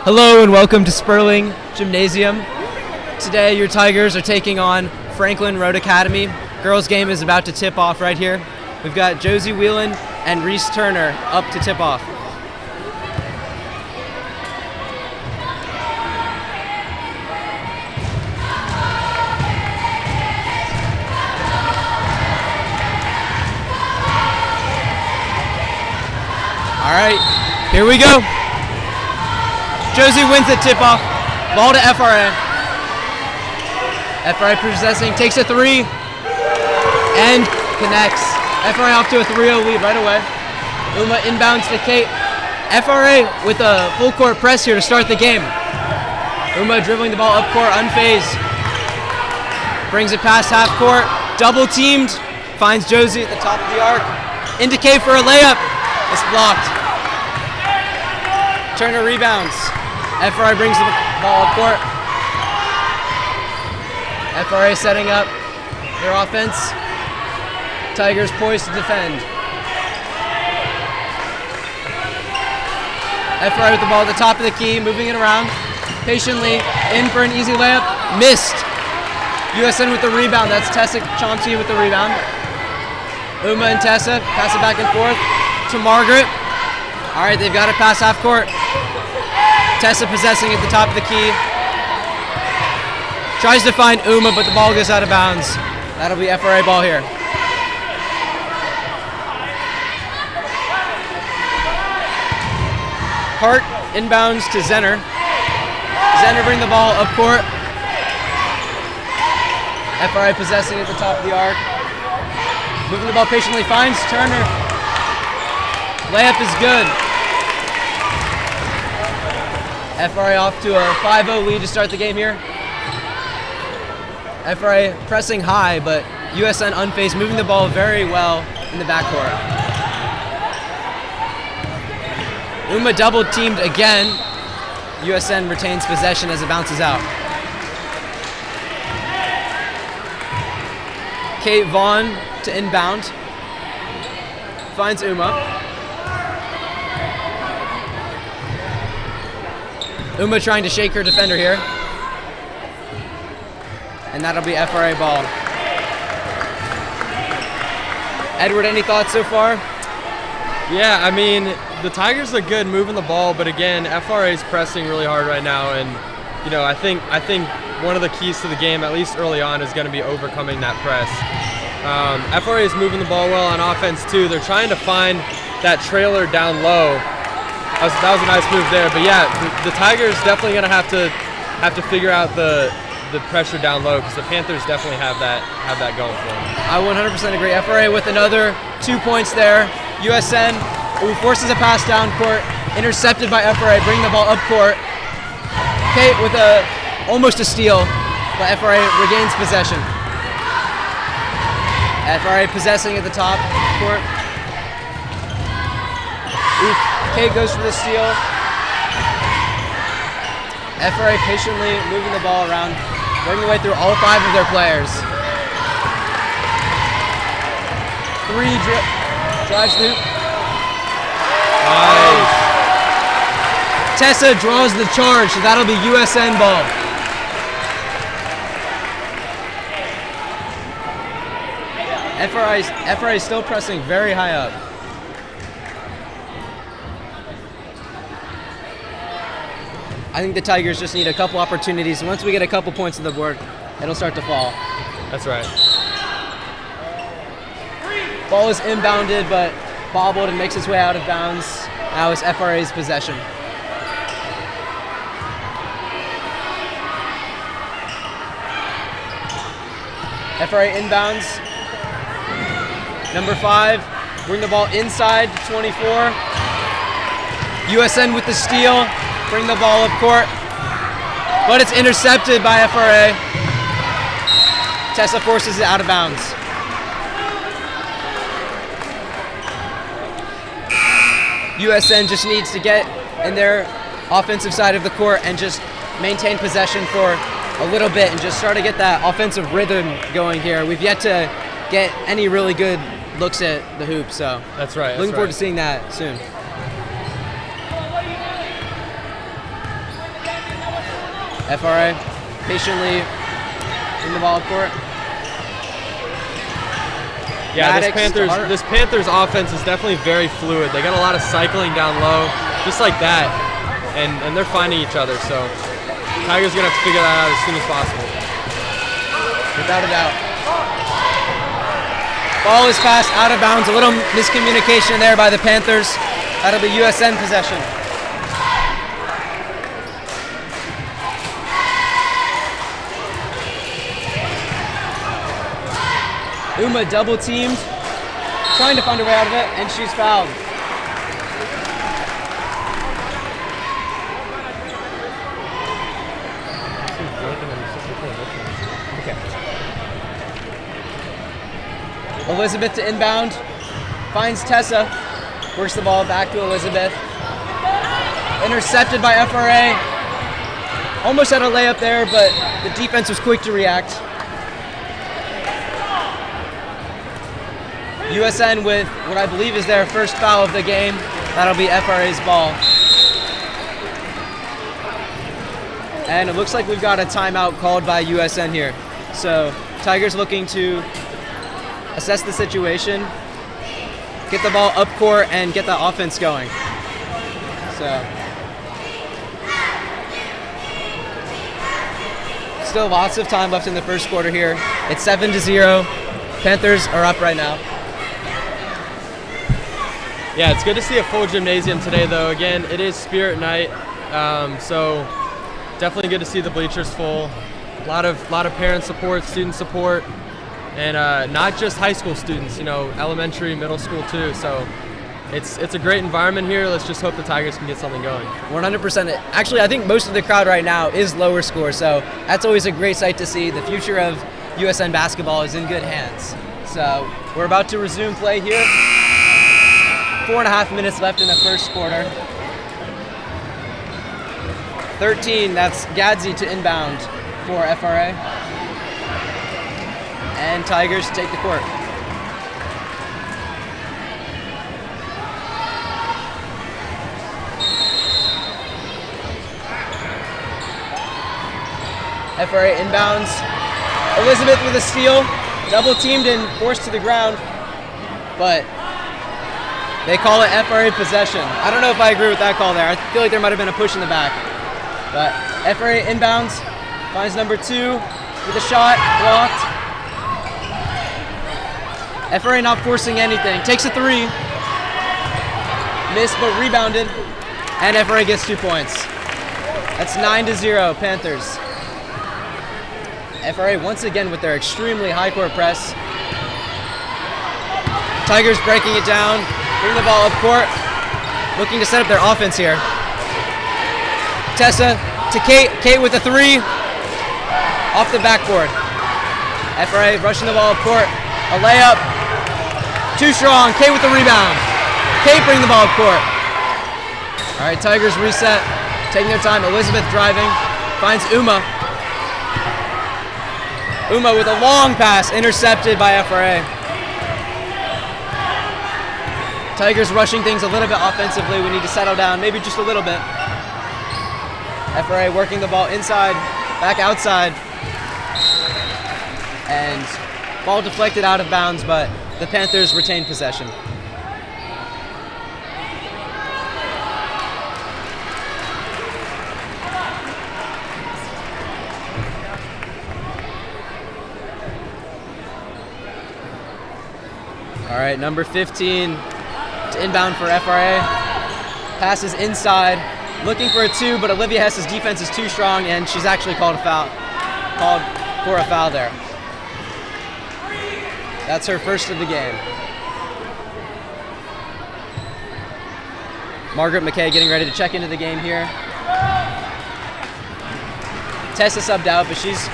Hello and welcome to Sperling Gymnasium. Today your Tigers are taking on Franklin Road Academy. Girls game is about to tip off right here. We've got Josie Whelan and Reese Turner up to tip off. All right, here we go. Josie wins the tip-off. Ball to FRA. FRA possessing, takes a three, and connects. FRA off to a 3-0 lead right away. Uma inbounds to Kate. FRA with a full court press here to start the game. Uma dribbling the ball up court, unfazed. Brings it past half court, double teamed. Finds Josie at the top of the arc. Into Kate for a layup. It's blocked. Turner rebounds. FRA brings the ball up court. FRA setting up their offense. Tigers poised to defend. FRA with the ball at the top of the key, moving it around. Patiently, in for an easy layup. Missed. USN with the rebound. That's Tessa Chomsky with the rebound. Uma and Tessa pass it back and forth to Margaret. All right, they've got it past half court. Tessa possessing at the top of the key. Tries to find Uma, but the ball goes out of bounds. That'll be FRA ball here. Hart inbounds to Zenner. Zenner bring the ball up court. FRA possessing at the top of the arc. Moving the ball patiently, finds Turner. Layup is good. FRA off to a 5-0 lead to start the game here. FRA pressing high, but USN unfazed, moving the ball very well in the backcourt. Uma double teamed again. USN retains possession as it bounces out. Kate Vaughn to inbound. Finds Uma. Uma trying to shake her defender here. And that'll be FRA ball. Edward, any thoughts so far? Yeah, I mean, the Tigers are good moving the ball, but again, FRA is pressing really hard right now, and you know, I think one of the keys to the game, at least early on, is going to be overcoming that press. FRA is moving the ball well on offense too. They're trying to find that trailer down low. That was a nice move there, but yeah, the Tigers definitely going to have to figure out the pressure down low, because the Panthers definitely have that going for them. I 100% agree. FRA with another 2 points there. USN, who forces a pass down court, intercepted by FRA, bring the ball up court. Kate with almost a steal, but FRA regains possession. FRA possessing at the top court. Kate goes for the steal. FRA patiently moving the ball around, working their way through all 5 of their players. Drives through. Nice. Tessa draws the charge, so that'll be USN ball. FRA is still pressing very high up. I think the Tigers just need a couple opportunities. Once we get a couple points on the board, it'll start to fall. That's right. Ball is inbounded, but bobbled and makes its way out of bounds. Now it's FRA's possession. FRA inbounds. Number 5, bring the ball inside to 24. USN with the steal. Bring the ball up court, but it's intercepted by FRA. Tessa forces it out of bounds. USN just needs to get in their offensive side of the court and just maintain possession for a little bit and just start to get that offensive rhythm going here. We've yet to get any really good looks at the hoop, so that's right. Looking forward to seeing that soon. FRA patiently in the ball court. Yeah, Maddox this Panthers offense is definitely very fluid. They got a lot of cycling down low, just like that, and they're finding each other. So Tigers are gonna have to figure that out as soon as possible. Without a doubt. Ball is passed out of bounds. A little miscommunication there by the Panthers. That'll be USN possession. Uma double teamed, trying to find a way out of it, and she's fouled. Elizabeth to inbound, finds Tessa, works the ball back to Elizabeth. Intercepted by FRA. Almost had a layup there, but the defense was quick to react. USN with what I believe is their first foul of the game. That'll be FRA's ball. And it looks like we've got a timeout called by USN here. So Tigers looking to assess the situation, get the ball up court, and get the offense going. So still lots of time left in the first quarter here. It's 7-0. Panthers are up right now. Yeah, it's good to see a full gymnasium today, though. Again, it is Spirit Night, so definitely good to see the bleachers full. A lot of parent support, student support, and not just high school students. Elementary, middle school too. So it's a great environment here. Let's just hope the Tigers can get something going. 100%. Actually, I think most of the crowd right now is lower score, so that's always a great sight to see. The future of USN basketball is in good hands. So we're about to resume play here. 4.5 minutes left in the first quarter. 13, that's Gadzi to inbound for FRA. And Tigers take the court. FRA inbounds. Elizabeth with a steal. Double teamed and forced to the ground. But they call it FRA possession. I don't know if I agree with that call there. I feel like there might have been a push in the back. But FRA inbounds, finds number 2 with a shot, blocked. FRA not forcing anything. Takes a 3. Missed but rebounded. And FRA gets 2 points. That's 9-0, Panthers. FRA once again with their extremely high court press. Tigers breaking it down. Bring the ball up court, looking to set up their offense here. Tessa to Kate. Kate with a 3 off the backboard. FRA rushing the ball up court. A layup. Too strong. Kate with the rebound. Kate bring the ball up court. All right, Tigers reset, taking their time. Elizabeth driving, finds Uma. Uma with a long pass, intercepted by FRA. Tigers rushing things a little bit offensively. We need to settle down, maybe just a little bit. FRA working the ball inside, back outside. And ball deflected out of bounds, but the Panthers retain possession. All right, number 15. Inbound for FRA, passes inside, looking for a 2, but Olivia Hess's defense is too strong, and she's actually called for a foul there. That's her first of the game. Margaret McKay getting ready to check into the game here. Tessa subbed out, but she's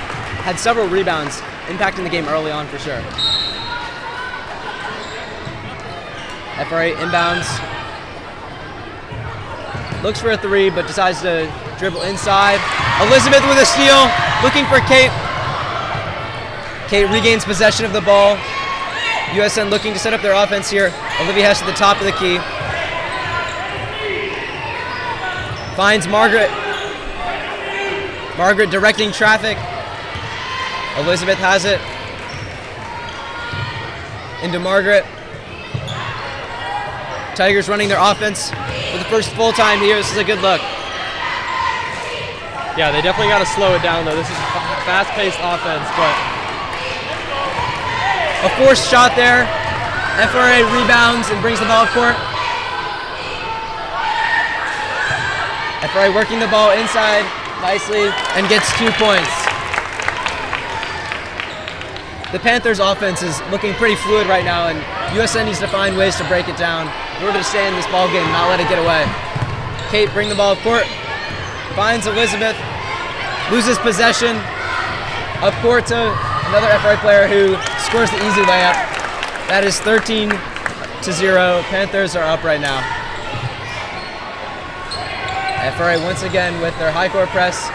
had several rebounds, impacting the game early on for sure. FRA inbounds. Looks for a 3, but decides to dribble inside. Elizabeth with a steal, looking for Kate. Kate regains possession of the ball. USN looking to set up their offense here. Olivia Hess at the top of the key. Finds Margaret. Margaret directing traffic. Elizabeth has it. Into Margaret. Tigers running their offense for the first full time here. This is a good look. Yeah, they definitely got to slow it down, though. This is a fast-paced offense, but a forced shot there. FRA rebounds and brings the ball up court. FRA working the ball inside nicely and gets 2 points. The Panthers' offense is looking pretty fluid right now, and USN needs to find ways to break it down in order to stay in this ball game and not let it get away. Kate bring the ball up court. Finds Elizabeth, loses possession, up court to another FRA player who scores the easy layup. That is 13-0. Panthers are up right now. FRA once again with their high court press.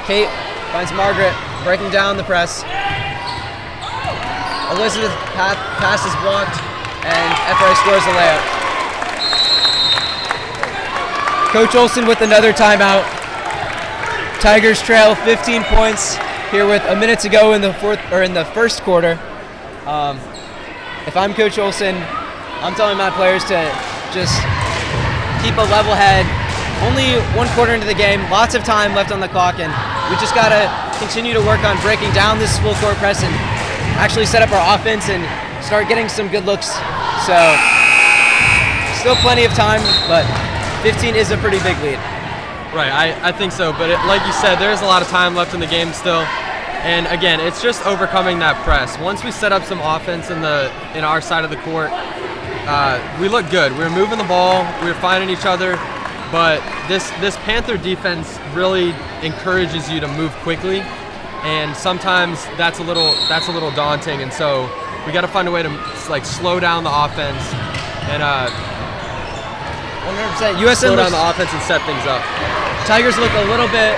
Kate finds Margaret breaking down the press. Elizabeth pass is blocked, and FRA scores the layup. Coach Olson with another timeout. Tigers trail 15 points here with a minute to go in the first quarter. If I'm Coach Olson, I'm telling my players to just keep a level head. Only 1 quarter into the game, lots of time left on the clock, and we just gotta continue to work on breaking down this full court press and actually set up our offense and start getting some good looks. So still plenty of time, but 15 is a pretty big lead. Right, I think so, but like you said, there's a lot of time left in the game still. And again, it's just overcoming that press. Once we set up some offense in our side of the court, we look good. We're moving the ball, we're finding each other, but this Panther defense really encourages you to move quickly, and sometimes that's a little daunting. And so we got to find a way to like slow down the offense and 100%. USN slow down the offense and set things up. Tigers look a little bit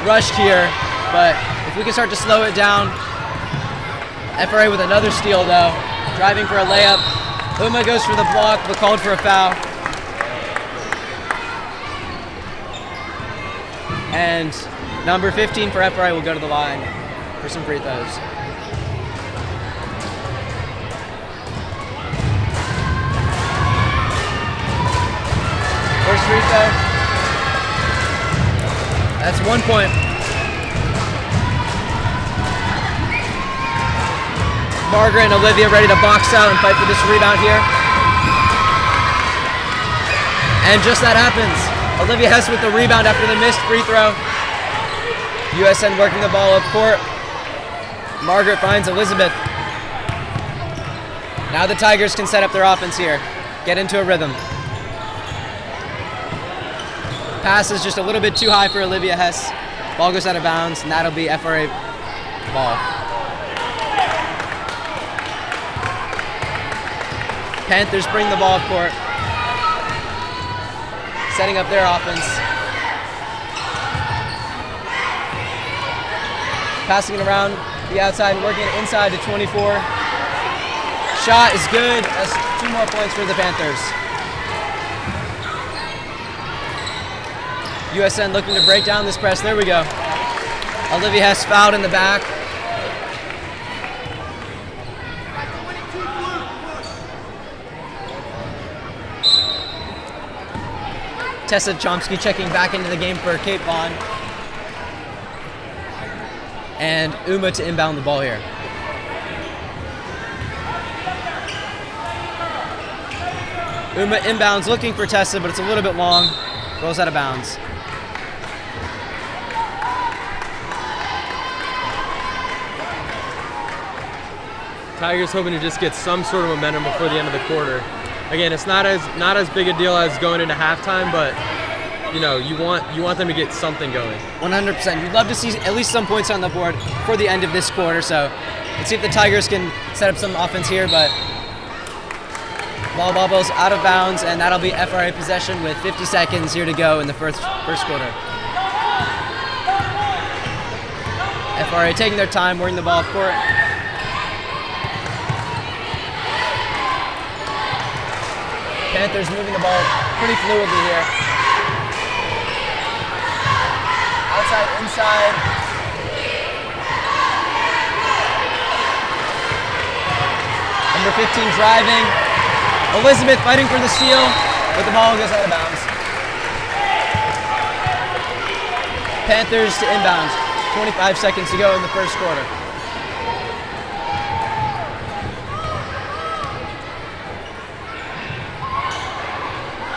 rushed here, but if we can start to slow it down. FRA with another steal though, driving for a layup. Uma goes for the block, but called for a foul. And number 15 for FRA will go to the line for some free throws. First free throw. That's 1 point. Margaret and Olivia ready to box out and fight for this rebound here. And just that happens. Olivia Hess with the rebound after the missed free throw. USN working the ball up court. Margaret finds Elizabeth. Now the Tigers can set up their offense here. Get into a rhythm. Pass is just a little bit too high for Olivia Hess. Ball goes out of bounds, and that'll be FRA ball. Panthers bring the ball up court. Setting up their offense. Passing it around the outside and working it inside to 24. Shot is good. That's 2 more points for the Panthers. USN looking to break down this press. There we go. Olivia Hess fouled in the back. Tessa Chomsky checking back into the game for Kate Vaughn. And Uma to inbound the ball here. Uma inbounds looking for Tessa, but it's a little bit long. Rolls out of bounds. Tigers hoping to just get some sort of momentum before the end of the quarter. Again, it's not as big a deal as going into halftime, but you know, you want them to get something going. 100%. You'd love to see at least some points on the board before the end of this quarter. So let's see if the Tigers can set up some offense here. But ball bobbles out of bounds, and that'll be FRA possession with 50 seconds here to go in the first quarter. FRA taking their time, working the ball up court. Panthers moving the ball pretty fluidly here. outside, inside. Number 15 driving. Elizabeth fighting for the steal, but the ball goes out of bounds. Panthers to inbounds. 25 seconds to go in the first quarter.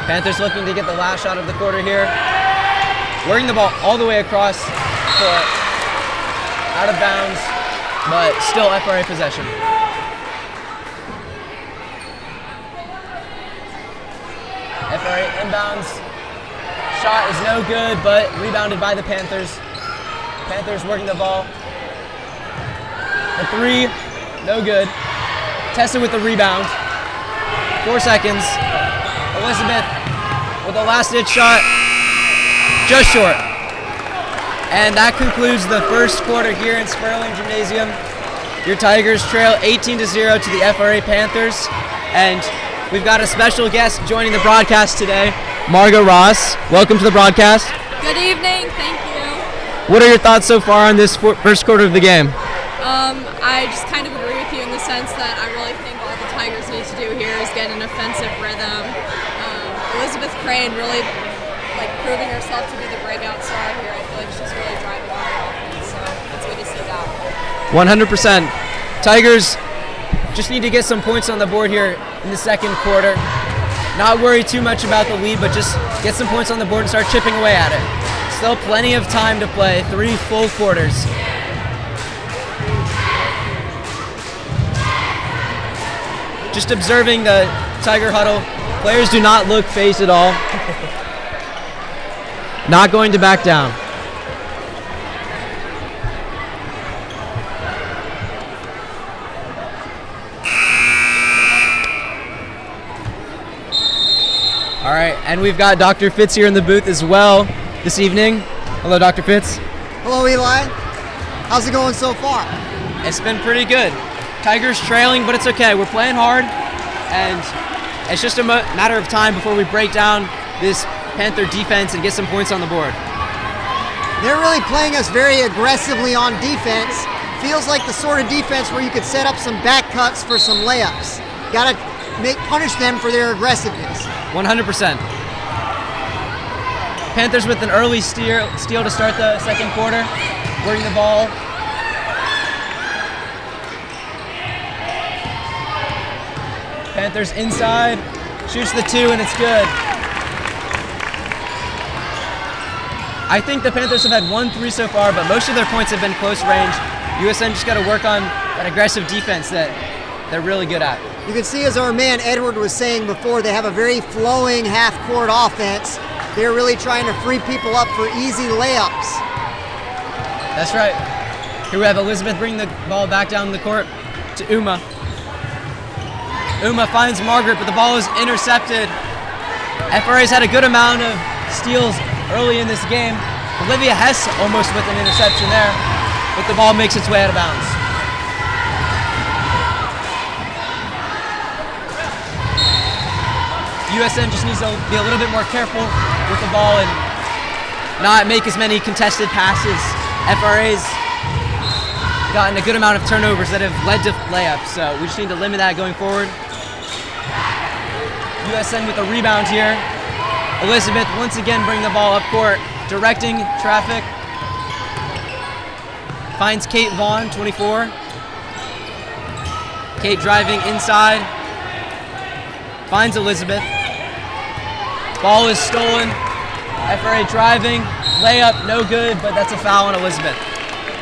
Panthers looking to get the last shot of the quarter here. Working the ball all the way across court. Out of bounds, but still FRA possession. FRA inbounds. Shot is no good, but rebounded by the Panthers. Panthers working the ball. The three, no good. Tested with the rebound. 4 seconds. Elizabeth with a last-ditch shot, just short. And that concludes the first quarter here in Sperling Gymnasium. Your Tigers trail 18-0 to the FRA Panthers. And we've got a special guest joining the broadcast today, Margot Ross. Welcome to the broadcast. Good evening, thank you. What are your thoughts so far on this first quarter of the game? I just kind of agree with you in the sense that I really think all the Tigers need to do here is get an offensive rhythm. Elizabeth Crane really proving herself to be the breakout star here. I feel like she's really driving our offense, so it's good to see that. 100%. Tigers just need to get some points on the board here in the second quarter. Not worry too much about the lead, but just get some points on the board and start chipping away at it. Still plenty of time to play, 3 full quarters. Just observing the Tiger huddle. Players do not look phased at all. Not going to back down. All right, and we've got Dr. Fitz here in the booth as well this evening. Hello, Dr. Fitz. Hello, Eli. How's it going so far? It's been pretty good. Tigers trailing, but it's okay. We're playing hard, and it's just a matter of time before we break down this Panther defense and get some points on the board. They're really playing us very aggressively on defense. Feels like the sort of defense where you could set up some back cuts for some layups. Got to punish them for their aggressiveness. 100%. Panthers with an early steal to start the second quarter. Working the ball. Panthers inside. Shoots the 2 and it's good. I think the Panthers have had 1 3 so far, but most of their points have been close range. USN just got to work on that aggressive defense that they're really good at. You can see, as our man Edward was saying before, they have a very flowing half-court offense. They're really trying to free people up for easy layups. That's right. Here we have Elizabeth bring the ball back down the court to Uma. Uma finds Margaret, but the ball is intercepted. FRA's had a good amount of steals early in this game. Olivia Hess almost with an interception there, but the ball makes its way out of bounds. USN just needs to be a little bit more careful with the ball and not make as many contested passes. FRA's gotten a good amount of turnovers that have led to layups, so we just need to limit that going forward. USN with a rebound here. Elizabeth once again bringing the ball up court, directing traffic. Finds Kate Vaughn, 24. Kate driving inside. Finds Elizabeth. Ball is stolen. FRA driving. Layup, no good, but that's a foul on Elizabeth.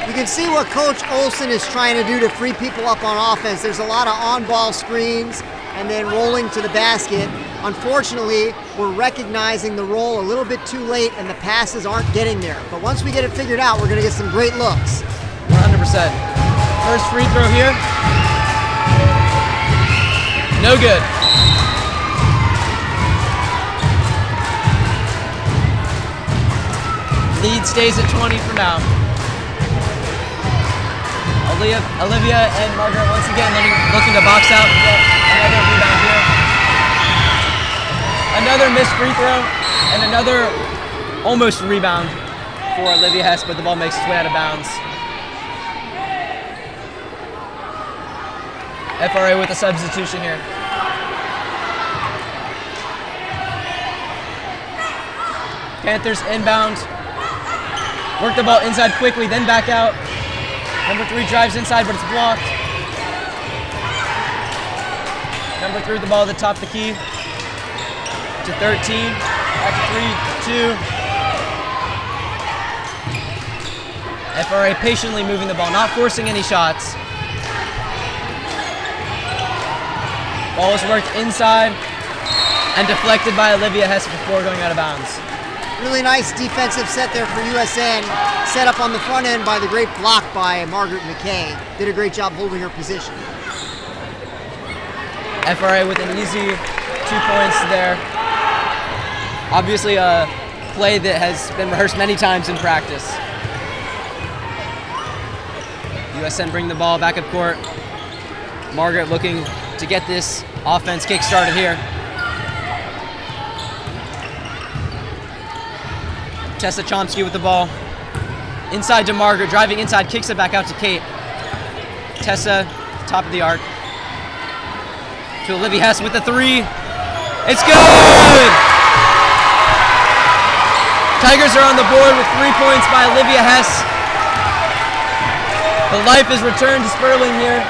You can see what Coach Olson is trying to do to free people up on offense. There's a lot of on-ball screens and then rolling to the basket. Unfortunately, we're recognizing the roll a little bit too late and the passes aren't getting there. But once we get it figured out, we're going to get some great looks. 100%. First free throw here. No good. Lead stays at 20 for now. Olivia and Margaret once again looking to box out. Another rebound here. Another missed free throw and another almost rebound. for Olivia Hess, but the ball makes its way out of bounds. FRA with a substitution here. Panthers inbound. Work the ball inside quickly, then back out. Number 3 drives inside, but it's blocked. Number 3 with the ball at the top of the key. To 13. Back to 3, 2. FRA patiently moving the ball, not forcing any shots. Ball is worked inside and deflected by Olivia Hess before going out of bounds. Really nice defensive set there for USN. Set up on the front end by the great block by Margaret McKay. Did a great job holding her position. FRA with an easy 2 points there. Obviously a play that has been rehearsed many times in practice. USN bring the ball back up court. Margaret looking to get this offense kick-started here. Tessa Chomsky with the ball. Inside to Margaret, driving inside, kicks it back out to Kate. Tessa, top of the arc. To Olivia Hess with the 3. It's good! Tigers are on the board with 3 points by Olivia Hess. The life is returned to Sperling here.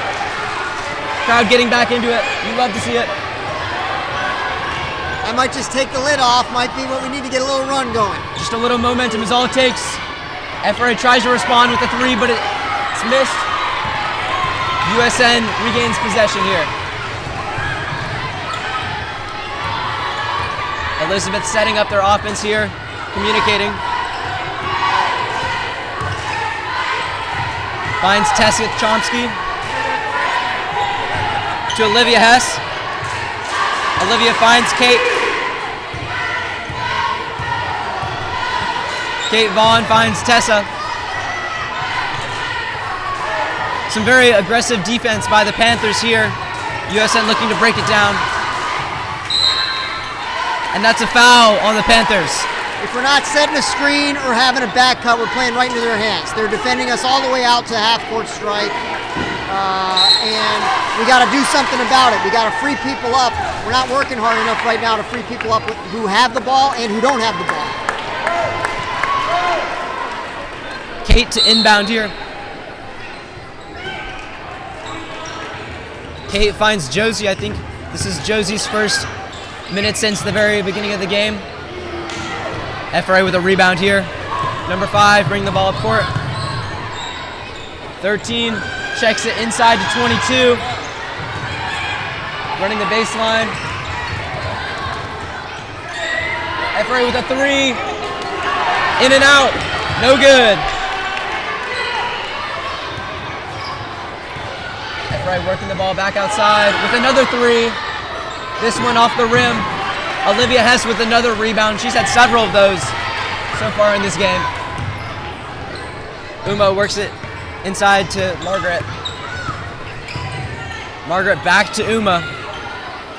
Crowd getting back into it. You love to see it. I might just take the lid off. Might be what we need to get a little run going. Just a little momentum is all it takes. FRA tries to respond with the 3, but it's missed. USN regains possession here. Elizabeth setting up their offense here, communicating. Finds Tessa Chomsky. To Olivia Hess. Olivia finds Kate. Kate Vaughn finds Tessa. Some very aggressive defense by the Panthers here. USN looking to break it down. And that's a foul on the Panthers. If we're not setting a screen or having a back cut, we're playing right into their hands. They're defending us all the way out to half-court strike. And we got to do something about it. We got to free people up. We're not working hard enough right now to free people up who have the ball and who don't have the ball. Kate to inbound here. Kate finds Josie. I think this is Josie's first minute since the very beginning of the game. FRA with a rebound here. Number 5, bring the ball up court. 13, checks it inside to 22. Running the baseline. FRA with a 3. In and out. No good. FRA working the ball back outside with another 3. This one off the rim. Olivia Hess with another rebound. She's had several of those so far in this game. Uma works it inside to Margaret. Margaret back to Uma,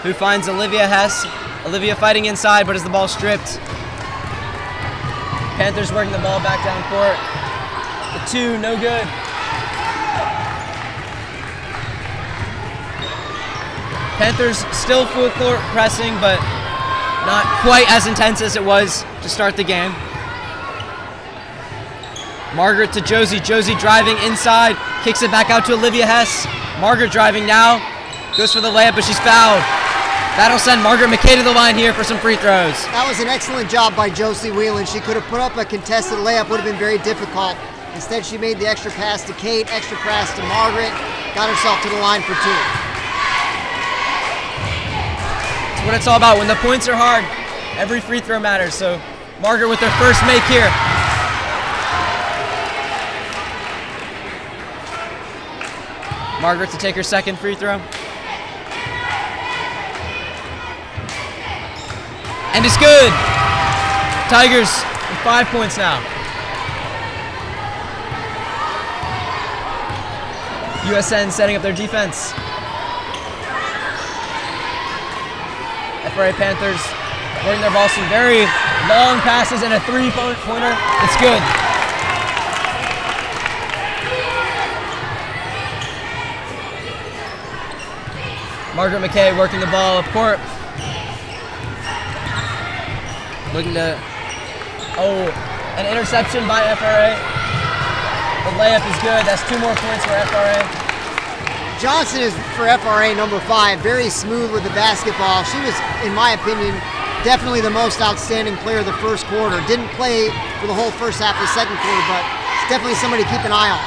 who finds Olivia Hess. Olivia fighting inside, but as the ball stripped. Panthers working the ball back down court. The 2, no good. Panthers still full court pressing, but not quite as intense as it was to start the game. Margaret to Josie. Josie driving inside, kicks it back out to Olivia Hess. Margaret driving now, goes for the layup, but she's fouled. That'll send Margaret McKay to the line here for some free throws. That was an excellent job by Josie Whelan. She could have put up a contested layup, would have been very difficult. Instead, she made the extra pass to Kate, extra pass to Margaret, got herself to the line for 2. That's what it's all about. When the points are hard, every free throw matters. So Margaret with her first make here. Margaret to take her second free throw. And it's good. Tigers with 5 points now. USN setting up their defense. FRA Panthers running their ball, some very long passes and a 3-pointer. It's good. Margaret McKay working the ball up court. Looking to, an interception by FRA. The layup is good. That's 2 more points for FRA. Johnson is, for FRA, number 5, very smooth with the basketball. She was, in my opinion, definitely the most outstanding player of the first quarter. Didn't play for the whole first half of the second quarter, but it's definitely somebody to keep an eye on.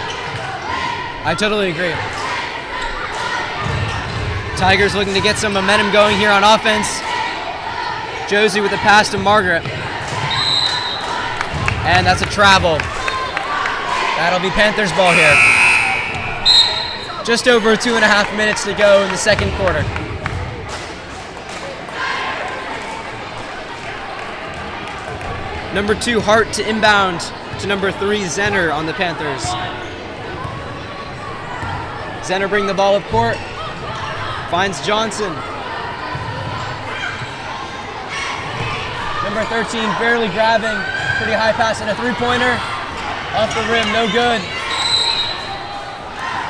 I totally agree. Tigers looking to get some momentum going here on offense. Josie with the pass to Margaret. And that's a travel. That'll be Panthers ball here. Just over 2.5 minutes to go in the second quarter. Number 2, Hart to inbound to number 3, Zenner on the Panthers. Zenner bring the ball up court. Finds Johnson. Number 13 barely grabbing. Pretty high pass and a 3-pointer. Off the rim, no good.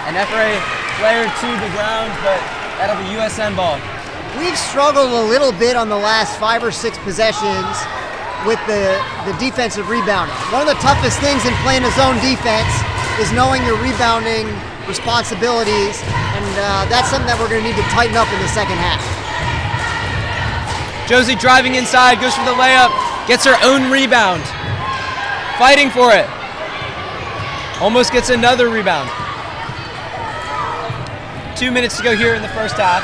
And FRA flared to the ground, but that'll be USN ball. We've struggled a little bit on the last 5 or 6 possessions with the defensive rebounding. One of the toughest things in playing a zone defense is knowing your rebounding responsibilities, and that's something that we're going to need to tighten up in the second half. Josie driving inside, goes for the layup, gets her own rebound. Fighting for it. Almost gets another rebound. 2 minutes to go here in the first half.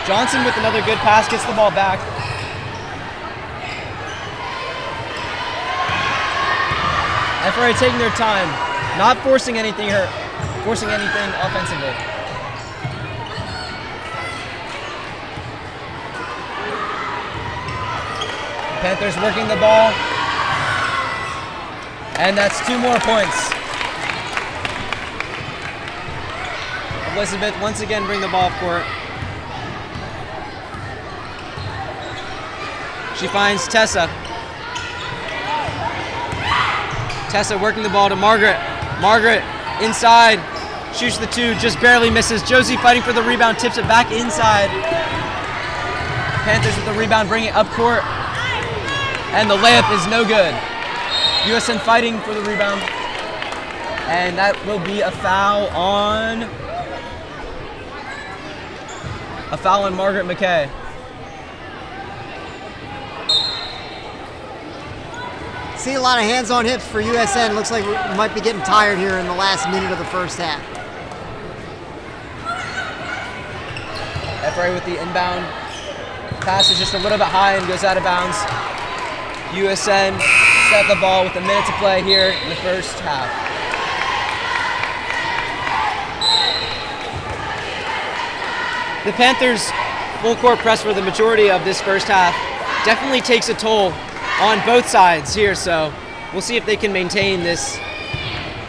Johnson with another good pass, gets the ball back. FRA taking their time, not forcing anything offensively. Panthers working the ball. And that's 2 more points. Elizabeth once again bring the ball up court. She finds Tessa. Tessa working the ball to Margaret. Margaret inside, shoots the 2, just barely misses. Josie fighting for the rebound, tips it back inside. Panthers with the rebound, bring it up court. And the layup is no good. USN fighting for the rebound. And that will be a foul on Margaret McKay. See a lot of hands on hips for USN. Looks like we might be getting tired here in the last minute of the first half. FRA with the inbound. Pass is just a little bit high and goes out of bounds. USN set the ball with a minute to play here in the first half. The Panthers' full court press for the majority of this first half definitely takes a toll on both sides here, so we'll see if they can maintain this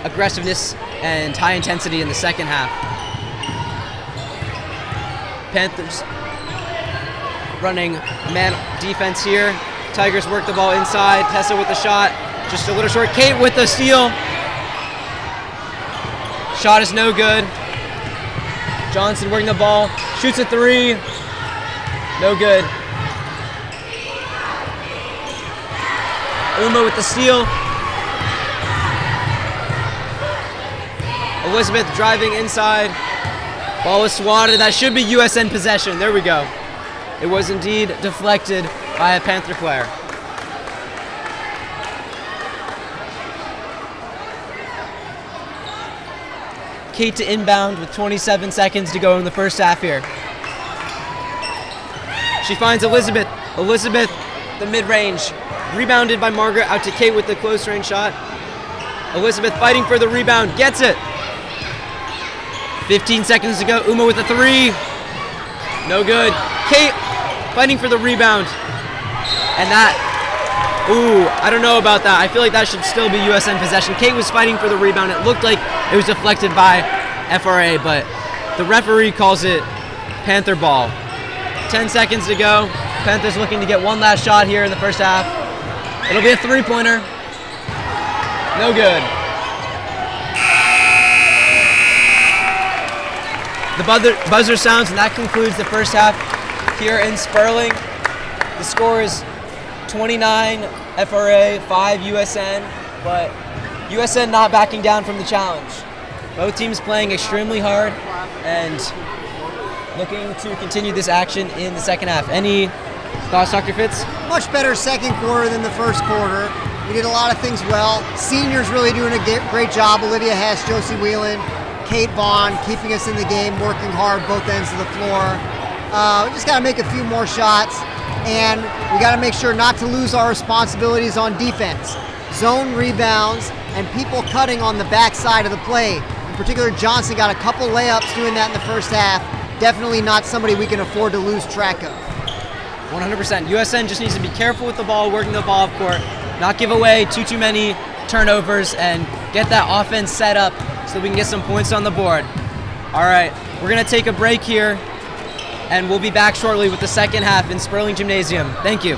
aggressiveness and high intensity in the second half. Panthers running man defense here. Tigers work the ball inside. Tessa with the shot, just a little short. Kate with the steal. Shot is no good. Johnson working the ball, shoots a 3, no good. Uma with the steal. Elizabeth driving inside. Ball was swatted. That should be USN possession. There we go. It was indeed deflected by a Panther player. Kate to inbound with 27 seconds to go in the first half here. She finds Elizabeth. Elizabeth, the mid-range. Rebounded by Margaret, out to Kate with the close range shot. Elizabeth fighting for the rebound, gets it. 15 seconds to go, Uma with a 3. No good. Kate fighting for the rebound. And that, I don't know about that. I feel like that should still be USN possession. Kate was fighting for the rebound. It looked like it was deflected by FRA, but the referee calls it Panther ball. 10 seconds to go. Panthers looking to get one last shot here in the first half. It'll be a 3-pointer. No good. The buzzer sounds, and that concludes the first half here in Sperling. The score is 29 FRA, 5 USN, but USN not backing down from the challenge. Both teams playing extremely hard and looking to continue this action in the second half. Any thoughts, Dr. Fitz? Much better second quarter than the first quarter. We did a lot of things well. Seniors really doing a great job. Olivia Hess, Josie Whelan, Kate Vaughn keeping us in the game, working hard both ends of the floor. We just got to make a few more shots, and we got to make sure not to lose our responsibilities on defense. Zone rebounds and people cutting on the backside of the play. In particular, Johnson got a couple layups doing that in the first half. Definitely not somebody we can afford to lose track of. 100%. USN just needs to be careful with the ball, working the ball up court, not give away too many turnovers, and get that offense set up so we can get some points on the board. All right, we're going to take a break here, and we'll be back shortly with the second half in Sperling Gymnasium. Thank you.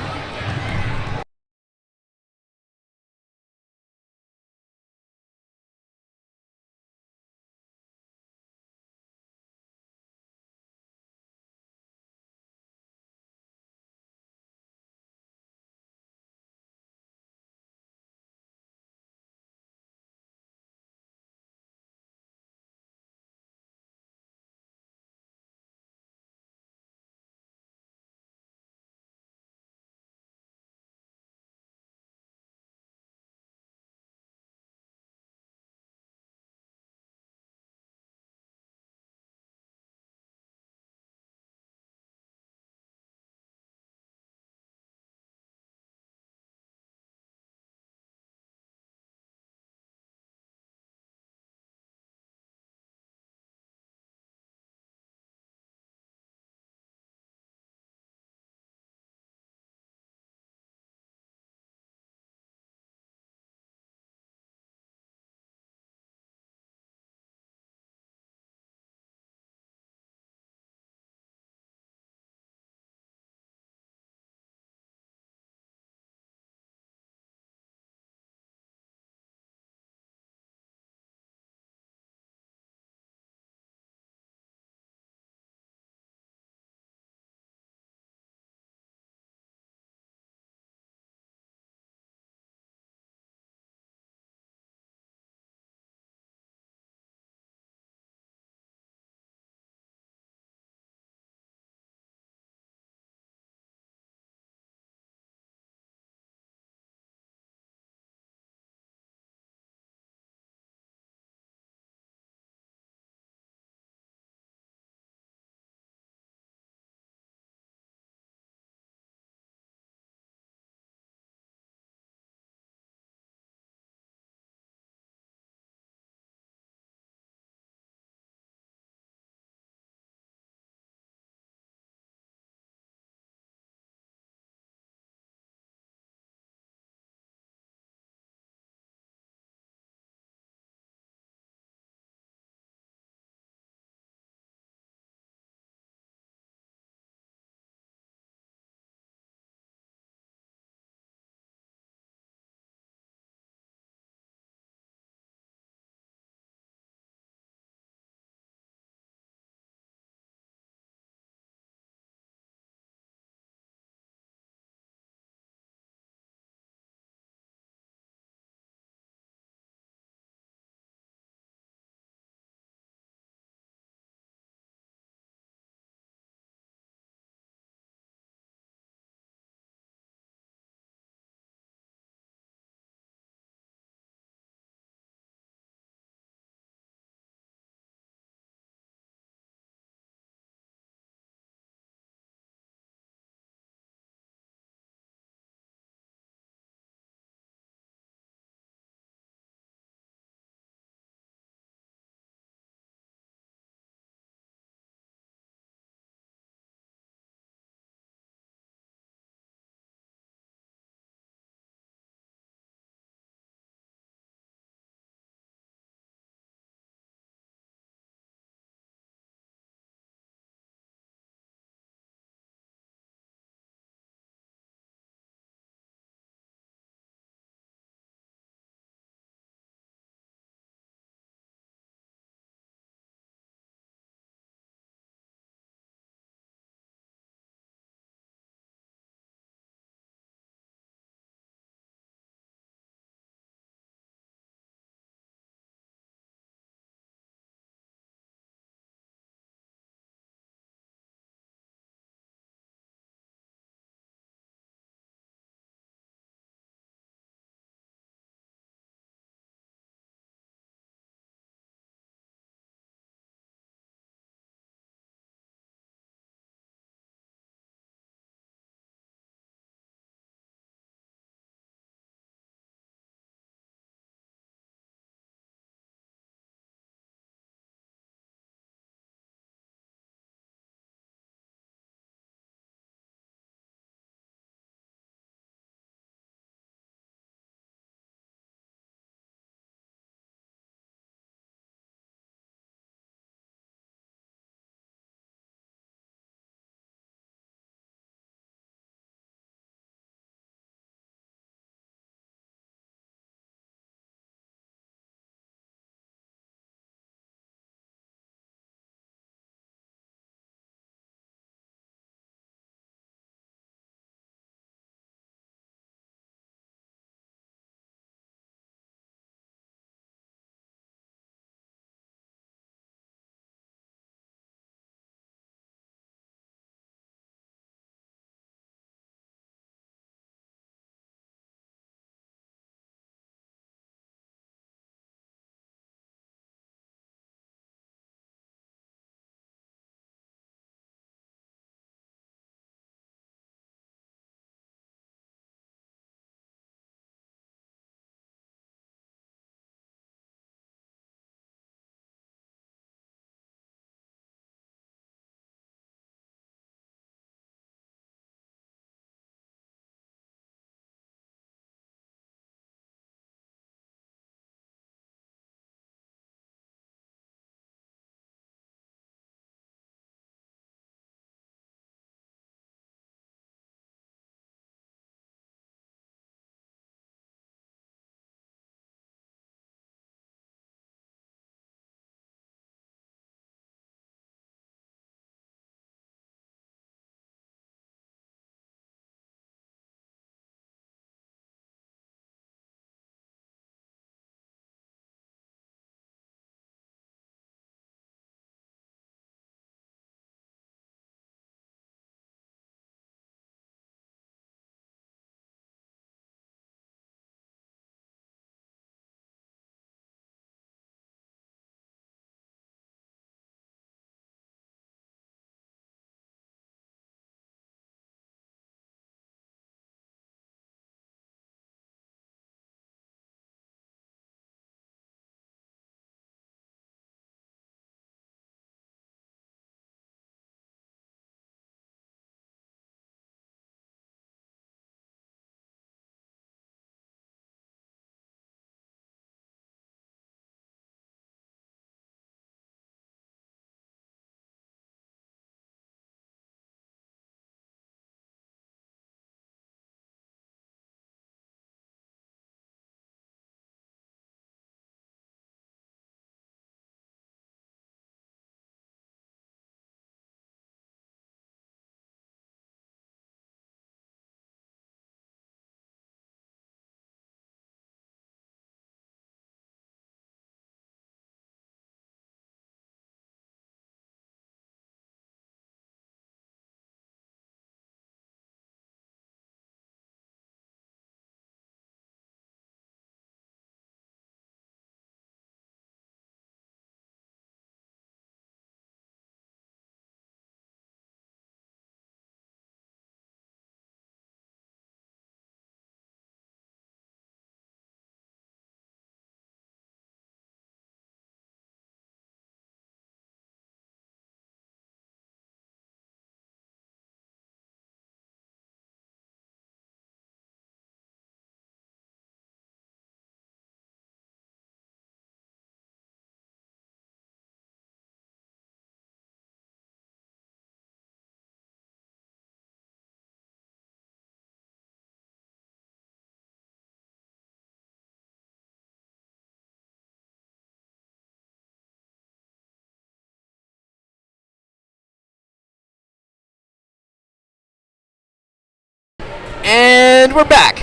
And we're back.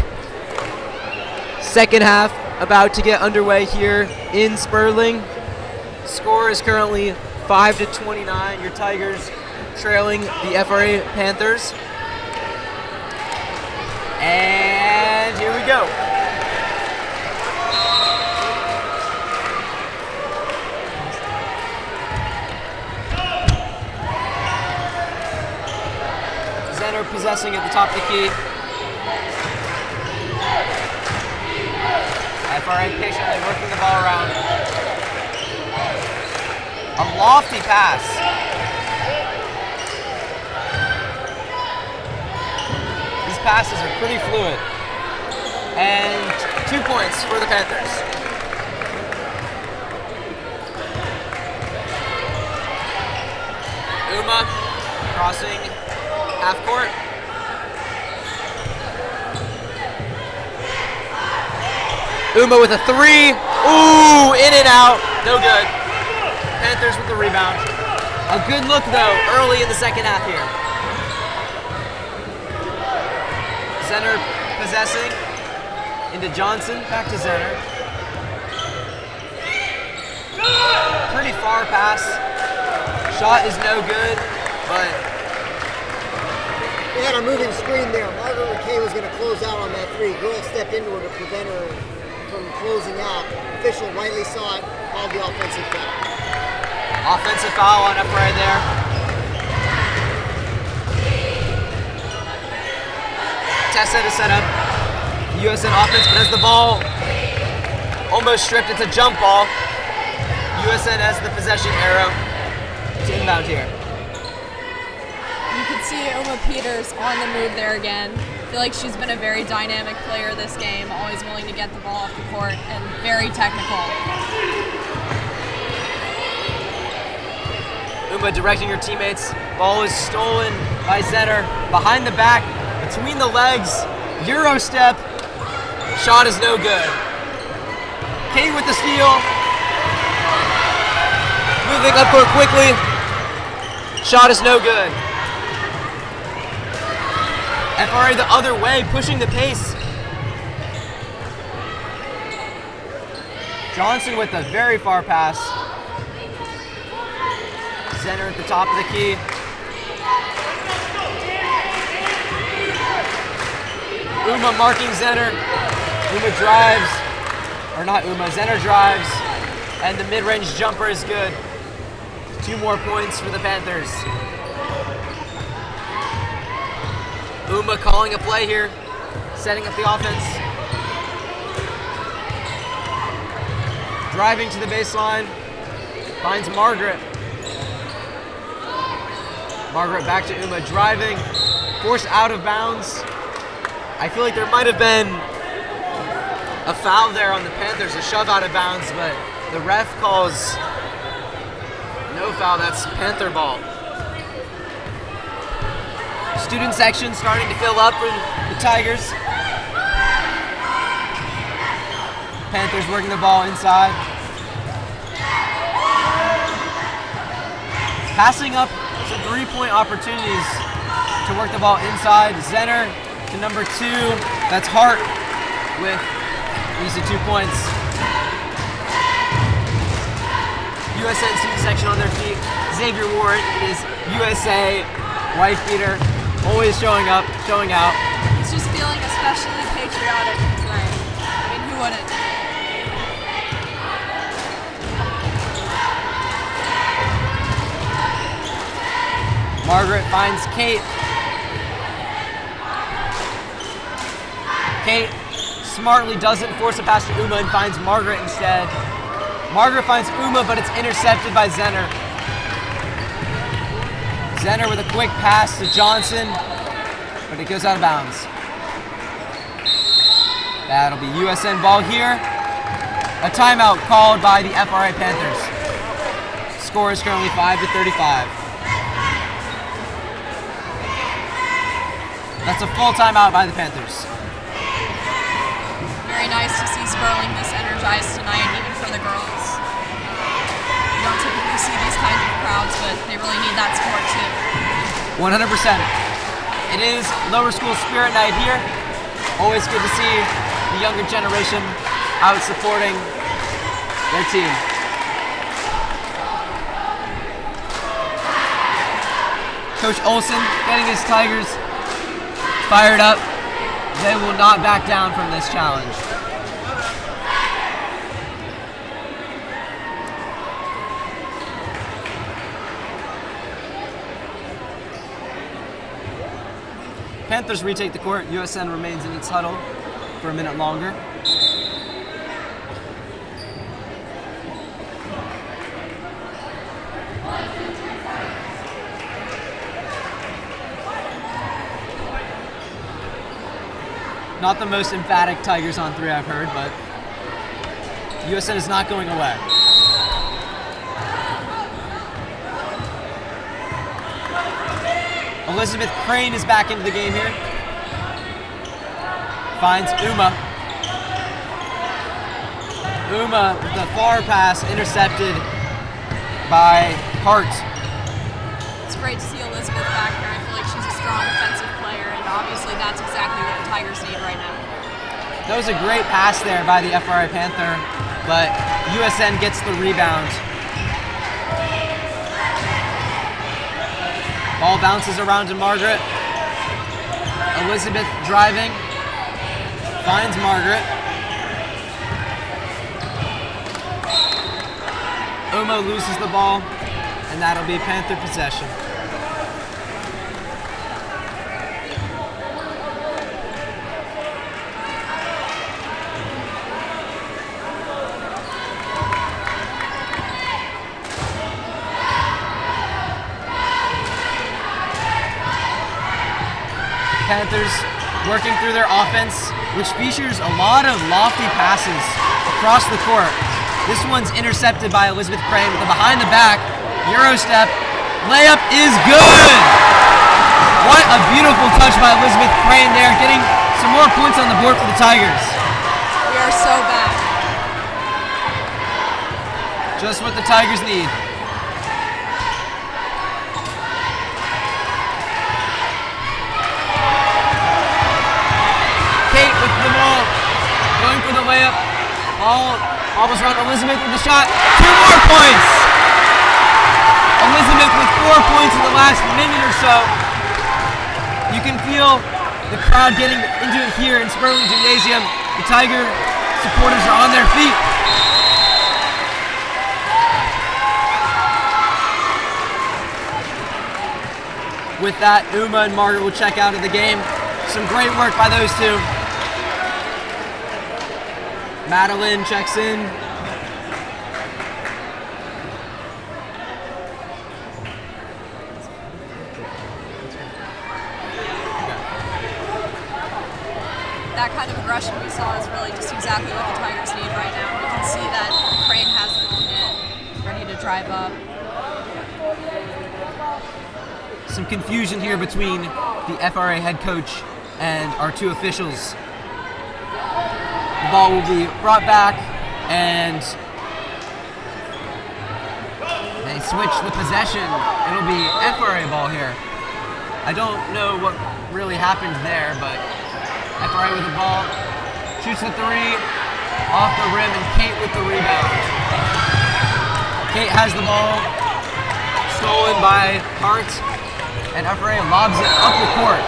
Second half about to get underway here in Sperling. Score is currently 5-29. Your Tigers trailing the FRA Panthers. And here we go. Zenner possessing at the top of the key. FRA patiently working the ball around. A lofty pass. These passes are pretty fluid. And 2 points for the Panthers. Uma crossing half court. Uma with a three. Ooh, in and out. No good. Panthers with the rebound. A good look, though, early in the second half here. Zenner possessing into Johnson. Back to Zenner. Pretty far pass. Shot is no good, but they had a moving screen there. Margaret McKay was going to close out on that three. Girl stepped into her to prevent her from closing out. Official rightly saw it, called the offensive foul. Offensive foul on FRA there. Tessa to set up USN offense, but as the ball almost stripped, it's a jump ball. USN has the possession arrow to inbound here. You can see Uma Peters on the move there again. I feel like she's been a very dynamic player this game, always willing to get the ball off the court and very technical. Uma directing her teammates. Ball is stolen by Zenner. Behind the back, between the legs, Euro step. Shot is no good. Kate with the steal. Moving up court quickly. Shot is no good. FRA the other way, pushing the pace. Johnson with a very far pass. Zenner at the top of the key. Uma marking Zenner. Uma drives, or not Uma, Zenner drives, and the mid-range jumper is good. 2 more points for the Panthers. Uma calling a play here, setting up the offense. Driving to the baseline, finds Margaret. Margaret back to Uma, driving, forced out of bounds. I feel like there might have been a foul there on the Panthers, a shove out of bounds, but the ref calls no foul, that's Panther ball. Student section starting to fill up for the Tigers. Panthers working the ball inside. Passing up some 3-point opportunities to work the ball inside. Zenner to number 2, that's Hart with easy 2 points. USN student section on their feet. Xavier Warren, it is USA wife beater, always showing up, showing out. It's just feeling especially patriotic tonight. I mean, who wouldn't? Margaret finds Kate. Kate smartly doesn't force a pass to Uma and finds Margaret instead. Margaret finds Uma, but it's intercepted by Zenner. Zenner with a quick pass to Johnson, but it goes out of bounds. That'll be USN ball here. A timeout called by the FRA Panthers. Score is currently 5-35. That's a full timeout by the Panthers. Very nice to see Sperling this energized tonight, even for the girls. You don't typically see these kinds of crowds, but they really need that support too. 100%. It is lower school spirit night here. Always good to see the younger generation out supporting their team. Coach Olson getting his Tigers fired up. They will not back down from this challenge. Panthers retake the court. USN remains in its huddle for a minute longer. Not the most emphatic Tigers on 3 I've heard, but USN is not going away. Elizabeth Crane is back into the game here. Finds Uma. Uma with the far pass intercepted by Hart. It's great to see Elizabeth back here. I feel like she's a strong offensive player, and obviously that's exactly what the Tigers need right now. That was a great pass there by the FRA Panther, but USN gets the rebound. Ball bounces around to Margaret. Elizabeth driving. Finds Margaret. Uma loses the ball, and that'll be Panther possession. Panthers working through their offense, which features a lot of lofty passes across the court. This one's intercepted by Elizabeth Crane with a behind the back Euro step. Layup is good! What a beautiful touch by Elizabeth Crane there, getting some more points on the board for the Tigers. We are so back. Just what the Tigers need. With the ball, going for the layup. Ball was around Elizabeth with the shot. 2 more points! Elizabeth with 4 points in the last minute or so. You can feel the crowd getting into it here in Sperling Gymnasium. The Tiger supporters are on their feet. With that, Uma and Margaret will check out of the game. Some great work by those two. Madeline checks in. That kind of aggression we saw is really just exactly what the Tigers need right now. You can see that Crane has the movement, ready to drive up. Some confusion here between the FRA head coach and our 2 officials. The ball will be brought back, and they switch the possession. It'll be FRA ball here. I don't know what really happened there, but FRA with the ball, shoots the 3, off the rim, and Kate with the rebound. Kate has the ball, stolen by Hart, and FRA lobs it up the court.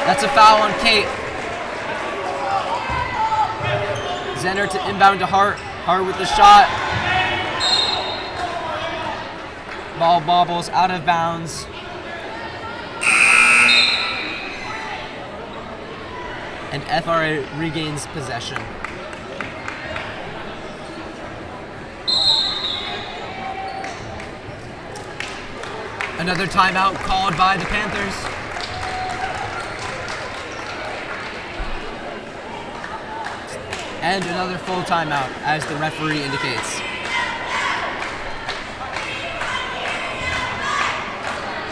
That's a foul on Kate. Zenner to inbound to Hart. Hart with the shot. Ball bobbles out of bounds. And FRA regains possession. Another timeout called by the Panthers. And another full timeout, as the referee indicates.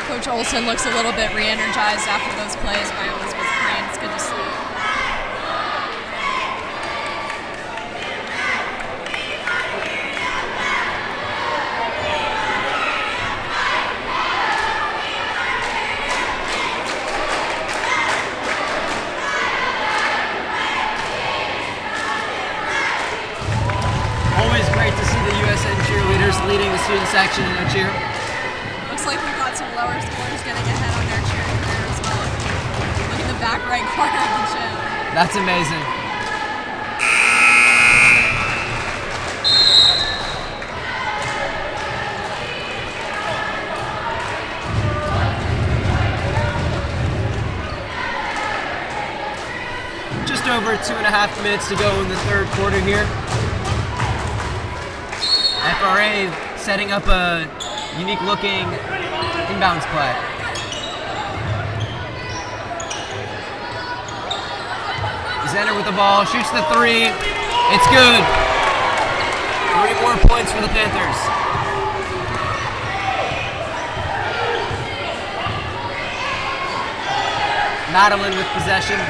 Coach Olson looks a little bit re-energized after those plays by Elizabeth Crane. It's good to see. student section in their cheer. Looks like we've got some lower schoolers getting ahead on their cheer there as well. Look at the back right corner of the gym. That's amazing. Just over 2.5 minutes to go in the third quarter here. FRA setting up a unique looking inbounds play. Zenner with the ball, shoots the three. It's good. 3 more points for the Panthers. Madeline with possession.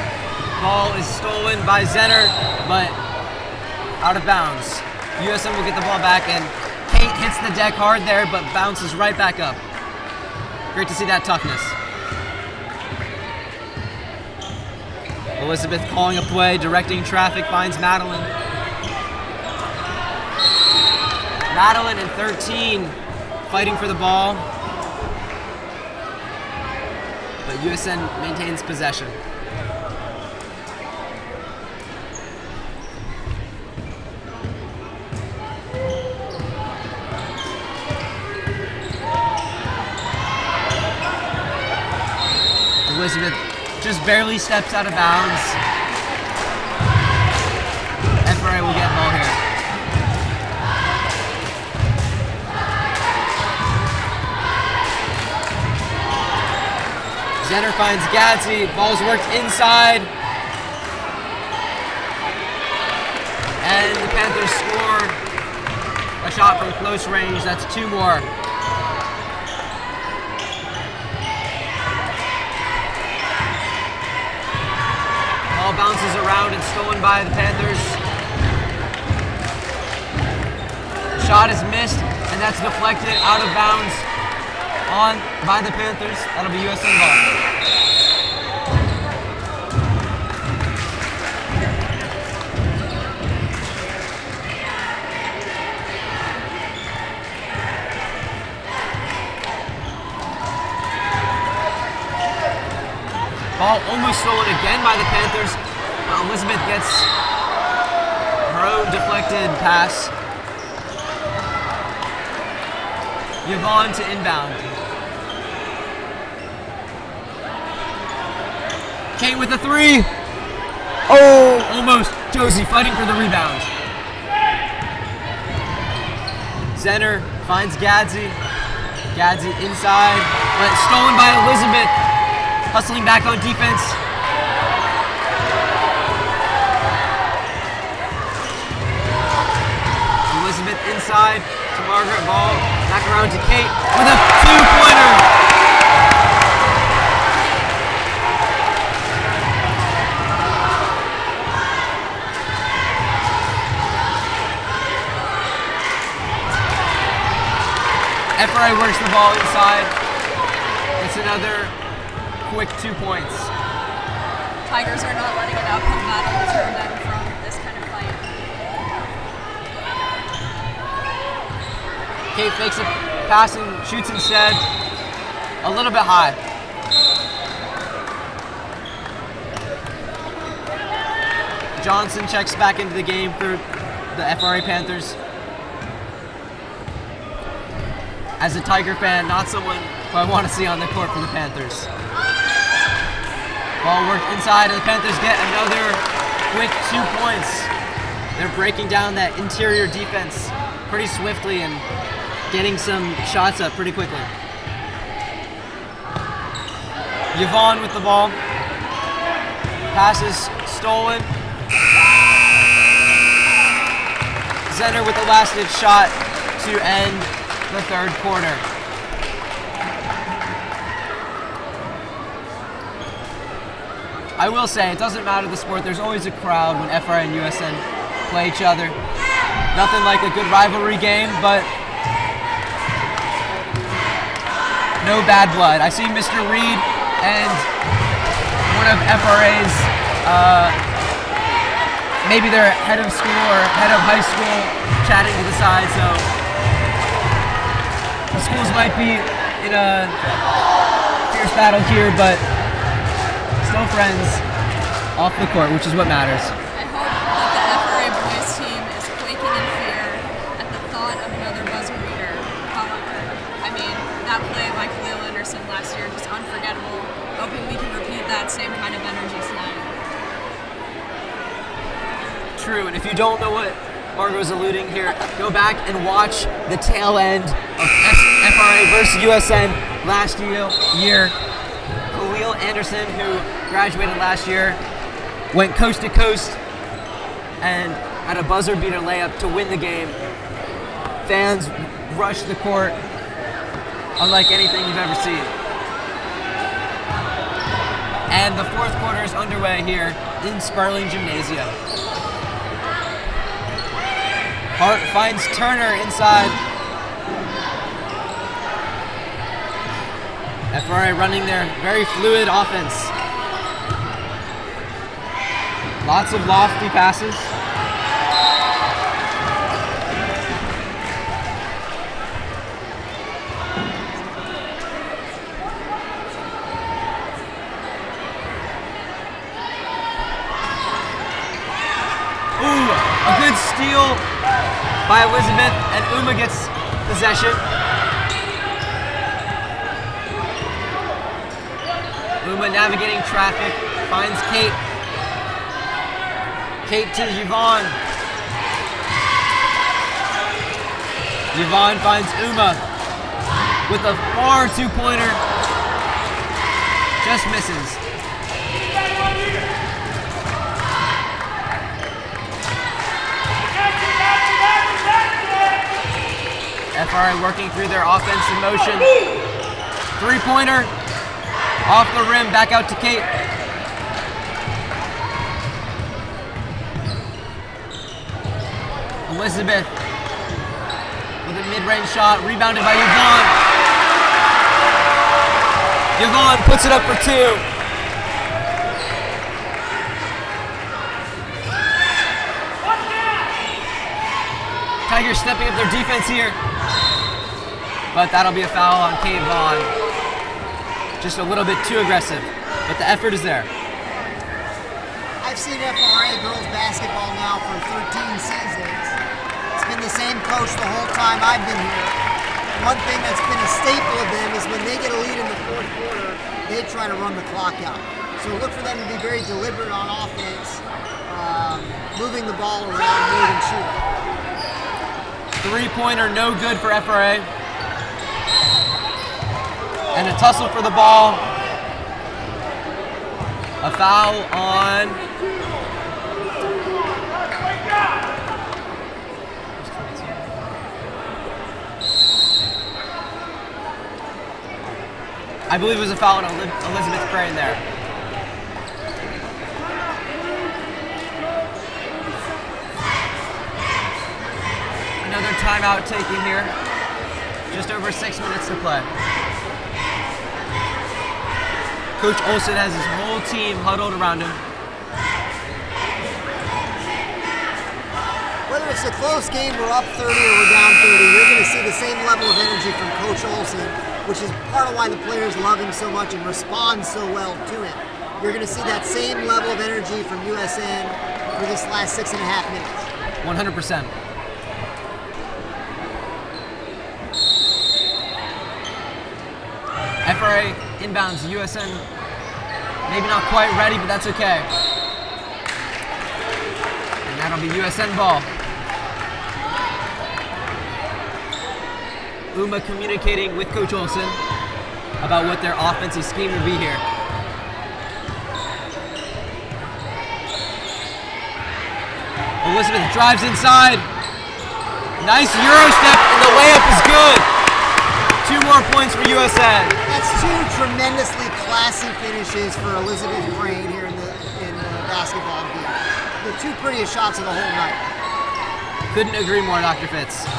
Ball is stolen by Zenner, but out of bounds. USN will get the ball back, and Kate hits the deck hard there, but bounces right back up. Great to see that toughness. Elizabeth calling a play, directing traffic, finds Madeline. Madeline and 13 fighting for the ball, but USN maintains possession. Elizabeth just barely steps out of bounds. FRA will get ball here. Zenner finds Gadsby. Ball's worked inside. And the Panthers score a shot from close range. That's 2 more. Ball bounces around and stolen by the Panthers. Shot is missed, and that's deflected out of bounds by the Panthers. That'll be USN ball. Ball almost stolen again by the Panthers. Elizabeth gets her own deflected pass. Yvonne to inbound. Kate with a 3. Oh, almost. Josie fighting for the rebound. Zenner finds Gadsby. Gadsby inside, but stolen by Elizabeth. Hustling back on defense. Elizabeth inside to Margaret. Ball back around to Kate with a 2-pointer. FRA works the ball inside. It's another quick 2 points. Tigers are not letting an outcome battle turn them from this kind of fight. Kate fakes a pass and shoots instead. A little bit high. Johnson checks back into the game for the FRA Panthers. As a Tiger fan, not someone who I want to see on the court for the Panthers. Ball worked inside, and the Panthers get another quick 2 points. They're breaking down that interior defense pretty swiftly and getting some shots up pretty quickly. Yvonne with the ball. Pass is stolen. Zenner with the last-ditch shot to end the third quarter. I will say, it doesn't matter the sport, there's always a crowd when FRA and USN play each other. Nothing like a good rivalry game, but no bad blood. I see Mr. Reed and one of FRA's, maybe their head of school or head of high school chatting to the side, so The schools might be in a fierce battle here, but still friends off the court, which is what matters. I hope that the FRA boys team is quaking in fear at the thought of another buzzer beater. However, I mean, that play by Khalil Anderson last year, just unforgettable. Hoping we can repeat that same kind of energy tonight. True, and if you don't know what Margot's alluding here, go back and watch the tail end of FRA versus USN last year. Khalil Anderson, who graduated last year, went coast to coast and had a buzzer beater layup to win the game. Fans rushed the court unlike anything you've ever seen. And the fourth quarter is underway here in Sperling Gymnasium. Hart finds Turner inside. FRA running their very fluid offense. Lots of lofty passes. Ooh, a good steal by Elizabeth, and Uma gets possession. Uma navigating traffic, finds Kate. Kate to Yvonne. Yvonne finds Uma with a far two-pointer. Just misses. FRA working through their offense in motion. Three-pointer. Off the rim, back out to Kate. Elizabeth with a mid-range shot, rebounded by Yvonne. Yvonne puts it up for two. Tigers stepping up their defense here. But that'll be a foul on Kate Vaughn. Just a little bit too aggressive, but the effort is there. I've seen FRA girls basketball now for 13 seasons. It's been the same coach the whole time I've been here. One thing that's been a staple of them is when they get a lead in the fourth quarter, they try to run the clock out. So look for them to be very deliberate on offense, moving the ball around more than shooting. Three-pointer, no good for FRA. And a tussle for the ball. A foul on I believe it was a foul on Elizabeth Crane there. Another timeout taken here. Just over 6 minutes to play. Coach Olson has his whole team huddled around him. Whether it's a close game, we're up 30 or we're down 30, you're going to see the same level of energy from Coach Olson, which is part of why the players love him so much and respond so well to him. You're going to see that same level of energy from USN for this last 6.5 minutes. 100%. FRA inbounds. USN maybe not quite ready, but that's okay. And that'll be USN ball. Uma communicating with Coach Olson about what their offensive scheme will be here. Elizabeth drives inside. Nice Euro step, and the layup is good. 2 more points for USN. That's 2 tremendously classy finishes for Elizabeth Crane here in the basketball game. The 2 prettiest shots of the whole night. Couldn't agree more, Dr. Fitz. I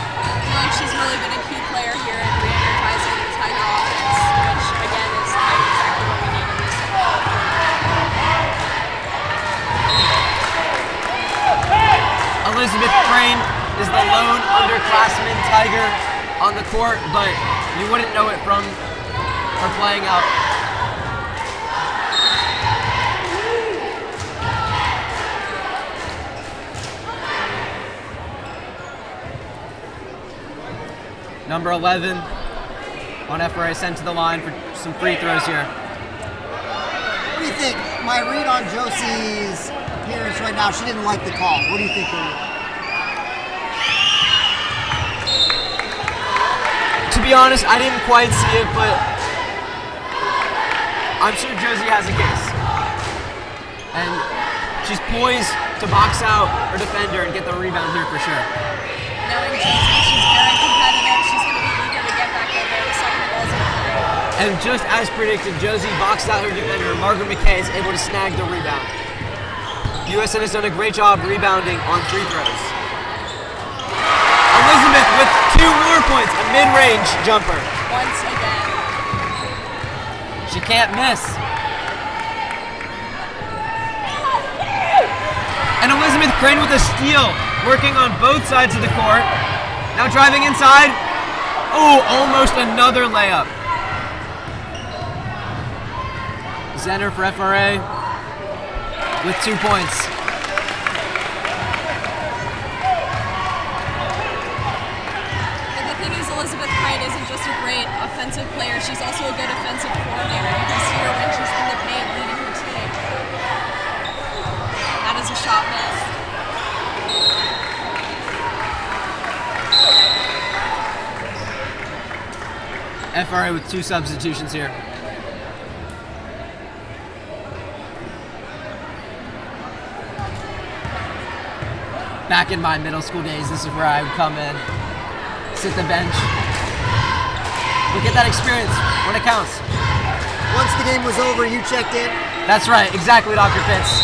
feel like she's really been a key player here in re-energizing the Tiger offense, which again is exactly what we need in this Elizabeth Crane is the lone underclassman Tiger on the court, but You wouldn't know it from her playing out. Number 11 on FRA sent to the line for some free throws here. What do you think? My read on Josie's appearance right now, she didn't like the call. What do you think? To be honest, I didn't quite see it, but I'm sure Josie has a case. And she's poised to box out her defender and get the rebound here for sure. Knowing Josie, she's very competitive. She's going to be eager to get back in there the second the ball's in play. And just as predicted, Josie boxed out her defender. Margaret McKay is able to snag the rebound. USN has done a great job rebounding on free throws. Elizabeth with 2 more points, a mid-range jumper. Once again. She can't miss. And Elizabeth Crane with a steal, working on both sides of the court. Now driving inside. Oh, almost another layup. Zenner for FRA with 2 points. And the thing is, Elizabeth Crane isn't just a great offensive player, she's also a good offensive coordinator. You can see her when she's in the paint leading her team. That is a shot miss. FRA with 2 substitutions here. Back in my middle school days, this is where I would come in, sit the bench, but get that experience when it counts. Once the game was over, you checked in? That's right, exactly, Dr. Fitz.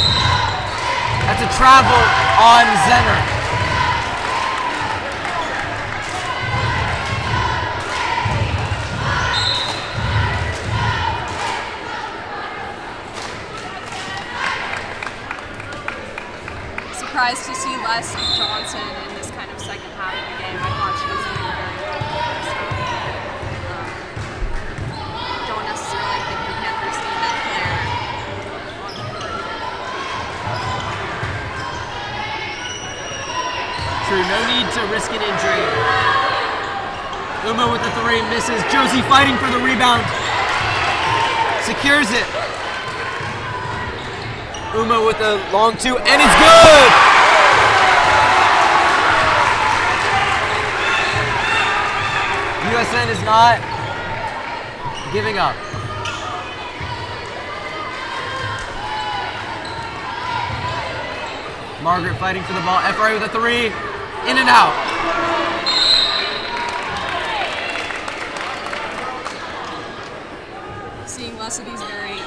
That's a travel on Zenner. Surprised to see less of Johnson in this kind of second half of the game. I thought she was doing very well in the first half. Don't necessarily think the Panthers need that player on the court. True, no need to risk an injury. Uma with the 3, misses. Josie fighting for the rebound. Secures it. Uma with a long 2, and it's good! USN is not giving up. Margaret fighting for the ball. FRA with a 3, in and out. Seeing less of these very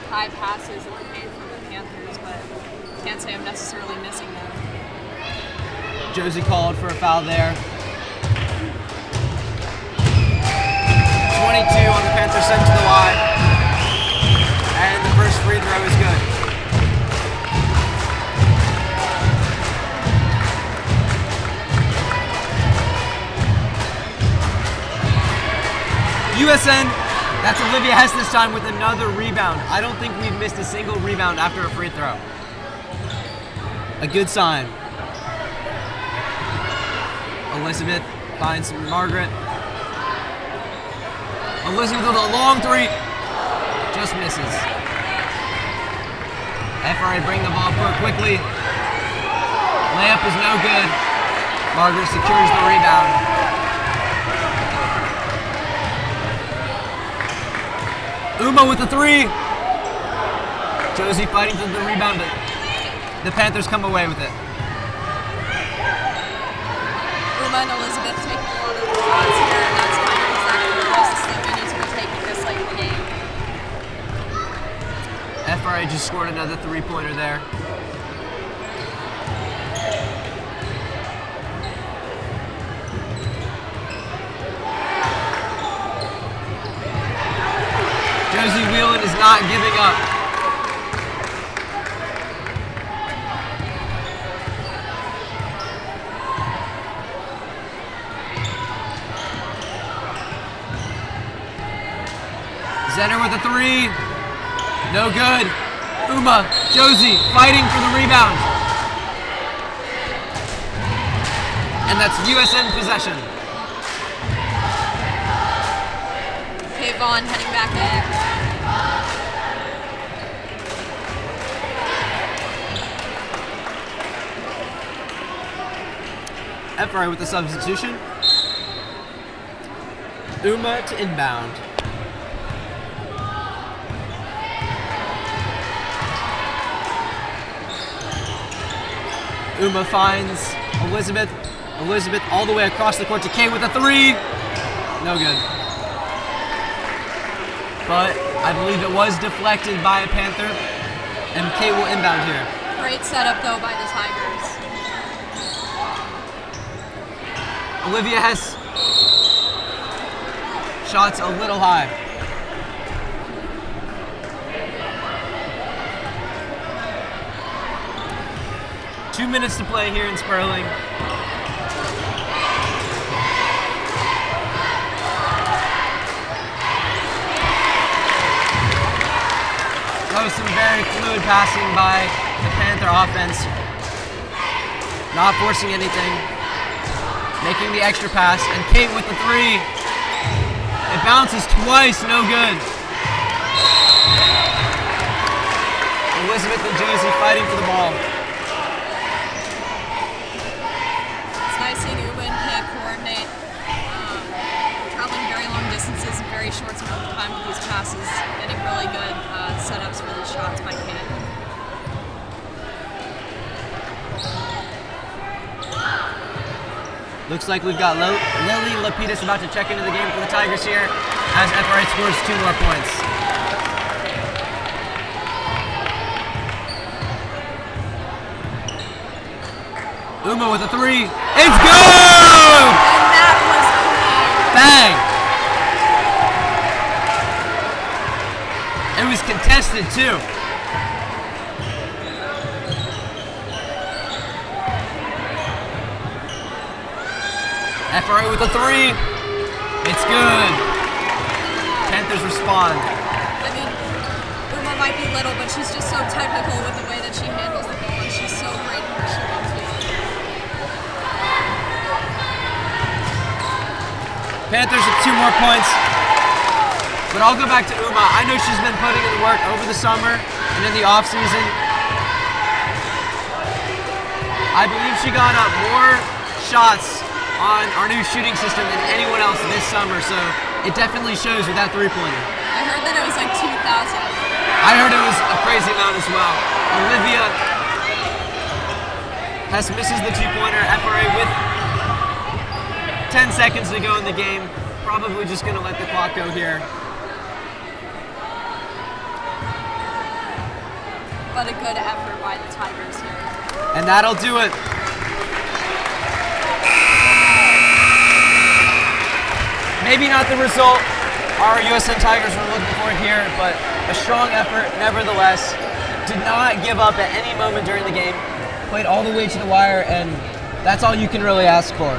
high passes in the paint from the Panthers, but can't say I'm necessarily missing them. Josie called for a foul there. 22 on the Panthers sent to the line. And the first free throw is good. USN, that's Olivia Hess this time with another rebound. I don't think we've missed a single rebound after a free throw. A good sign. Elizabeth finds Margaret. Elizabeth with a long 3. Just misses. FRA bring the ball up quickly. Layup is no good. Margaret secures the rebound. Uma with the 3. Josie fighting for the rebound, but the Panthers come away with it. Uma and Elizabeth taking a lot of the shots here, and that's kind of exactly the process that we need to be taking this late in the game. FRA just scored another 3-pointer there. Josie Whelan is not giving up. Zenner with a three. No good. Uma, Josie fighting for the rebound. And that's USN possession. Okay, Vaughn heading back in. FRA with the substitution. Uma to inbound. Uma finds Elizabeth. Elizabeth all the way across the court to Kate with a three. No good. But I believe it was deflected by a Panther. And Kate will inbound here. Great setup though by the Tigers. Olivia has shots a little high. Two minutes to play here in Sperling. That was some very fluid passing by the Panther offense. Not forcing anything. Making the extra pass, and Kate with the three. It bounces twice, no good. Elizabeth and Josie fighting for the ball. It's nice seeing Uma and Kate coordinate. Traveling very long distances in very short amount of time with these passes. Getting really good setups for these shots by Kate. Looks like we've got Lily Lapidus about to check into the game for the Tigers here as FRA scores 2 more points. Uma with a three. It's good! And that was Bang! It was contested too. FRA with a three. It's good. Panthers respond. I mean, Uma might be little, but she's just so technical with the way that she handles the ball, and she's so great in her shooting too. Panthers with 2 more points. But I'll go back to Uma. I know she's been putting in the work over the summer and in the off season. I believe she got up more shots on our new shooting system than anyone else this summer, so it definitely shows with that three-pointer. I heard that it was like 2,000. I heard it was a crazy amount as well. Olivia misses the two-pointer. FRA with 10 seconds to go in the game. Probably just going to let the clock go here. But a good effort by the Tigers here. And that'll do it. Maybe not the result our USN Tigers were looking for here, but a strong effort nevertheless. Did not give up at any moment during the game. Played all the way to the wire, and that's all you can really ask for.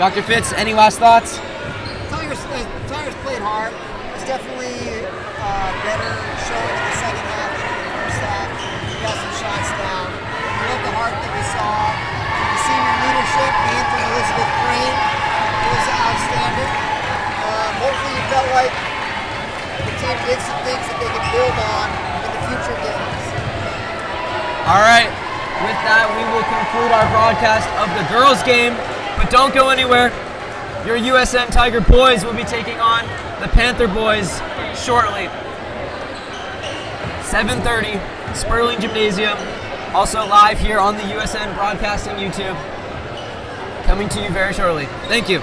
Dr. Fitz, any last thoughts? Tigers played hard. It was definitely better showing in the second half than in the first half. We got some shots down. I love the heart that we saw. The senior leadership and from Elizabeth Crane was outstanding. Hopefully you felt like the team did some things that they could build on in the future games. All right, with that, we will conclude our broadcast of the girls' game. But don't go anywhere. Your USN Tiger boys will be taking on the Panther boys shortly. 7:30, Sperling Gymnasium. Also live here on the USN Broadcasting YouTube. Coming to you very shortly. Thank you.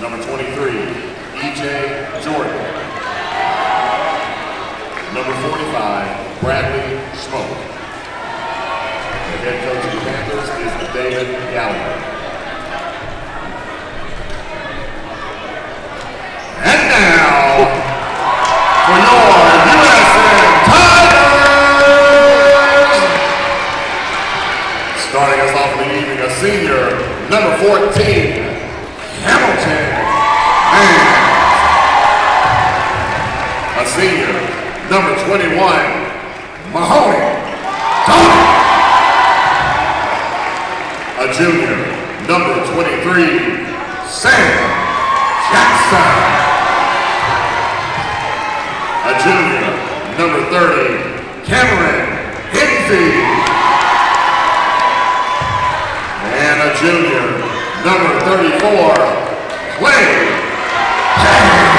Number 23, E.J. Jordan. Number 45, Bradley Schmoke. The head coach of the Panthers is David Gallagher. And now, for your USN Tigers! Starting us off in the evening, a senior, number 14, Hamilton Mans. A senior, number 21, Mahoney Tony. A junior, number 23, Sam Jackson. A junior, number 30, Cameron Hinsey. And a junior, number 34, Clay James.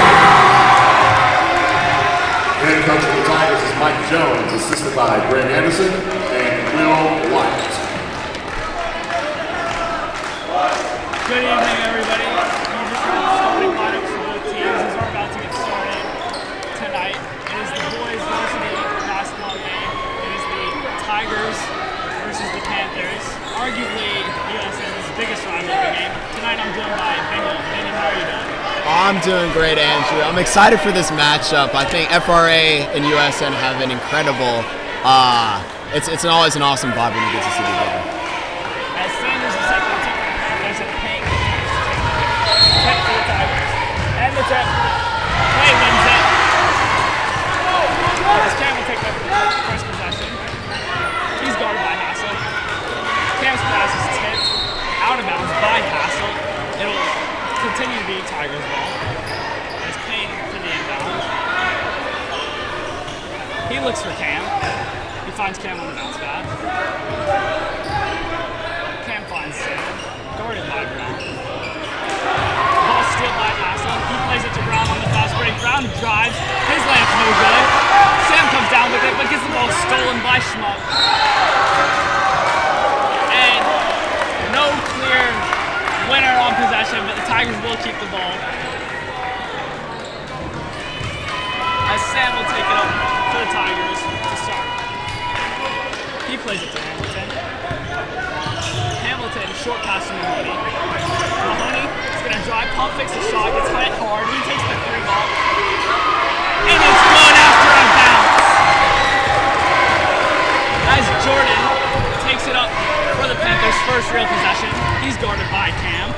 Head coach of the Tigers is Mike Jones, assisted by Greg Anderson and Will White. Good evening, everybody. You just heard the starting lineups for both teams as we're about to get started tonight. It is the boys varsity basketball game. It is the Tigers versus the Panthers. Arguably USN's biggest rivalry game. Tonight I'm joined by Bingen. Bingen, how are you doing? I'm doing great, Andrew. I'm excited for this matchup. I think FRA and USN have an incredible. It's always an awesome vibe when you get to see the game. As Sanders is set to take the Panthers and Pink check for the Tigers. And the check. Clay wins it. As Cam will take the first possession. He's guarded by Hassel. Cam's pass is tipped out of bounds by Hassel. It'll continue to be Tigers ball. As Payne for the inbound. He looks for Cam. He finds Cam on the bounce pad. Cam finds Sam. Guarded by Brown. Ball stealed by Hassel. He plays it to Brown on the fast break. Brown drives. His layup's no good. Sam comes down with it, but gets the ball stolen by Schmuck. And no clear winner on possession, but the Tigers will keep the ball. As Sam will take it up for the Tigers to start. He plays it to Hamilton. Hamilton, short pass to Mahoney. Mahoney is going to drive, pump fix the shot, gets hit hard. He takes the three ball. And it's good after a bounce. As Jordan takes it up for the Panthers' first real possession. He's guarded by Cam.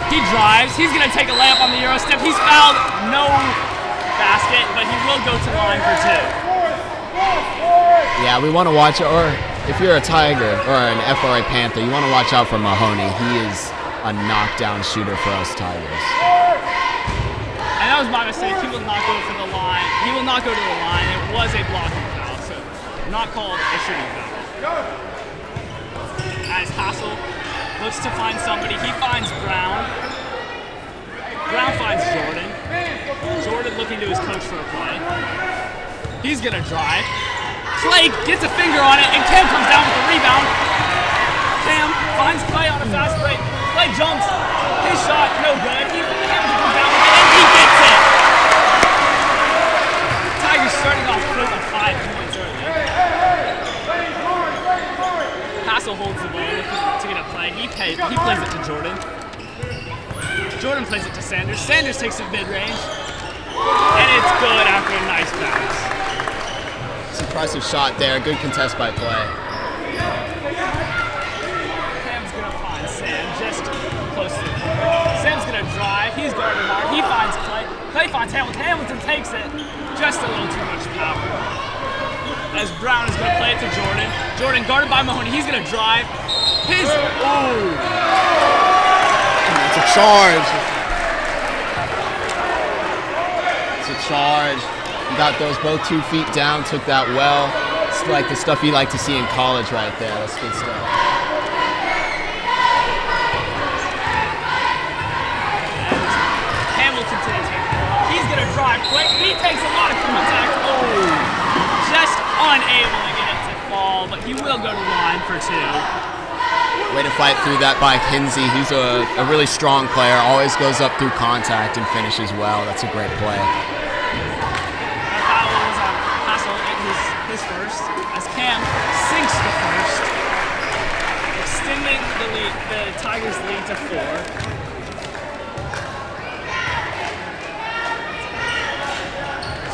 He drives. He's going to take a layup on the Euro step. He's fouled. No basket, but he will go to line for two. Yeah, we want to watch, or if you're a Tiger or an FRA Panther, you want to watch out for Mahoney. He is a knockdown shooter for us Tigers. And that was my mistake. He will not go for the line. He will not go to the line. It was a blocking foul, so not called a shooting foul. As Hassel looks to find somebody, he finds Brown. Brown finds Jordan. Jordan looking to his coach for a play. He's gonna drive. Clay gets a finger on it, and Cam comes down with the rebound. Cam finds Clay on a fast break. Clay jumps. His shot, no good. Hamilton comes down with it, and he gets it. Tigers starting off quick with 5 points early. Hassel holds the ball to get a play. He plays it to Jordan. Jordan plays it to Sanders. Sanders takes it mid-range. And it's good after a nice bounce. It's an impressive shot there. Good contest by play. Cam's going to find Sam just close to the corner. Sam's going to drive. He's guarded hard. He finds Clay. Clay finds Hamilton. Hamilton takes it. Just a little too much power. As Brown is going to play it to Jordan. Jordan guarded by Mahoney. He's going to drive. It's a charge. It's a charge. You got those both 2 feet down, took that well. It's like the stuff you like to see in college right there. That's good stuff. Hamilton to the table. He's going to drive quick. He takes a lot of contact. Just unable to get it to fall, but he will go to line for two. Way to fight through that by Kinsey. He's a really strong player, always goes up through contact and finishes well. That's a great play. That foul was on Hassel, his first, as Cam sinks the first, extending the Tigers' lead to 4.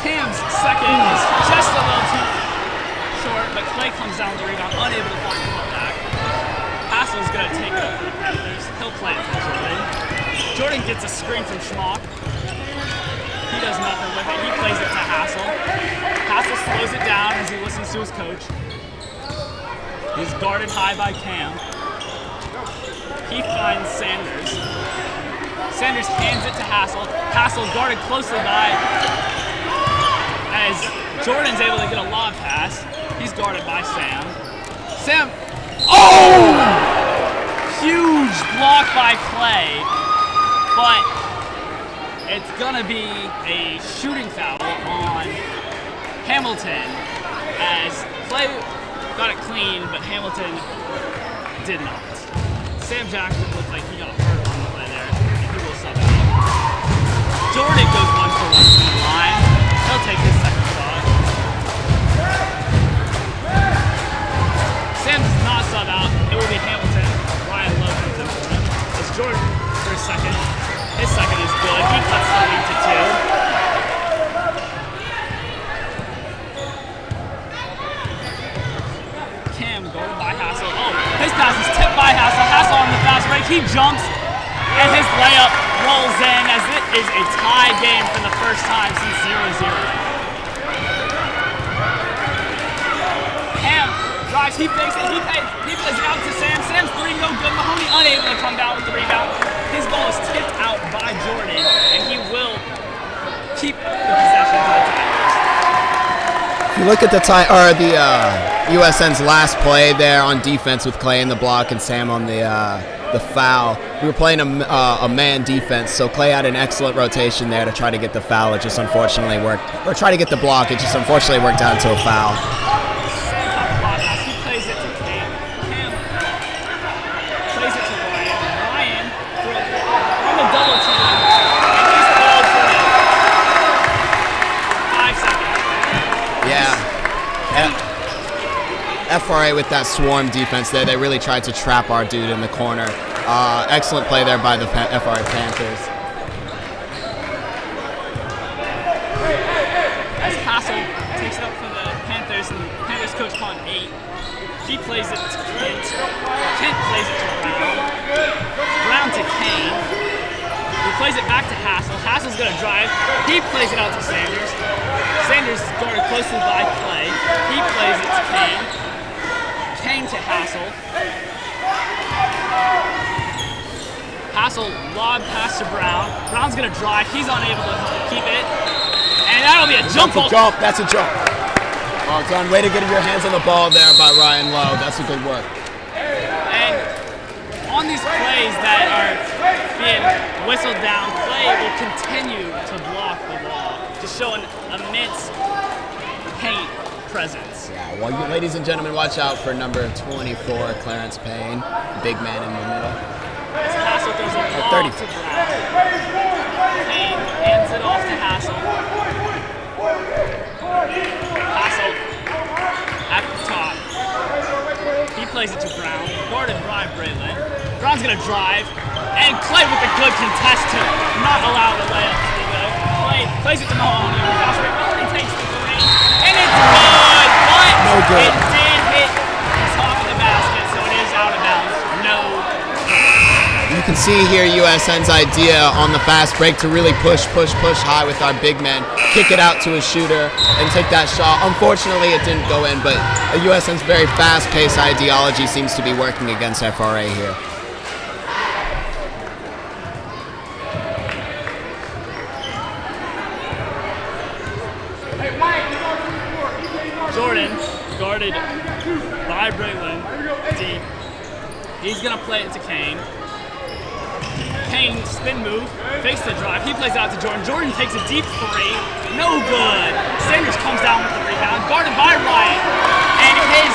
Cam's second is just a little too short, but Clay comes down the rebound, unable to find the ball back. Hassel's going to take it up for the Panthers. He'll play it to Jordan. Jordan gets a screen from Schmock. He does nothing with it. He plays it to Hassel. Hassel slows it down as he listens to his coach. He's guarded high by Cam. He finds Sanders. Sanders hands it to Hassel. Hassel guarded closely by as Jordan's able to get a lob pass. He's guarded by Sam. Sam, oh! Huge block by Clay, but it's gonna be a shooting foul on Hamilton as Clay got it clean, but Hamilton did not. Sam Jackson looked like he got hurt on the play there, and he will sub out. Jordan goes 1 for 1 from the line. He'll take his second shot. Sam does not sub out. It will be Hamilton. Ryan Lowe comes in for him. It's Jordan for his second. His second is good. He cuts the lead to 2. Cam guarded by Hassel. Oh, his pass is tipped by Hassel. Hassel on the fast break. He jumps, and his layup rolls in as it is a tie game for the first time since 0-0. Cam drives, he fakes it, he plays it out to Sam. Sam's three no good. Mahoney unable to come down with the rebound. His ball is tipped out by Jordan, and he will keep the possession for the Tigers. If you look at the USN's last play there on defense with Clay in the block and Sam on the foul, we were playing a man defense, so Clay had an excellent rotation there to try to get the foul. It just unfortunately worked, or try to get the block. It just unfortunately worked out into a foul. He plays it to Cam. Cam plays it to Ryan. Ryan on the double team, and he's called for 5 seconds. Yeah. FRA with that swarm defense there, they really tried to trap our dude in the corner. Excellent play there by the FRA Panthers. As Hassel takes it up for the Panthers, and the Panthers coach called 8. He plays it to Kent. Kent plays it to Brown. Brown to Kane. He plays it back to Hassel. Hassel's going to drive. He plays it out to Sanders. Sanders is guarded closely by Clay. He plays it to Kane. Kane to Hassel. Hassel lob pass to Brown. Brown's going to drive. He's unable to keep it. And that'll be a jump ball. That's a jump. Well done. Way to get your hands on the ball there by Ryan Lowe. That's a good work. And on these plays that are being whistled down, Clay will continue to block the ball, just showing immense paint presence. Yeah, well, you ladies and gentlemen, watch out for number 24, Clarence Payne, big man in the middle. As Hassel throws a lob 30. to Brown. Payne hands it off to Hassel. Hassel at the top. He plays it to Brown, guarded by Braylon. Brown's gonna drive, and Clay with a good contest to not allow the layup to be good. Clay plays it to Mahoney. Mahoney takes the three, and it's good, but No good. it did hit the top of the basket, so it is out of bounds. No. You can see here USN's idea on the fast break to really push high with our big men, kick it out to a shooter, and take that shot. Unfortunately, it didn't go in, but USN's very fast-paced ideology seems to be working against FRA here. Jordan, guarded by Braylon, deep. He's gonna play it to Kane. Kane, spin move, fakes the drive. He plays it out to Jordan. Jordan takes a deep three, no good. Sanders comes down with the rebound, guarded by Ryan, and his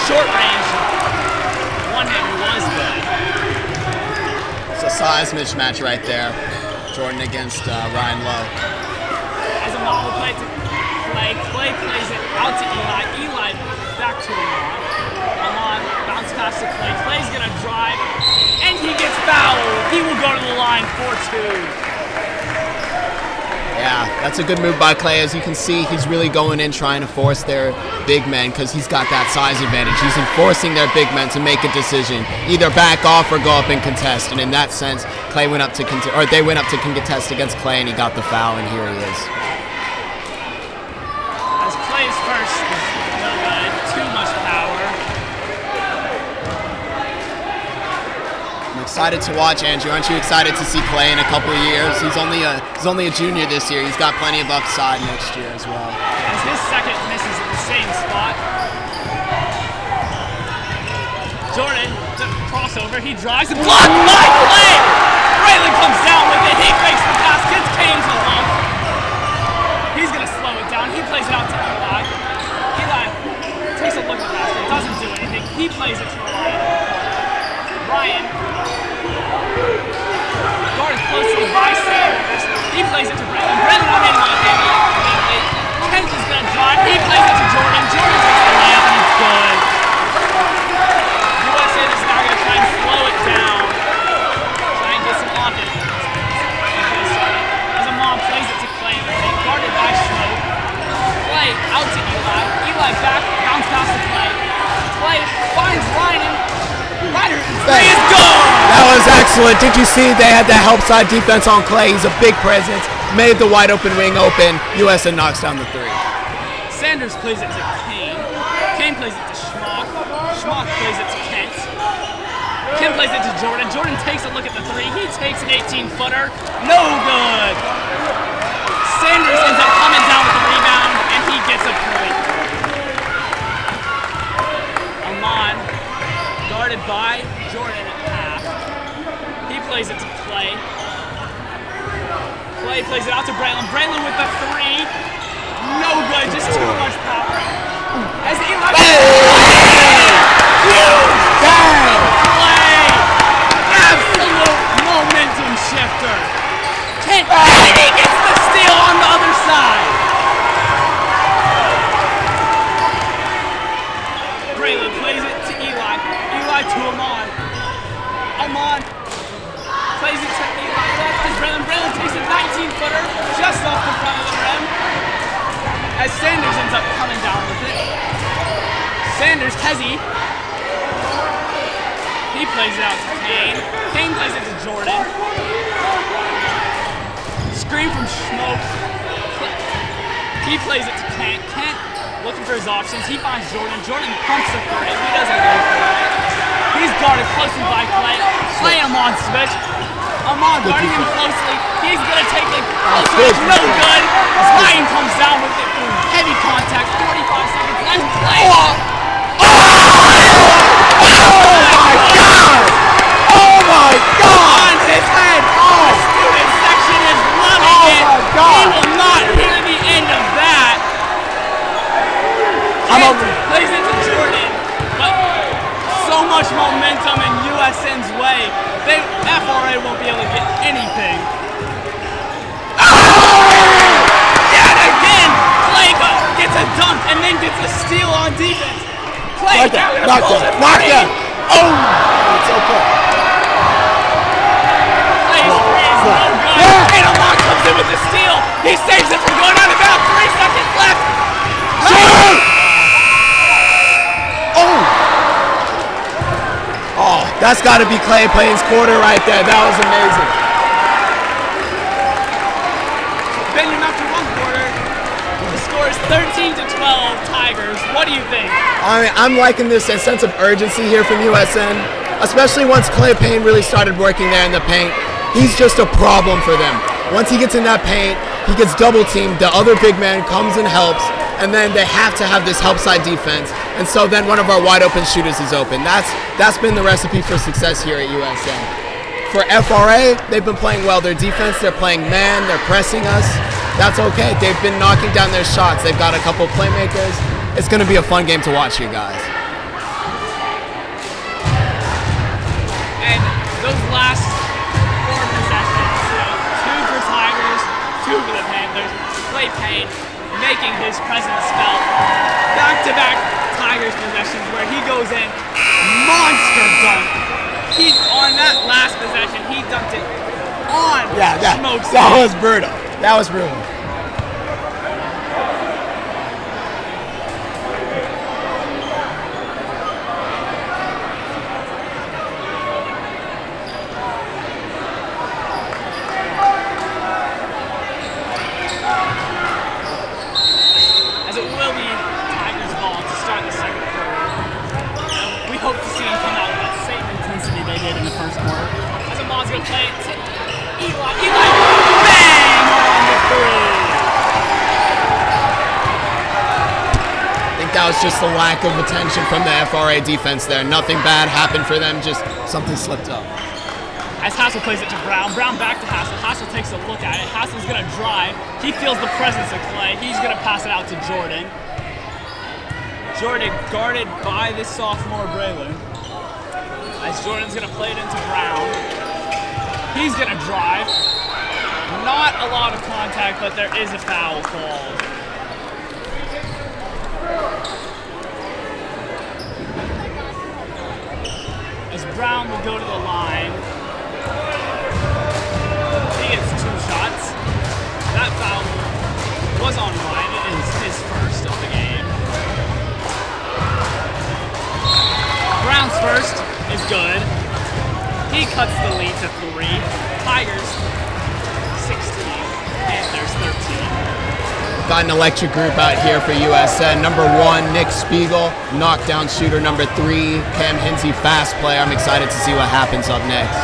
short range one-hander was good. size mismatch right there. Jordan against Ryan Lowe. As Amon will play to Clay. Clay plays it out to Eli. Eli back to Amon. Amon bounce pass to Clay. Clay's gonna drive, and he gets fouled. He will go to the line for 2. Yeah, that's a good move by Clay. As you can see, he's really going in trying to force their big men because he's got that size advantage. He's enforcing their big men to make a decision, either back off or go up and contest. And in that sense, they went up to contest against Clay, and he got the foul, and here he is. As Clay's first is no good, too much power. I'm excited to watch, Andrew. Aren't you excited to see Clay in a couple of years? He's only a junior this year. He's got plenty of upside next year as well. As his second misses in the same spot. Jordan, the crossover, he drives and blocked by Clay! Braylon comes down with it, he fakes the pass, gets Kane's along. He's gonna slow it down, he plays it out to Eli. Eli takes a look at the basket, doesn't do anything, he plays it to Ryan. Guarded closely by Sanders. He plays it to Braylon. Braylon not able to handle it completely. Kent is going to drive. He plays it to Jordan. Jordan takes the layup and he's good. USN is now going to try and slow it down. Try and get some offense. As Amon plays it to Clay in the paint. Guarded by Smoke. Clay out to Eli. Eli back. Bounce pass to Clay. Clay finds Ryan. Ryder, three is gone! That was excellent. Did you see they had the help side defense on Clay? He's a big presence. Made the wide open wing open. USN knocks down the 3. Sanders plays it to Kane. Kane plays it to Schmock. Schmock plays it to Kent. Kent plays it to Jordan. Jordan takes a look at the 3. He takes an 18-footer. No good! Sanders ends up coming down with the rebound, and he gets a point. Amon, guarded by Jordan at half. He plays it to Clay. Clay plays it out to Braylon. Braylon with the 3. No good, just too much power. As Eli huge Clay! Absolute momentum shifter. Kent, and he gets the steal on the other side. Braylon plays it to Eli. Eli to Amon. Amon plays it to Eli. Left is Braylon. Braylon takes a 19-footer just off the front of the rim. As Sanders ends up coming down with it. Sanders, Tezzy. He plays it out to Kane. Kane plays it to Jordan. Screen from Smoke. He plays it to Kent. Kent looking for his options. He finds Jordan. Jordan pumps the 3. He doesn't go for it. He's guarded closely by Clay. Clay Amon switch. Amon guarding him closely. He's going to take the switch. No good. Ryan comes down with it through heavy contact. 45 seconds left. Clay. Oh my God! On his head. The student section is loving it. He will not hear the end of that. Kent plays it to Jordan, but so much momentum in USN's way, FRA won't be able to get anything. Yet again, Clay gets a dunk and then gets a steal on defense. Clay Knocked it. Oh! It's okay. Clay's 3 is no good. And Amon comes in with the steal. He saves it from going out of bounds. 3 seconds left. Oh, that's got to be Clay Payne's quarter right there. That was amazing. Benjamin, after 1 quarter, the score is 13-12 Tigers. What do you think? I'm liking this sense of urgency here from USN, especially once Clay Payne really started working there in the paint. He's just a problem for them. Once he gets in that paint, he gets double teamed, the other big man comes and helps, and then they have to have this help side defense, and so then one of our wide open shooters is open. That's been the recipe for success here at USN. For FRA, they've been playing well. Their defense, they're playing man, they're pressing us. That's okay. They've been knocking down their shots. They've got a couple playmakers. It's going to be a fun game to watch here, guys. And those last paint, making his presence felt. Back-to-back Tigers possessions where he goes in, monster dunk. On that last possession, he dunked it on Smoke's. That was brutal. That was brutal. As it will be Tigers ball to start the second quarter. We hope to see them come out with that same intensity they did in the first quarter. As Ahmad's going to play it to Eli. Eli, bang on the three. I think that was just the lack of attention from the FRA defense there. Nothing bad happened for them, just something slipped up. As Hassel plays it to Brown. Brown back to Hassel. Hassel takes a look at it. Hassel's going to drive. He feels the presence of Clay. He's going to pass it out to Jordan. Jordan guarded by this sophomore Braylon. As Jordan's going to play it into Brown. He's going to drive. Not a lot of contact, but there is a foul called. As Brown will go to the line. He gets 2 shots. That foul was on Ryan. It is his first of the game. Brown's first is good. He cuts the lead to 3. Tigers 16, Panthers 13. Got an electric group out here for USN. Number 1, Nick Spiegel, knockdown shooter. Number 3, Cam Hinsey, fast player. I'm excited to see what happens up next.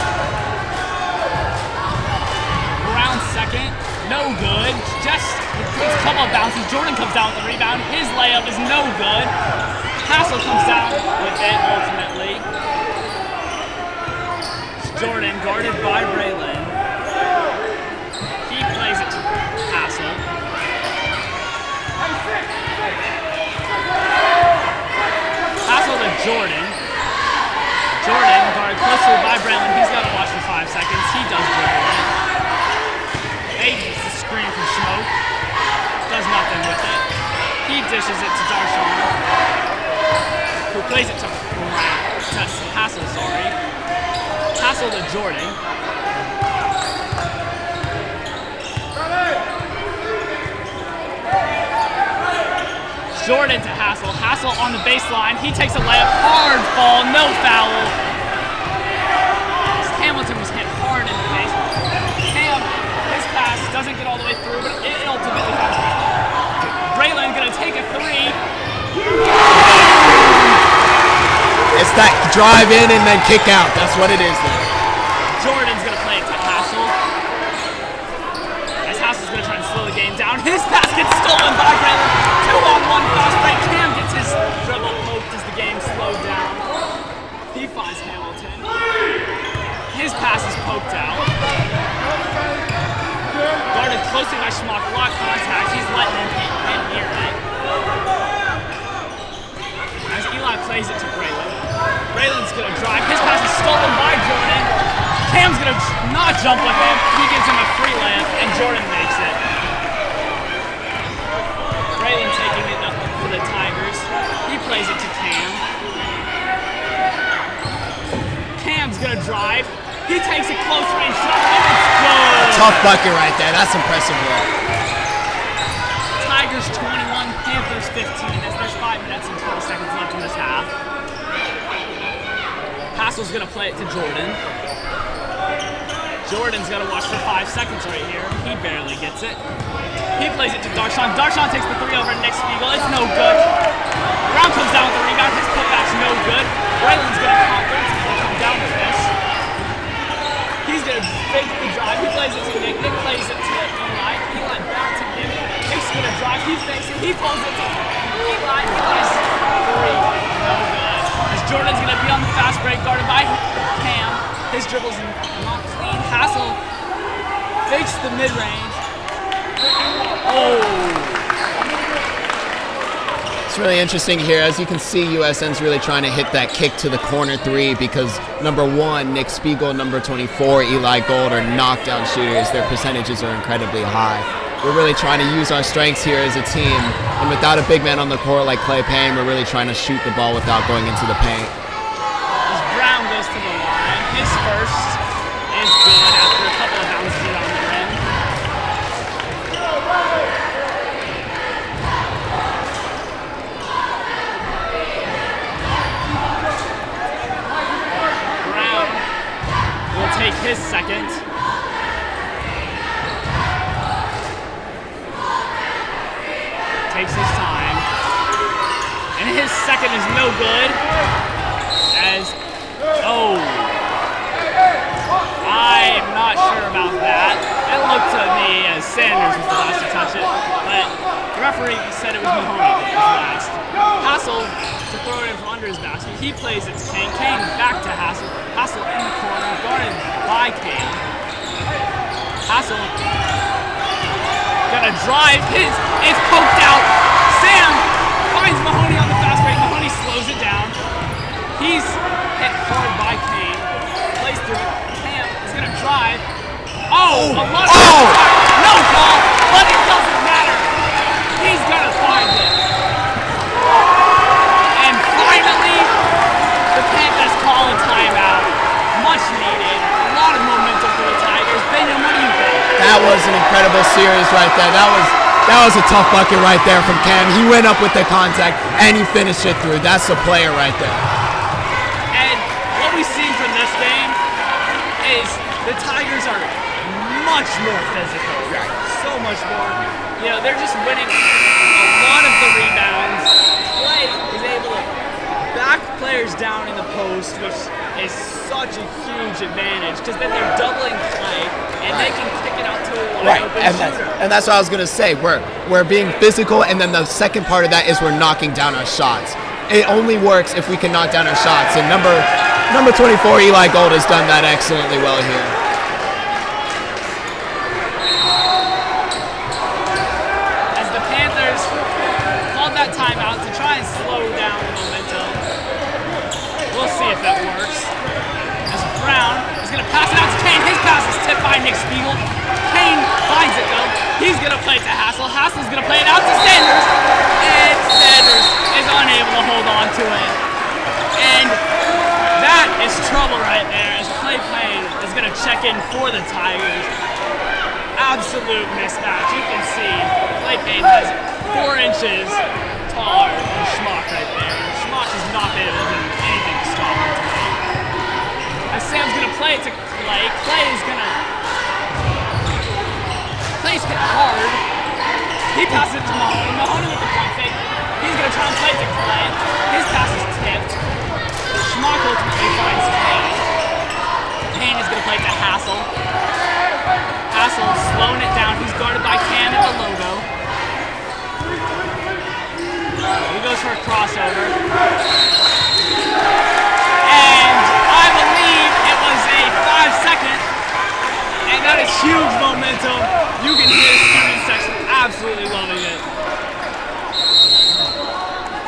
Brown second, no good. Just takes a couple of bounces. Jordan comes down with the rebound. His layup is no good. Hassel comes down with it ultimately. Jordan guarded by Braylon. He plays it to Hassel. Hassel to Jordan. Jordan guarded closely by Braylon. He's got to watch for 5 seconds. He does dribble it. They gets the screen from Smoke. Does nothing with it. He dishes it to Darshan, who plays it to Hassel, sorry. Hassel to Jordan. Jordan to Hassel. Hassel on the baseline. He takes a layup. Hard fall. No foul. Hamilton was hit hard in the face. Cam, his pass doesn't get all the way through, but it ultimately finds Braylon gonna take a 3. It's that drive in and then kick out. That's what it is there. Jordan's gonna play it to Hassel. As Hassel's gonna try and slow the game down. His pass gets stolen by Braylon. 2-on-1 fast break. Cam gets his dribble poked as the game slowed down. He finds Hamilton. His pass is poked out. Guarded closely by Schmuck. A lot of contact. He's letting him in near it. As Eli plays it to Braylon. Braylon's gonna drive. His pass is stolen by Jordan. Cam's gonna not jump with him. He gives him a free layup, and Jordan makes it. Braylon taking it up for the Tigers. He plays it to Cam. Cam's gonna drive. He takes a close range shot, and it's good. Tough bucket right there. That's impressive work. Tigers 21, Panthers 15, as there's 5 minutes and 20 seconds left in this half. Hassel's gonna play it to Jordan. Jordan's gotta watch for 5 seconds right here. He barely gets it. He plays it to Darshan. Darshan takes the 3 over Nick Spiegel. It's no good. Brown comes down with the rebound. His putback's no good. Braylon's gonna come down with this. He's gonna fake the drive. He plays it to Nick. Nick plays it to Eli. Eli back to Nick. Nick's gonna drive. He fakes it. He pulls it to Eli. Eli's 3. No good. As Jordan's gonna be on the fast break, guarded by Cam. His dribble's not clean. Hassel fakes the mid-range. Oh! It's really interesting here. As you can see, USN's really trying to hit that kick to the corner 3 because number 1, Nick Spiegel, number 24, Eli Gold are knockdown shooters. Their percentages are incredibly high. we're really trying to use our strengths here as a team. And without a big man on the court like Clay Payne, we're really trying to shoot the ball without going into the paint. As Brown goes to the line, his first is good after a couple of bounces around the rim. Brown will take his second. Takes his time. And his second is no good. I'm not sure about that. It looked to me as Sanders was the last to touch it, but the referee said it was Mahoney that was last. Hassel to throw it in from under his basket. He plays it to Kane. Kane back to Hassel. Hassel in the corner, guarded by Kane. Hassel gonna drive his. It's poked out. Sam finds Mahoney on the fast break. Mahoney slows it down. He's hit hard by Kane. Plays through it. Cam is gonna drive. Oh! A lot of no call, but it doesn't matter. He's gonna find it. And finally, the Panthers call a timeout. Much needed. A lot of momentum for the Tigers. Benjamin, what do you think? That was an incredible series right there. That was a tough bucket right there from Cam. He went up with the contact and he finished it through. That's the player right there. And what we've seen from this game is the Tigers are much more physical. So much more. You know, they're just winning a lot of the rebounds. Clay is able to back players down in the post, which is such a huge advantage because then they're doubling Clay and they can kick it out to a wide open shooter. And that's what I was gonna say. We're being physical, and then the second part of that is we're knocking down our shots. It only works if we can knock down our shots. And number 24, Eli Gold, has done that excellently well here. As the Panthers called that timeout to try and slow down the momentum. We'll see if that works. As Brown is going to pass it out to Kane. His pass is tipped by Nick Spiegel. Kane finds it though. He's going to play it to Hassel. Hassel's going to play it out to Sanders. And Sanders is unable to hold on to it. And that is trouble right there as Clay Payne is going to check in for the Tigers. Absolute mismatch. You can see Clay Payne has 4 inches taller than Schmock right there. Schmock has not been able to do anything to stop him tonight. As Sam's going to play it to Clay. Clay is going to... Clay's hit hard. He passes it to Mahoney. Mahoney with the pump fake. He's going to try and play it to Clay. His pass is tipped. Schmock ultimately finds Kane. Kane is going to play it to Hassel. Hassel slowing it down. He's guarded by Cam at the logo. He goes for a crossover. And I believe it was a 5-second. And that is huge momentum. You can hear the student section absolutely loving it.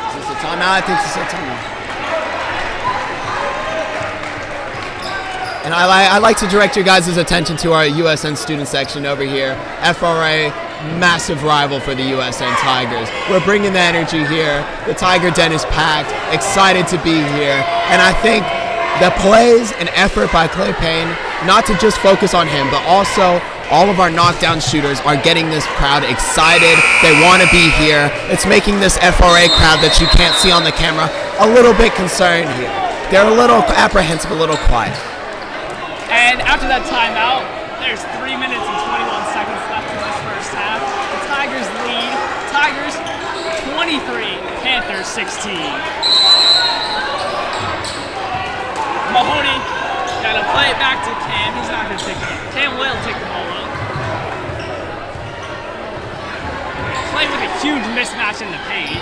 Is this a timeout? I think this is a timeout. And I like to direct your guys' attention to our USN student section over here. FRA, massive rival for the USN Tigers. We're bringing the energy here. The Tiger Den is packed, excited to be here. And I think the plays and effort by Clay Payne, not to just focus on him, but also all of our knockdown shooters are getting this crowd excited. They want to be here. It's making this FRA crowd that you can't see on the camera a little bit concerned here. They're a little apprehensive, a little quiet. And after that timeout, there's 3 minutes and 21 seconds left in this first half. The Tigers lead. Tigers 23, Panthers 16. Mahoney got to play it back to Cam. He's not going to take it. Cam will take the ball up. Play with a huge mismatch in the paint.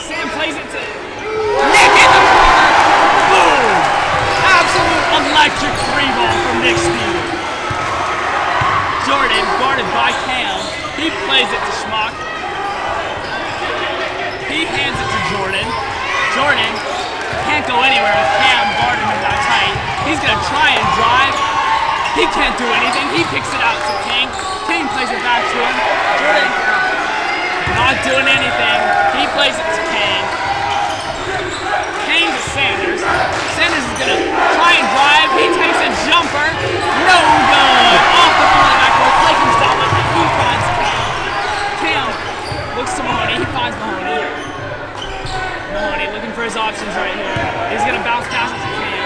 Sam plays it to Nick in the corner. Boom! Absolute electric 3-ball from Nick Spiegel. Jordan, guarded by Cam. He plays it to Schmock. He hands it to Jordan. Jordan can't go anywhere with Cam guarding him that tight. He's going to try and drive. He can't do anything. He kicks it out to King. King plays it back to him. Jordan not doing anything. He plays it to King. King to Sanders. Sanders is going to try and drive. He takes a jumper. No good. Off the front of the backboard. Clay comes down with it. He finds Cam. Cam looks to Mahoney. He finds Mahoney. Mahoney looking for his options right here. He's going to bounce pass it to Cam.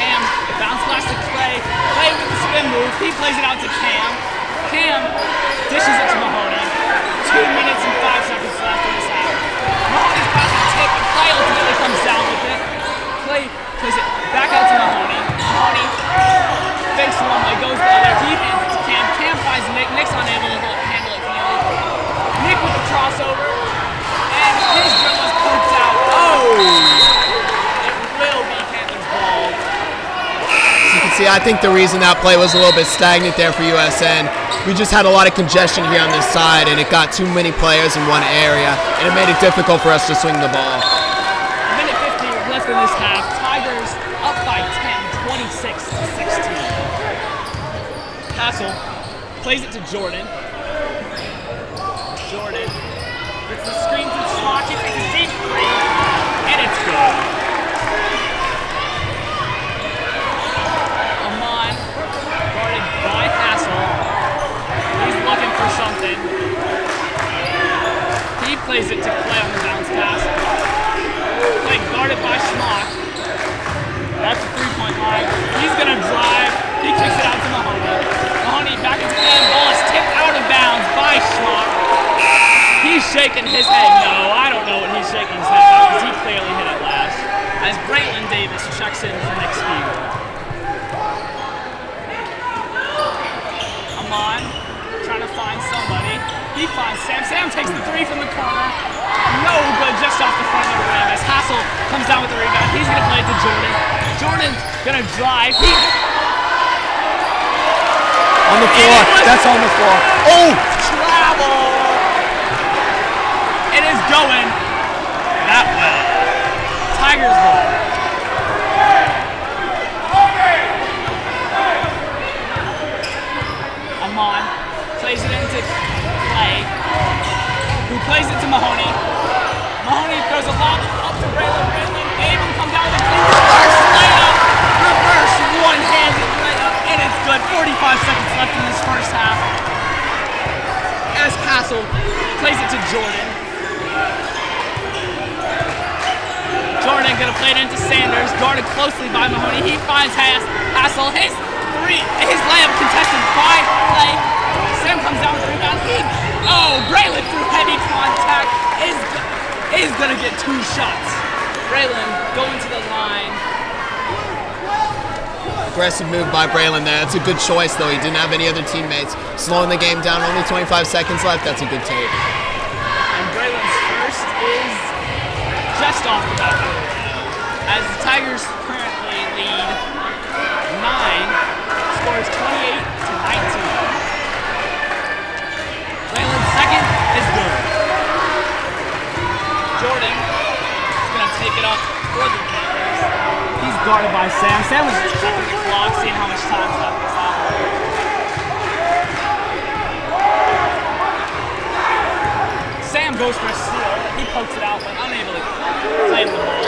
Cam bounce pass to Clay. Clay with the spin move. He plays it out to Cam. Cam dishes it to Mahoney. 2 minutes and 5 seconds left in this half. Mahoney's pass is tipped, and Clay ultimately comes down with it. Clay plays it back out to Mahoney. Mahoney fakes one way, goes the other. He hands it to Cam. Cam finds Nick. Nick's unable to handle it cleanly. Nick with the crossover, and his drill is poked out. Oh! It will be Canton's ball. As you can see, I think the reason that play was a little bit stagnant there for USN, we just had a lot of congestion here on this side, and it got too many players in one area, and it made it difficult for us to swing the ball. A minute 50 left in this half. Tigers up by 10, 26-16. Castle plays it to Jordan. Jordan gets the screen from Schlock. He takes a deep three, and it's good. Amon guarded by Hassel. He's looking for something. He plays it to Clay on the bounce pass. Clay guarded by Schmock. That's the three-point line. He's going to drive. He kicks it out to Mahoney. Mahoney back into the end. Ball is tipped out of bounds by Schmock. He's shaking his head no. I don't know what he's shaking his head about because he clearly hit it last. As Brayton Davis checks in for Nick Spiegel. Amon trying to find somebody. He finds Sam. Sam takes the three from the corner. No good, just off the front of the rim. As Hassel comes down with the rebound, he's going to play it to Jordan. Jordan's going to drive. On the floor. That's on the floor. Oh! Travel. It is going that way. Tigers ball. Amon plays it into Clay, who plays it to Mahoney. Mahoney throws a lob up to Braylon. Braylon able to come down with a clean reverse layup. Reverse one-handed layup, and it's good. 45 seconds left in this first half. As Castle plays it to Jordan. Jordan gonna play it into Sanders, guarded closely by Mahoney. He finds Hassel. His layup contested by Clay. Sam comes down with the rebound. Braylon through heavy contact is gonna get 2 shots. Braylon going to the line. Aggressive move by Braylon there. That's a good choice, though. He didn't have any other teammates. Slowing the game down, only 25 seconds left. That's a good take. And Braylon's first is just off the back. As the Tigers currently lead 9, scores 28-19. Braylon's second is good. Jordan is going to take it up for the Panthers. He's guarded by Sam. Sam was just checking the clock, seeing how much time's left in this half. Sam goes for a steal. He pokes it out, but unable to claim the ball.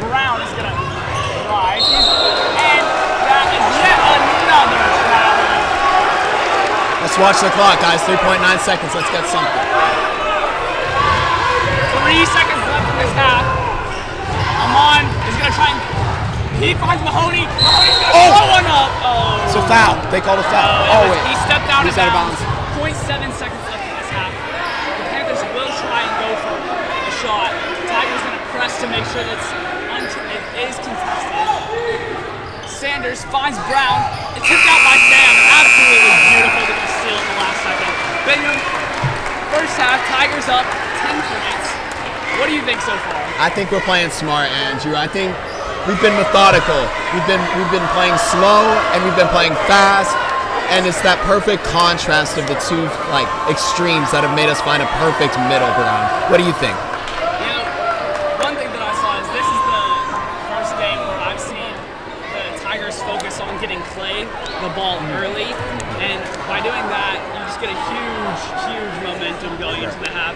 Brown is going to drive. And that is yet another travel. Let's watch the clock, guys. 3.9 seconds. Let's get something. 3 seconds left in this half. Amon is going to try and... He finds Mahoney. Mahoney's going to throw one up. Oh. It's a foul. They called a foul. Wait. He stepped out of He's bounds. 0.7 seconds left in this half. The Panthers will try and go for a shot. Tigers going to press to make sure that it is contested. Sanders finds Brown. It's tipped out by Sam. Absolutely beautiful to get a steal in the last second. Bingham, first half, Tigers up 10 points. What do you think so far? I think we're playing smart, Andrew. I think we've been methodical. We've been playing slow and we've been playing fast, and it's that perfect contrast of the two extremes that have made us find a perfect middle ground. What do you think? You know, one thing that I saw is this is the first game where I've seen the Tigers Tigers focus on getting Clay the ball early, and by doing that, you just get a huge momentum going into the half.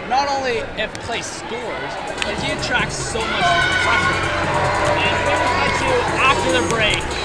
Not only if Clay scores, but he attracts so much pressure. And we will cut to after the break.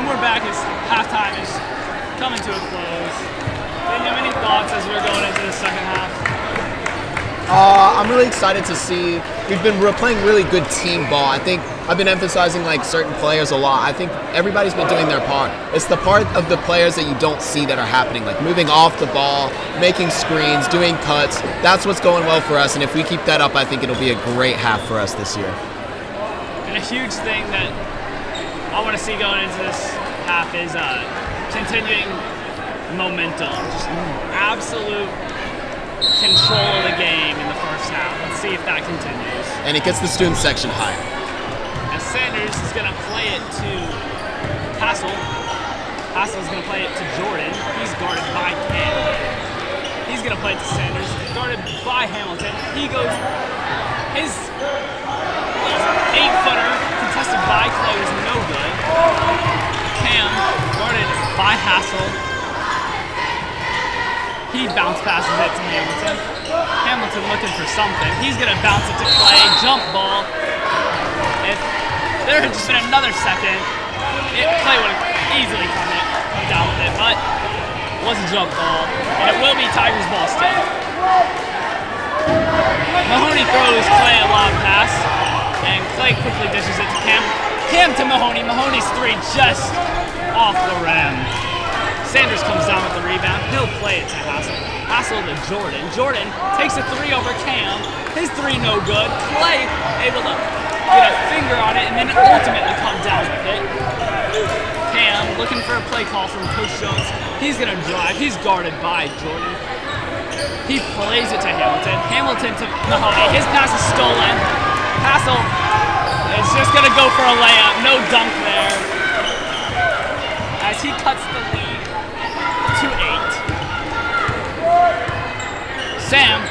And we're back as halftime is coming to a close. Do you have any thoughts as we're going into the second half? I'm really excited to see. We're playing really good team ball. I think I've been emphasizing like certain players a lot. I think everybody's been doing their part. It's the part of the players that you don't see that are happening, like moving off the ball, making screens, doing cuts. That's what's going well for us. And if we keep that up, I think it'll be a great half for us this year. And a huge thing that I want to see going into this half is continuing momentum. Just absolute control of the game in the first half. Let's see if that continues. And it gets the student section higher. As Sanders is going to play it to Hassel. Hassel's going to play it to Jordan. He's guarded by Cam. He's going to play it to Sanders, guarded by Hamilton. He goes, his 8-footer contested by Clay was no good. Cam guarded by Hassel. He bounce passes it to Hamilton. Hamilton looking for something. He's going to bounce it to Clay. Jump ball. If there had just been another second, Clay would have easily come down with it, but it was a jump ball. And it will be Tigers ball still. Mahoney throws Clay a long pass, and Clay quickly dishes it to Cam. Cam to Mahoney. Mahoney's three just off the rim. Sanders comes down with the rebound. He'll play it to Hassel. Hassel to Jordan. Jordan takes a three over Cam. His three no good. Clay able to get a finger on it and then ultimately come down with it. Cam looking for a play call from Coach Jones. He's going to drive. He's guarded by Jordan. He plays it to Hamilton. Hamilton to Mahoney. His pass is stolen. Hassel is just going to go for a layup. No dunk there. As he cuts the lead to 8. Sam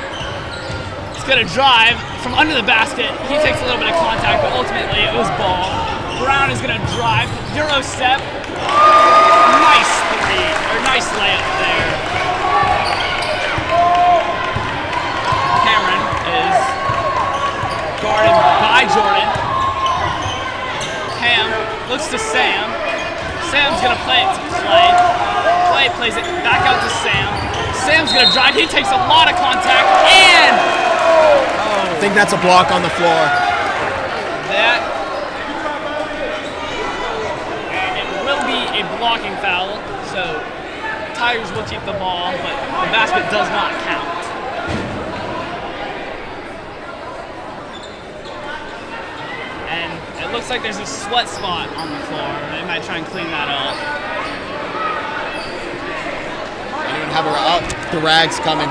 is going to drive from under the basket. He takes a little bit of contact, but ultimately it was ball. Brown is going to drive, Euro step. Nice three, or nice layup there. Cameron is guarded by Jordan. Cam looks to Sam. Sam's going to play it to Clay. Clay plays it back out to Sam. Sam's going to drive. He takes a lot of contact, and I think that's a block on the floor. And it will be a blocking foul, so Tigers will keep the ball, but the basket does not count. And it looks like there's a sweat spot on the floor. They might try and clean that up. Have her up. The rag's coming.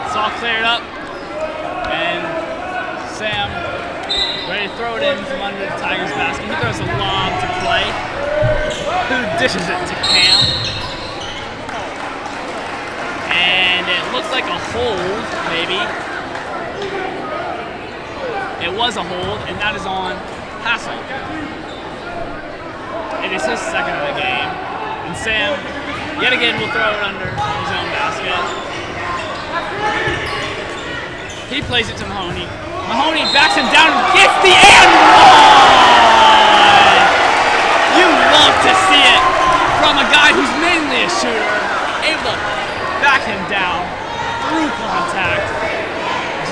It's all cleared up. And Sam ready to throw it in from under the Tigers basket. He throws a lob to Clay, who dishes it to Cam. And it looks like a hold, maybe. It was a hold, and that is on Hassel. It is his second of the game. And Sam, yet again, will throw it under his own basket. He plays it to Mahoney. Mahoney backs him down and gets the and one! You love to see it from a guy who's mainly a shooter, able to back him down through contact,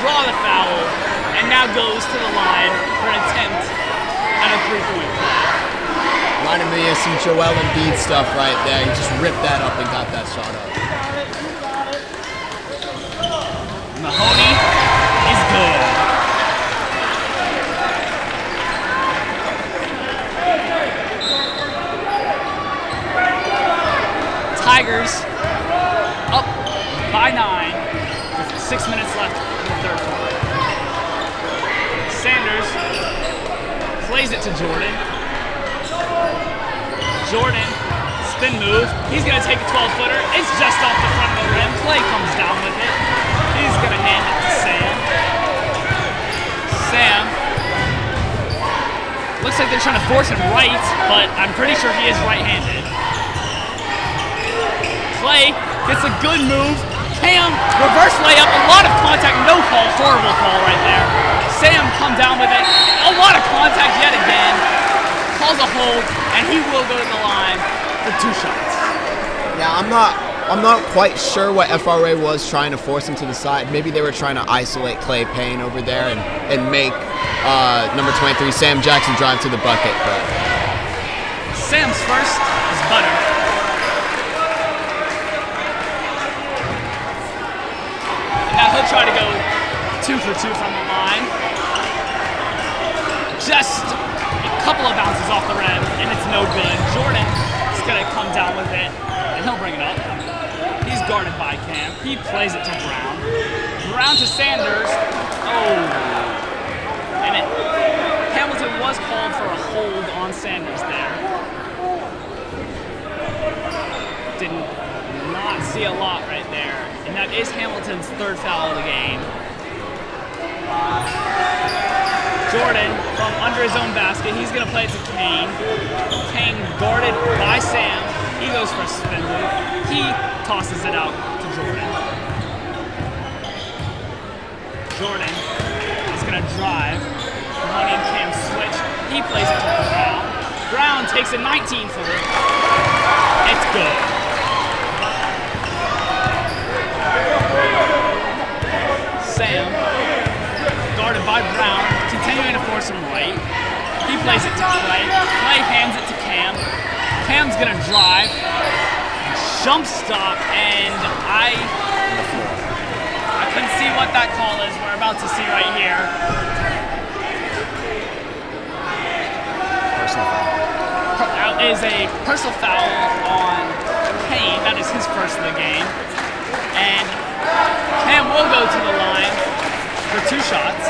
draw the foul, and now goes to the line for an attempt at a three-point play. Reminded me of some Joel Embiid stuff right there. He just ripped that up and got that shot up. Mahoney is good. Tigers up by 9 with 6 minutes left in the third quarter. Sanders plays it to Jordan. Jordan, spin move. He's going to take a 12-footer. It's just off the front of the rim. Clay comes down with it. He's going to hand it to Sam. Sam. Looks like they're trying to force him right, but I'm pretty sure he is right-handed. Clay gets a good move, Cam, reverse layup, a lot of contact, no call, horrible call right there. Sam come down with it, a lot of contact yet again. Calls a hold, and he will go to the line for 2 shots. Yeah, I'm not quite sure what FRA was trying to force him to the side. Maybe they were trying to isolate Clay Payne over there and make number 23 Sam Jackson drive to the bucket. But Sam's first is butter. And now he'll try to go 2 for 2 from the line. Just a couple of bounces off the rim, and it's no good. Jordan is going to come down with it, and he'll bring it up. He's guarded by Cam. He plays it to Brown. Brown to Sanders. Oh. And Hamilton was called for a hold on Sanders there. Did not see a lot right there. And that is Hamilton's 3rd foul of the game. Jordan from under his own basket. He's going to play it to Kane. Kane guarded by Sam. He goes for a spin move. He tosses it out to Jordan. Jordan is going to drive. Money and Cam switch. He plays it to Brown. Brown takes a 19-footer. It's good. Sam, guarded by Brown, continuing to force him right. He plays it to Clay. Clay hands it to Cam. Cam's gonna drive, jump stop, and I couldn't see what that call is. We're about to see right here. personal foul. That is a personal foul on Kane. That is his first of the game. And Cam will go to the line for 2 shots.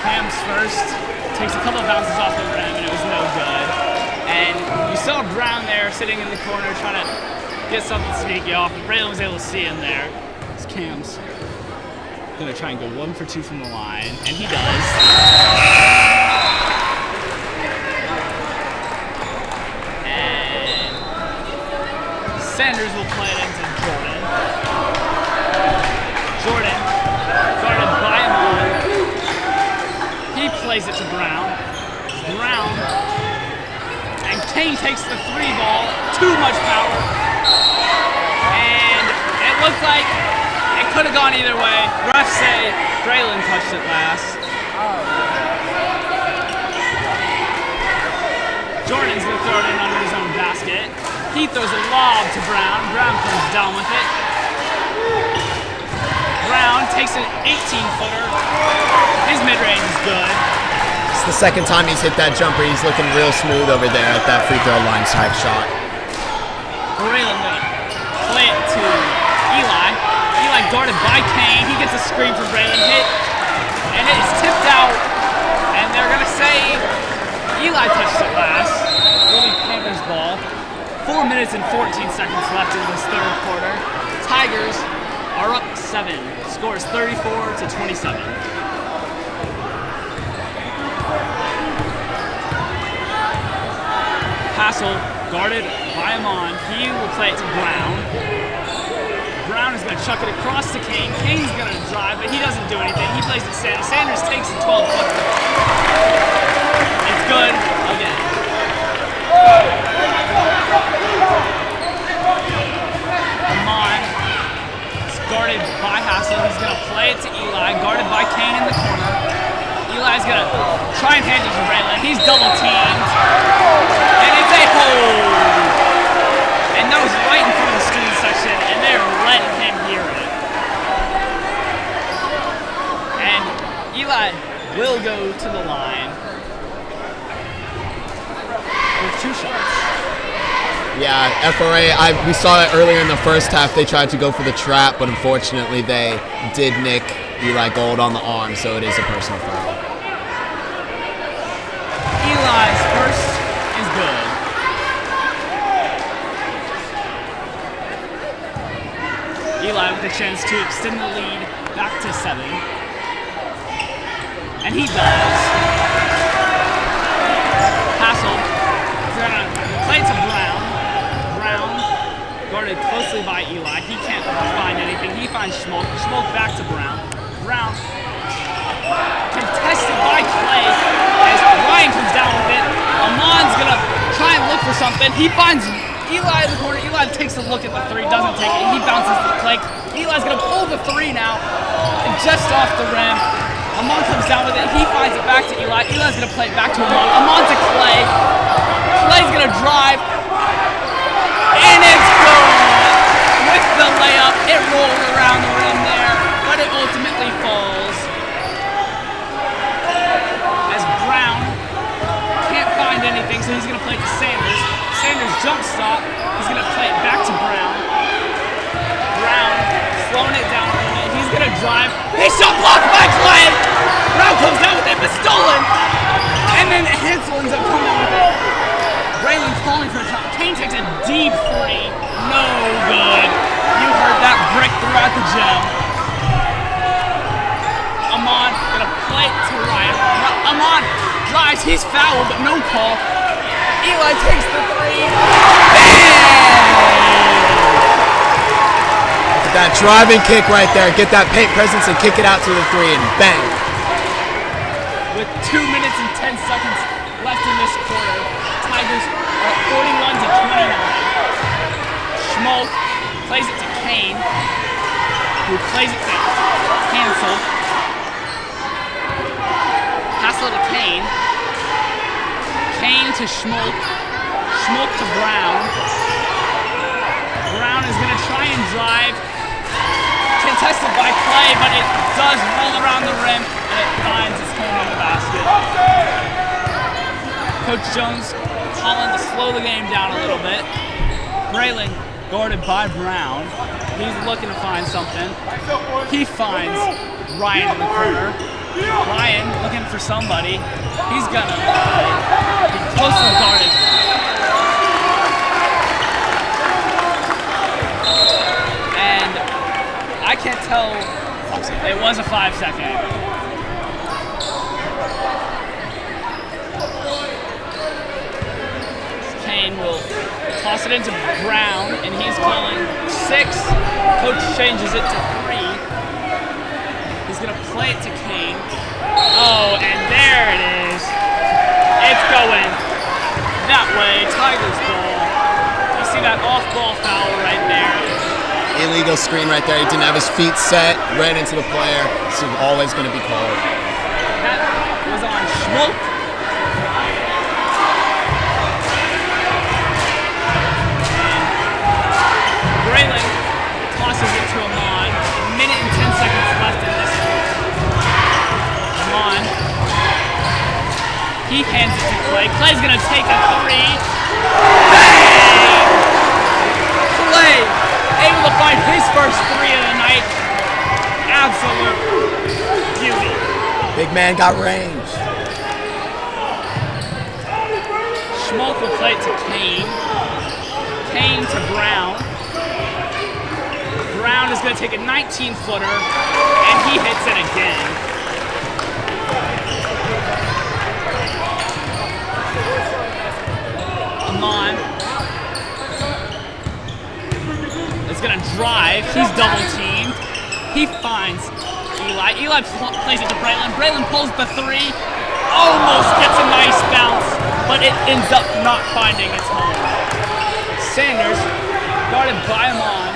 Cam's first takes a couple of bounces off the rim, and it was no good. And you saw Brown there sitting in the corner trying to get something sneaky off, but Braylon was able to see him there. It's Cam's gonna try and go 1 for 2 from the line, and he does. And Sanders will play it into Jordan. Jordan, guarded by Amon. He plays it to Brown. Brown, and Kane takes the 3 ball, too much power. And it looks like it could have gone either way. Refs say Braylon touched it last. Jordan's gonna throw it in under his own basket. He throws a lob to Brown. Brown comes down with it. Brown takes an 18-footer. His mid-range is good. It's the second time he's hit that jumper. He's looking real smooth over there at that free throw line type shot. Braylon gonna play it to Eli. Eli guarded by Kane. He gets a screen from Braylon. Hit, and it is tipped out. And they're gonna say Eli touched it last. Will be Panthers ball. 4 minutes and 14 seconds left in this 3rd quarter. Tigers are up 7. Score is 34-27. Hassel, guarded by Amon. He will play it to Brown. Brown is going to chuck it across to Kane. Kane's going to drive, but he doesn't do anything. He plays it to Sanders. Sanders takes the 12-footer. It's good again. Amon is guarded by Hassel. He's going to play it to Eli, guarded by Kane in the corner. Eli's going to try and hand it to Braylon. He's double-teamed. And it's a hold. And that was right in front of the student section, and they're letting him hear it. And Eli will go to the line with 2 shots. Yeah, FRA, we saw it earlier in the first half. They tried to go for the trap, but unfortunately they did nick Eli Gold on the arm, so it is a personal foul. Eli's first is good. Eli with a chance to extend the lead back to 7. And he does. Hassel is going to play to Brown. Brown guarded closely by Eli. He can't find anything. He finds Schmoke. Schmoke back to Brown. Brown contested by Clay as Ryan comes down with it. Amon's going to try and look for something. He finds Eli in the corner. Eli takes a look at the 3, doesn't take it. He bounces to Clay. Eli's going to pull the 3 now, just off the rim. Amon comes down with it. He finds it back to Eli. Eli's going to play it back to Amon. Amon to Clay. Clay's going to drive. And it's gone! With the layup, it rolled around the rim there, but it ultimately falls. As Brown can't find anything, so he's going to play it to Sanders. Sanders jump stop. He's going to play it back to Brown. Brown slowing it down a little bit. He's going to drive. He's shot blocked by Clay. Brown comes down with it, but stolen. And then Hansel ends up coming with it. Braylon calling for a shot. Kane takes a deep 3. No good. You heard that brick throughout the gym. Amon going to play it to Ryan. Amon drives. He's fouled, but no call. Eli takes the 3. Bang! That driving kick right there. Get that paint presence and kick it out to the 3 and bang. With 2 minutes and 10 seconds left in this quarter, Tigers are at 41 to 29. Schmoke plays it to Kane, who plays it to Hansel. Hassel to Kane. Kane to Schmoke. Schmoke to Brown. Brown is going to try and drive. Contested by Clay, but it does roll around the rim, and it finds its home in the basket. Coach Jones calling to slow the game down a little bit. Braylon guarded by Brown. He's looking to find something. He finds Ryan in the corner. Ryan looking for somebody. He's gonna be closely guarded. And I can't tell. It was a 5-second. Kane will toss it into Brown, and he's calling 6. Coach changes it to 3. He's going to play it to Kane. Oh, and there it is. It's going that way. Tigers ball. You see that off-ball foul right there. Illegal screen right there. He didn't have his feet set, ran into the player. This is always going to be called. That was on Schmoke. Braylon tosses it to Amon. A minute and 10 seconds left in this. Amon. He hands it to Clay. Clay's going to take a 3. Bang! Clay able to find his first 3 of the night. Absolute beauty. Big man got range. Schmoke will play it to Kane. Kane to Brown. Brown is going to take a 19-footer, and he hits it again. Amon is going to drive. He's double-teamed. He finds Eli. Eli plays it to Braylon. Braylon pulls the 3. Almost gets a nice bounce, but it ends up not finding its home. Sanders, guarded by Amon.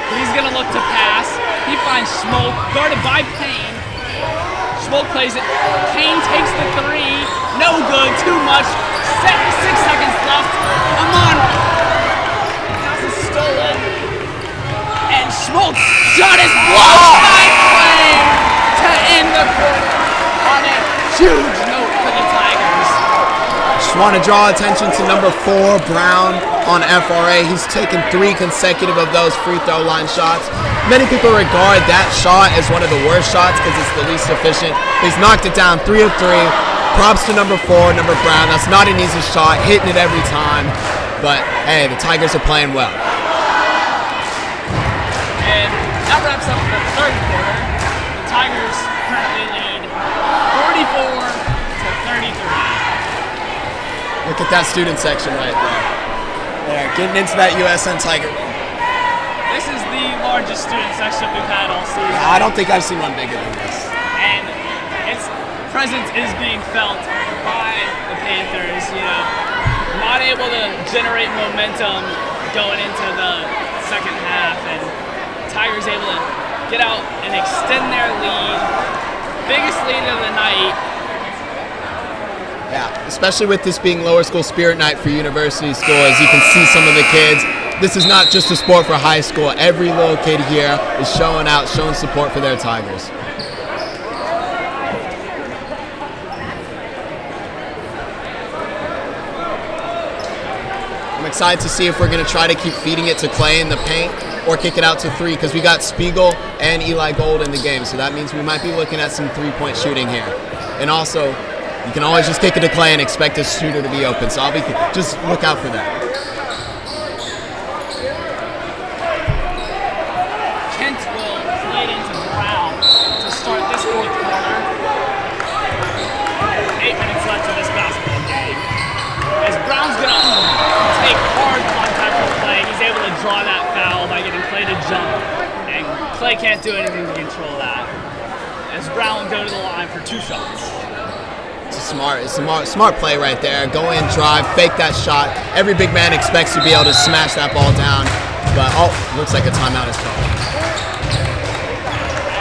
He's going to look to pass. He finds Schmoke, guarded by Payne. Schmoke plays it. Kane takes the 3. No good, too much. 6 seconds left. Amon. Pass is stolen. And Schmoke's shot is blocked by Payne to end the quarter on a huge note for the Tigers. Just want to draw attention to number 4, Brown, on FRA. He's taken 3 consecutive of those free throw line shots. Many people regard that shot as one of the worst shots because it's the least efficient. He's knocked it down 3 of 3. Props to number 4, number Brown. That's not an easy shot, hitting it every time. But hey, the Tigers are playing well. And that wraps up third quarter. The Tigers currently lead 44-33. Look at that student section right there. There, getting into that USN Tiger. This is the largest student section we've had all season. I don't think I've seen one bigger than this. And its presence is being felt by the Panthers, not able to generate momentum going into the second half, and Tigers able to get out and extend their lead. Biggest lead of the night. Yeah, especially with this being lower school spirit night for university school, as you can see some of the kids. This is not just a sport for high school. Every little kid here is showing out, showing support for their Tigers. I'm excited to see if we're going to try to keep feeding it to Clay in the paint or kick it out to three, because we got Spiegel and Eli Gold in the game, so that means we might be looking at some three-point shooting here. And also, you can always just kick it to Clay and expect his shooter to be open, so just look out for that. Kent will play it into Brown to start this fourth quarter. 8 minutes left in this basketball game. As Brown's going to take hard contact from Clay, he's able to draw that foul by getting Clay to jump, and Clay can't do anything to control that. As Brown will go to the line for 2 shots. It's a smart play right there. Go in, drive, fake that shot. Every big man expects to be able to smash that ball down, but looks like a timeout is called.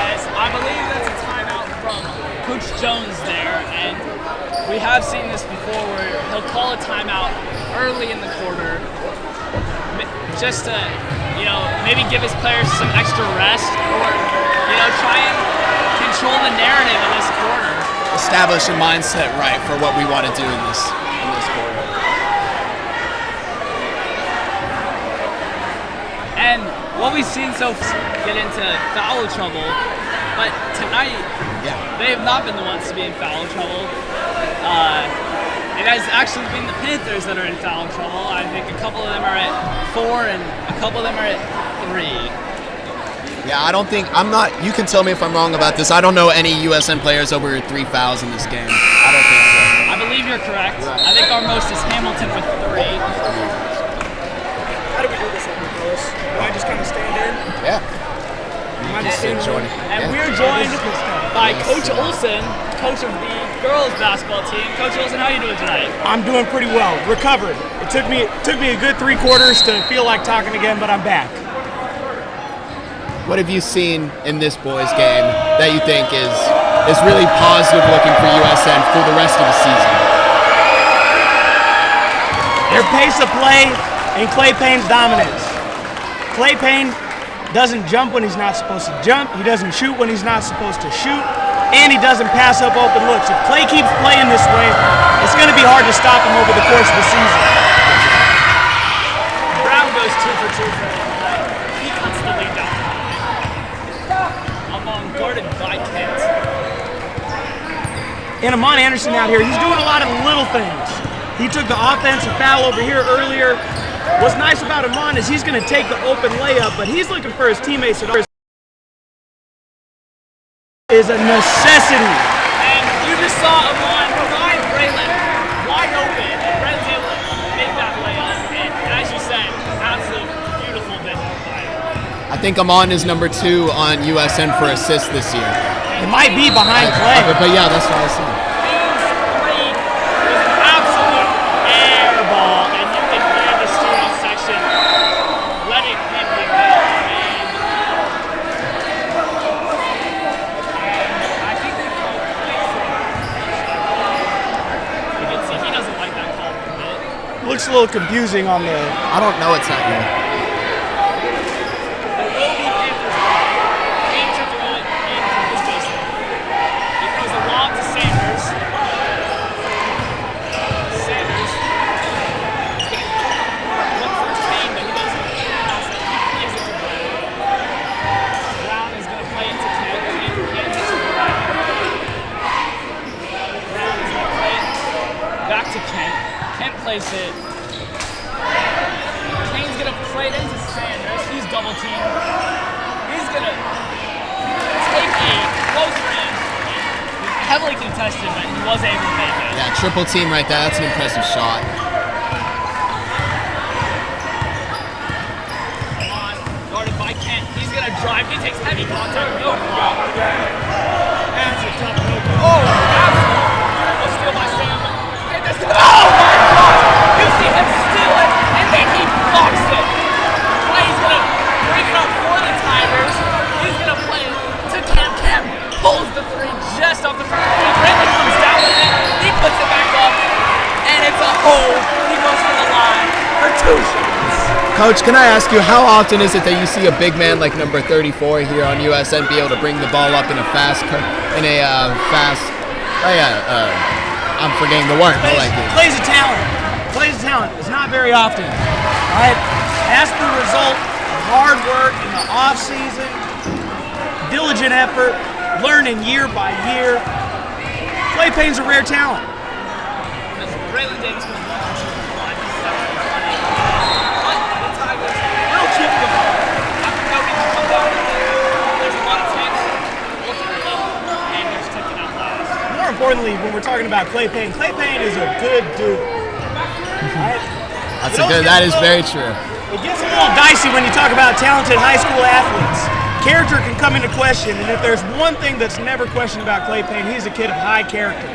As I believe that's a timeout from Coach Jones there, and we have seen this before where he'll call a timeout early in the quarter just to, maybe give his players some extra rest, or, try and control the narrative of this quarter. Establish a mindset right for what we want to do in this quarter. And what we've seen so far get into foul trouble, but tonight they have not been the ones to be in foul trouble. It has actually been the Panthers that are in foul trouble. I think a couple of them are at 4 and a couple of them are at 3. Yeah, you can tell me if I'm wrong about this. I don't know any USN players over 3 fouls in this game. I don't think so. I believe you're correct. I think our most is Hamilton with 3. How do we do this, fellas? Do I just kind of stand in? Yeah. Am I just standing in? And we're joined by Coach Olson, coach of the girls basketball team. Coach Olson, how are you doing tonight? I'm doing pretty well. Recovered. It took me a good 3 quarters to feel like talking again, but I'm back. What have you seen in this boys' game that you think is really positive looking for USN for the rest of the season? Their pace of play and Clay Payne's dominance. Clay Payne doesn't jump when he's not supposed to jump. He doesn't shoot when he's not supposed to shoot. And he doesn't pass up open looks. If Clay keeps playing this way, it's going to be hard to stop him over the course of the season. Brown goes 2 for 2 for him. He cuts the lead down. Guarded by Kent. And Amon Anderson out here, he's doing a lot of little things. He took the offensive foul over here earlier. What's nice about Amon is he's going to take the open layup, but he's looking for his teammates to is a necessity. And you just saw Amon provide Braylon wide open, and Braylon's able to make that layup. And as you said, absolute beautiful vision by him. I think Amon is number 2 on USN for assists this year. It might be behind Clay. But yeah, that's what I said. His 3 was an absolute air ball, and you can hear the student section letting him hear it. And I think they called Clay for it. You can see he doesn't like that call for a bit. Looks a little confusing on the... I don't know it's not yet. Plays it. Kane's gonna play it contested, but he was able to make it. Yeah, triple team right there. That's an impressive shot. Come on, guarded by Kent. He's gonna drive. He takes heavy contact. No problem. That's a tough no problem. Oh, absolutely beautiful steal by Sam. Oh my gosh! You see him steal it, and then he blocks it. Clay's gonna bring it up for the Tigers. He's gonna play it to Cam. Cam pulls the three just off the front. Brandon comes down with it. He puts it back up, and it's a hole. He goes for the line for 2 shots. Coach, can I ask you, how often is it that you see a big man like number 34 here on USN be able to bring the ball up in a I'm forgetting the word. I like it. Clay's a talent. Clay's a talent. It's not very often. All right? That's the result of hard work in the off season, diligent effort, learning year by year. Clay Payne's a rare talent. Braylon Davis goes 1 for 2 from the line. He's 7 for 20. But the Tigers will keep the ball. After Cody can come down with it, there's a lot of takes. Ultimately, Anders took it out last. More importantly, when we're talking about Clay Payne is a good dude. Right? That is very true. It gets a little dicey when you talk about talented high school athletes. Character can come into question, and if there's one thing that's never questioned about Clay Payne, he's a kid of high character.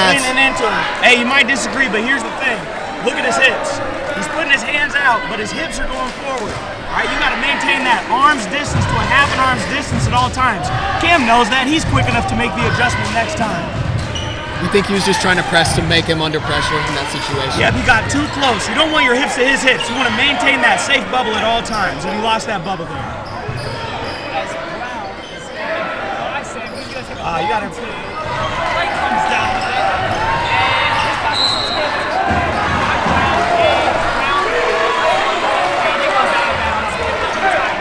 Leaning into him. Hey, you might disagree, but here's the thing. Look at his hips. He's putting his hands out, but his hips are going forward. All right, you got to maintain that arm's distance to a half an arm's distance at all times. Cam knows that. He's quick enough to make the adjustment next time. You think he was just trying to press to make him under pressure in that situation? Yep, he got too close. You don't want your hips to his hips. You want to maintain that safe bubble at all times, and he lost that bubble there. As Brown is by Sam, he's going to take a You got to. Clay comes down with it. And his pass is tipped. By Brown. Brown. And it goes out of bounds. The Tigers.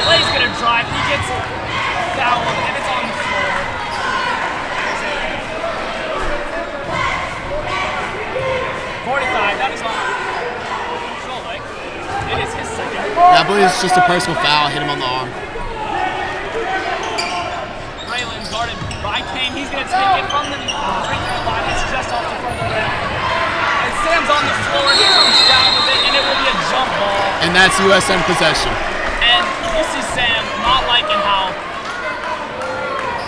Clay's gonna drive, he gets fouled, and it's on the floor. 45, that is on Sholik. It is his second. Yeah, I believe it's just a personal foul. Hit him on the arm. Braylon guarded by Kane. He's gonna take it from the free-throw line. It's just off the front of the rim. And Sam's on the floor. He comes down with it, and it will be a jump ball. And that's USN possession. And you see Sam not liking how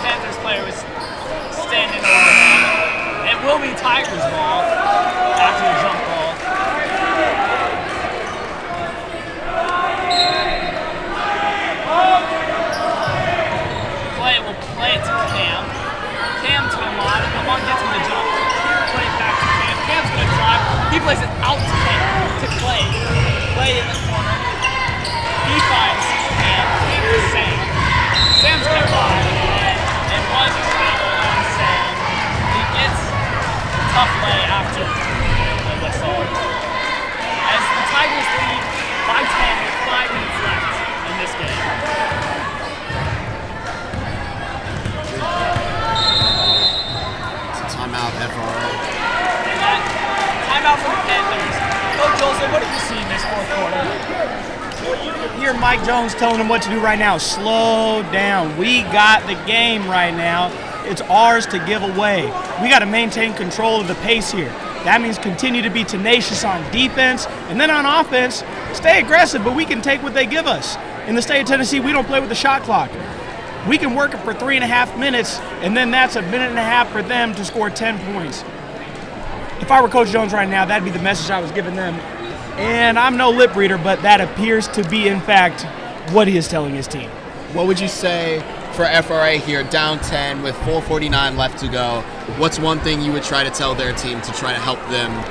Panthers player was standing over him. It will be Tigers ball after the jump ball. Clay will play it to Cam. Cam to Amon. Amon gets him to jump. Play it back to Cam. Cam's going to drive. He plays it out to Clay. Clay in the corner. He finds Cam. Cam to Sam. Sam's going to ride. And it was a foul on Sam. He gets a tough play after the whistle. As the Tigers lead by 10 with 5 minutes left in this game. Timeout, FRA. And that timeout for the Panthers. Coach Olsen, what did you see in this fourth quarter? Well, you can hear Mike Jones telling him what to do right now. Slow down. We got the game right now. It's ours to give away. We got to maintain control of the pace here. That means continue to be tenacious on defense, and then on offense, stay aggressive, but we can take what they give us. In the state of Tennessee, we don't play with the shot clock. We can work it for 3.5 minutes, and then that's 1.5 minutes for them to score 10 points. If I were Coach Jones right now, that'd be the message I was giving them. And I'm no lip reader, but that appears to be, in fact, what he is telling his team. What would you say for FRA here, down 10 with 4:49 left to go? What's one thing you would try to tell their team to try to help them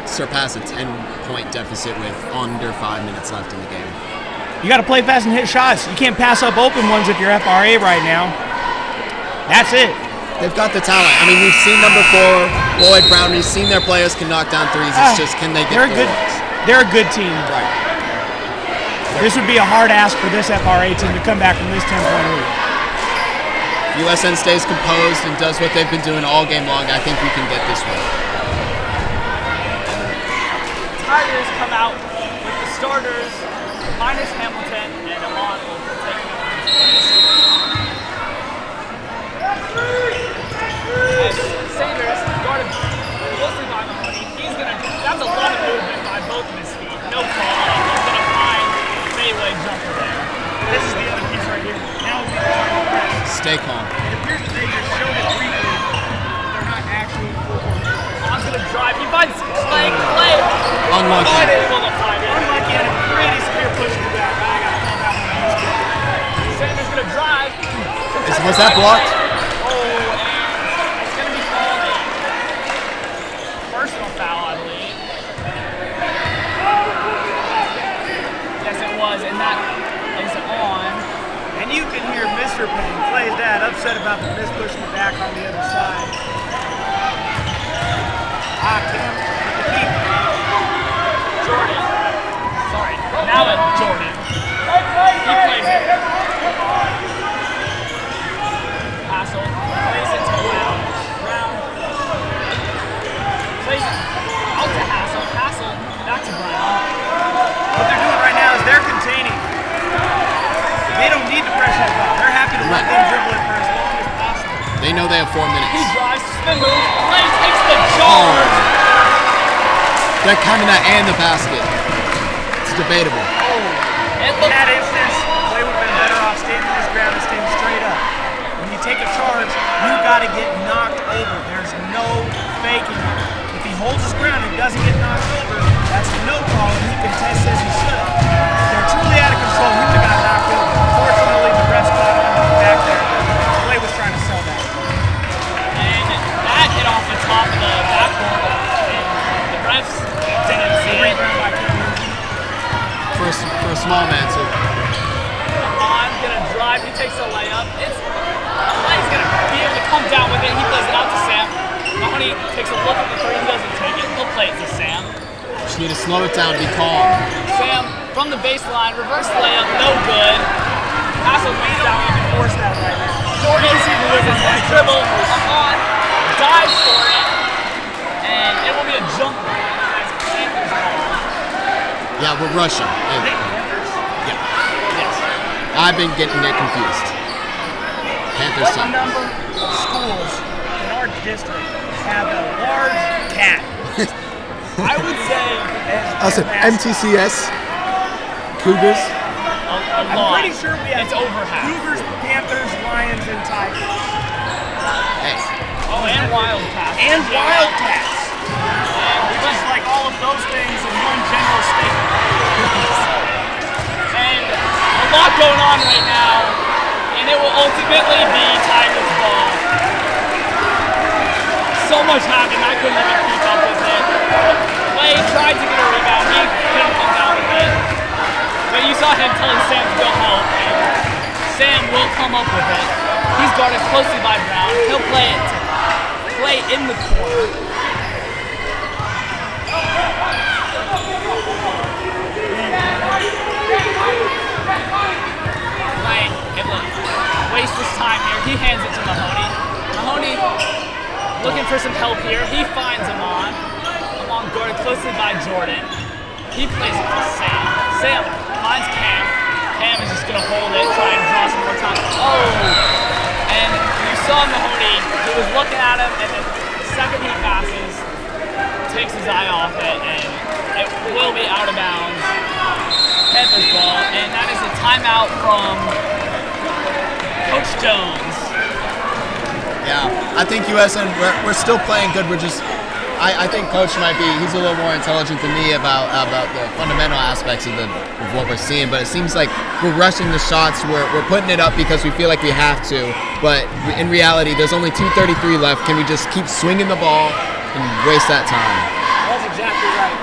surpass a 10-point deficit with under 5 minutes left in the game? You got to play fast and hit shots. You can't pass up open ones if you're FRA right now. That's it. They've got the talent. I mean, we've seen number 4, Lloyd Brown. We've seen their players can knock down threes. It's just, can they get they're good. They're a good team. Right. This would be a hard ask for this FRA team to come back from this 10-point lead. If USN stays composed and does what they've been doing all game long, I think we can get this one. Tigers come out with the starters minus Hamilton and Amon will take it. Sanders guarded closely by Mahoney. That's a lot of movement by both of his feet. No call. He's going to find fadeaway jumper there. This is the other piece right here. Now we're trying to press. Stay calm. It appears that they just showed it briefly. They're not actually full court. On's going to drive. He finds Clay. Unlucky. Not able to find it. Unlucky and a pretty severe push to the back. I got to call that one. Sanders going to drive. Was that blocked? Oh, and it's going to be called a personal foul, I believe. Yes, it was, and that is on. And you can hear Mr. Payne, Clay's dad, upset about the miss push in the back on the other side. Cam, keep. Jordan. Sorry, now it's Jordan. He plays it. Hassel plays it to Brown. Brown plays it out to Hassel. Hassel back to Brown. What they're doing right now is they're containing. They don't need to pressure the ball. They're happy to let them dribble it for as long as possible. They know they have 4 minutes. He drives, spin move, Clay takes the charge. They're coming at and the basket. It's debatable. In In that instance, Clay would have been better off standing his ground and staying straight up. When you take a charge, you got to get knocked over. There's no faking it. If he holds his ground and doesn't get knocked over, that's a no call, and he contests as he should have. If they're truly out of control, he would have got knocked over. Unfortunately, the refs got him back there. Clay was trying to sell that. And that hit off the top of the backboard, and the refs didn't see it. For a small man, too. I'm gonna drive. He takes a layup. Clay's gonna be able to come down with it. He plays it out to Sam. Mahoney takes a look at the three. He doesn't take it. He'll play it to Sam. Just need to slow it down, be calm. Sam from the baseline, reverse layup, no good. Hassel leans down and force that right now. Jordan with his head dribble, on, dives for it, and it will be a jump ball. Yeah, we're rushing. Yeah. Yes. I've been getting it confused. Panthers What time. number of schools in our district have a large cat? I would say Also, MTCS, Cougars. a I'm lot. pretty sure we have It's over half. Cougars, Panthers, Lions, and Tigers. Hey, Oh, and Wildcats. And Wildcats. And Which is like all of those things in one general statement. And a lot going on right now, and it will ultimately be Tigers ball. So much happened, I couldn't even keep up with it. Clay tried to get a rebound, he couldn't come down with it. But you saw him telling Sam to go help, and Sam will come up with it. He's guarded closely by Brown. He'll play it to Clay in the corner. Clay able to waste his time here. He hands it to Mahoney. Mahoney looking for some help here. He finds Amon. Amon guarded closely by Jordan. He plays it to Sam. Sam finds Cam. Cam is just going to hold it, try and draw some more time. Oh! And you saw Mahoney. He was looking at him, and then the second he passes, takes his eye off it, and it will be out of bounds. Panthers ball, and that is a timeout from Coach Jones. yeah, I think USN, we're still playing good. We're just, I think Coach might be, he's a little more intelligent than me about the fundamental aspects of what we're seeing, but it seems like we're rushing the shots, we're putting it up because we feel like we have to, but in reality, there's only 2:33 left. Can we just keep swinging the ball and waste that time? That's exactly right.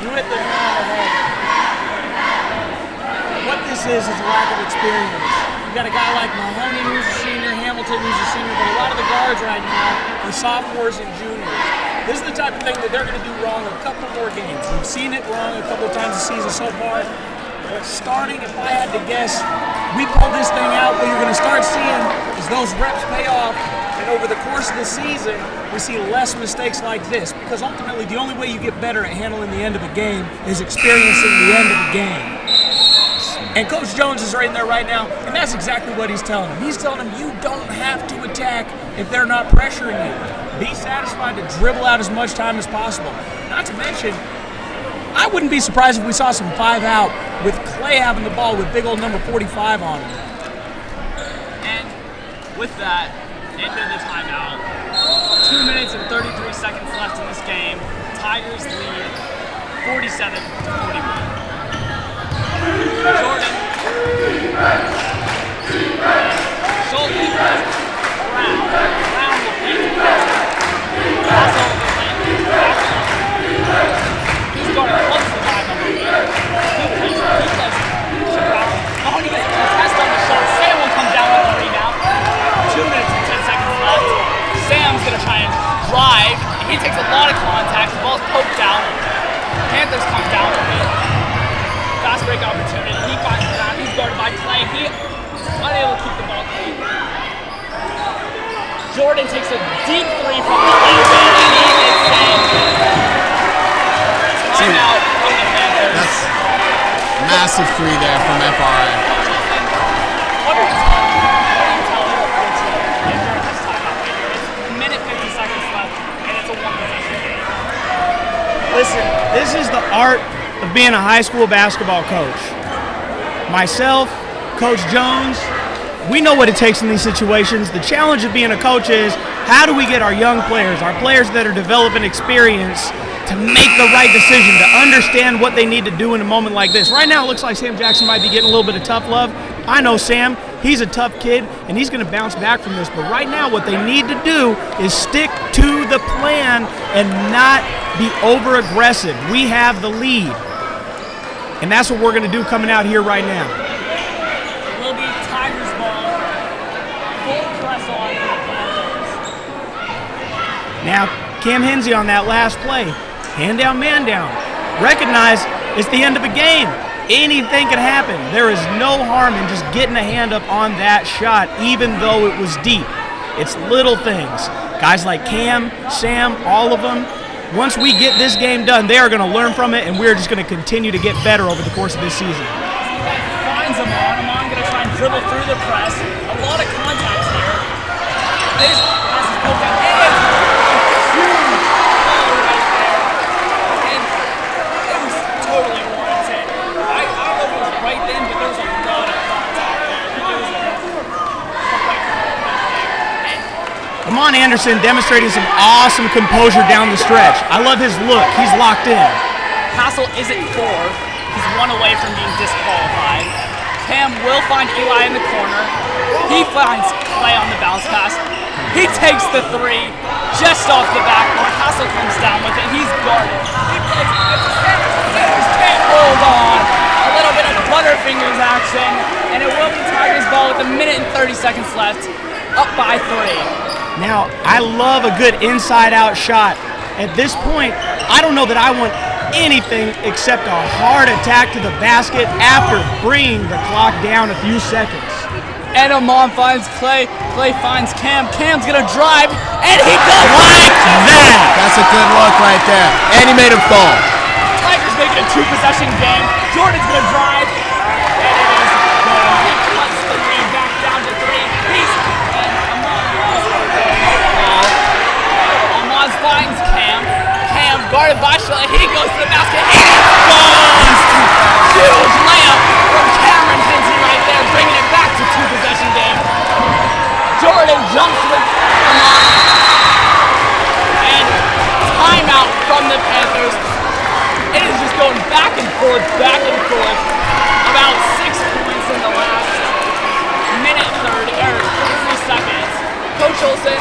You hit the nail on the head. is a lack of experience. You've got a guy like Mahoney who's a senior, Hamilton who's a senior, but a lot of the guards right now are sophomores and juniors. This is the type of thing that they're going to do wrong a couple more games. We've seen it wrong a couple of times this season so far. But starting, if I had to guess, we pull this thing out, what you're going to start seeing is those reps pay off, and over the course of the season, we see less mistakes like this, because ultimately the only way you get better at handling the end of a game is experiencing the end of the game. And Coach Jones is right in there right now, and that's exactly what he's telling them. He's telling them you don't have to attack if they're not pressuring you. Be satisfied to dribble out as much time as possible. Not to mention, I wouldn't be surprised if we saw some 5 out with Clay having the ball with big old number 45 on him. And with that, end of the timeout. 2 minutes and 33 seconds left in this game. Tigers lead 47 to 41. Jordan. Schultz. Brown. Brown will play to Hassel will play. He's going close to the line number 8. He plays to Brown. Mahoney gets a contest on the shot. Sam will come down with the rebound. 2 minutes and 10 seconds left. Sam's going to try and drive. He takes a lot of contact. The ball's poked out. Panthers come down with it. Fast break opportunity. He finds Brown. He's guarded by Clay. He's unable to keep the ball clean. Jordan takes a deep three from the lane, and he hits it. Timeout from the Panthers. That's massive three there from FRA. What are you telling me? During this timeout right here? It's a minute 50 seconds left, and it's a one-possession game. Listen, this is the art of being a high school basketball coach. Myself, Coach Jones, we know what it takes in these situations. The challenge of being a coach is how do we get our young players, our players that are developing experience, to make the right decision, to understand what they need to do in a moment like this. Right now it looks like Sam Jackson might be getting a little bit of tough love. I know Sam, he's a tough kid, and he's going to bounce back from this. But right now what they need to do is stick to the plan and not be over-aggressive. We have the lead. And that's what we're going to do coming out here right now. It will be Tigers ball. Full press on for the Panthers. Now, Cam Hensey on that last play. Hand down, man down. Recognize it's the end of a game. Anything can happen. There is no harm in just getting a hand up on that shot, even though it was deep. It's little things. Guys like Cam, Sam, all of them, once we get this game done, they are going to learn from it, and we're just going to continue to get better over the course of this season. Finds Amon. Amon going to try and dribble through the press. A lot of contacts here. This pass is poked out. Huge ball right there. And it was totally warranted. I don't know if it was right then, but there was a lot of contact there. Amon Anderson demonstrating some awesome composure down the stretch. I love his look. He's locked in. Hassel isn't 4. He's 1 away from being disqualified. Cam will find Eli in the corner. He finds Clay on the bounce pass. He takes the 3 just off the backboard. Hassel comes down with it. He's guarded. He plays Sanders can't hold on. A little bit of butterfingers action, and it will be Tigers ball with 1 minute and 30 seconds left. Up by 3. Now, I love a good inside-out shot. At this point, I don't know that I want anything except a hard attack to the basket after bringing the clock down a few seconds. And Amon finds Clay. Clay finds Cam. Cam's going to drive, and he does like that. That's a good look right there. And he made him fall. Tigers make it a 2-possession game. Jordan's going to drive, and it is good. He cuts the lead back down to 3. Amon finds Cam. Cam guarded by Shelley. He goes to the basket. And it's gone! Huge layup from Cameron Hensey right there, bringing it back to 2-possession game. Jordan jumps with Amon. And timeout from the Panthers. It is just going back and forth, back and forth. About 6 points in the last minute 33 seconds. Coach Olsen,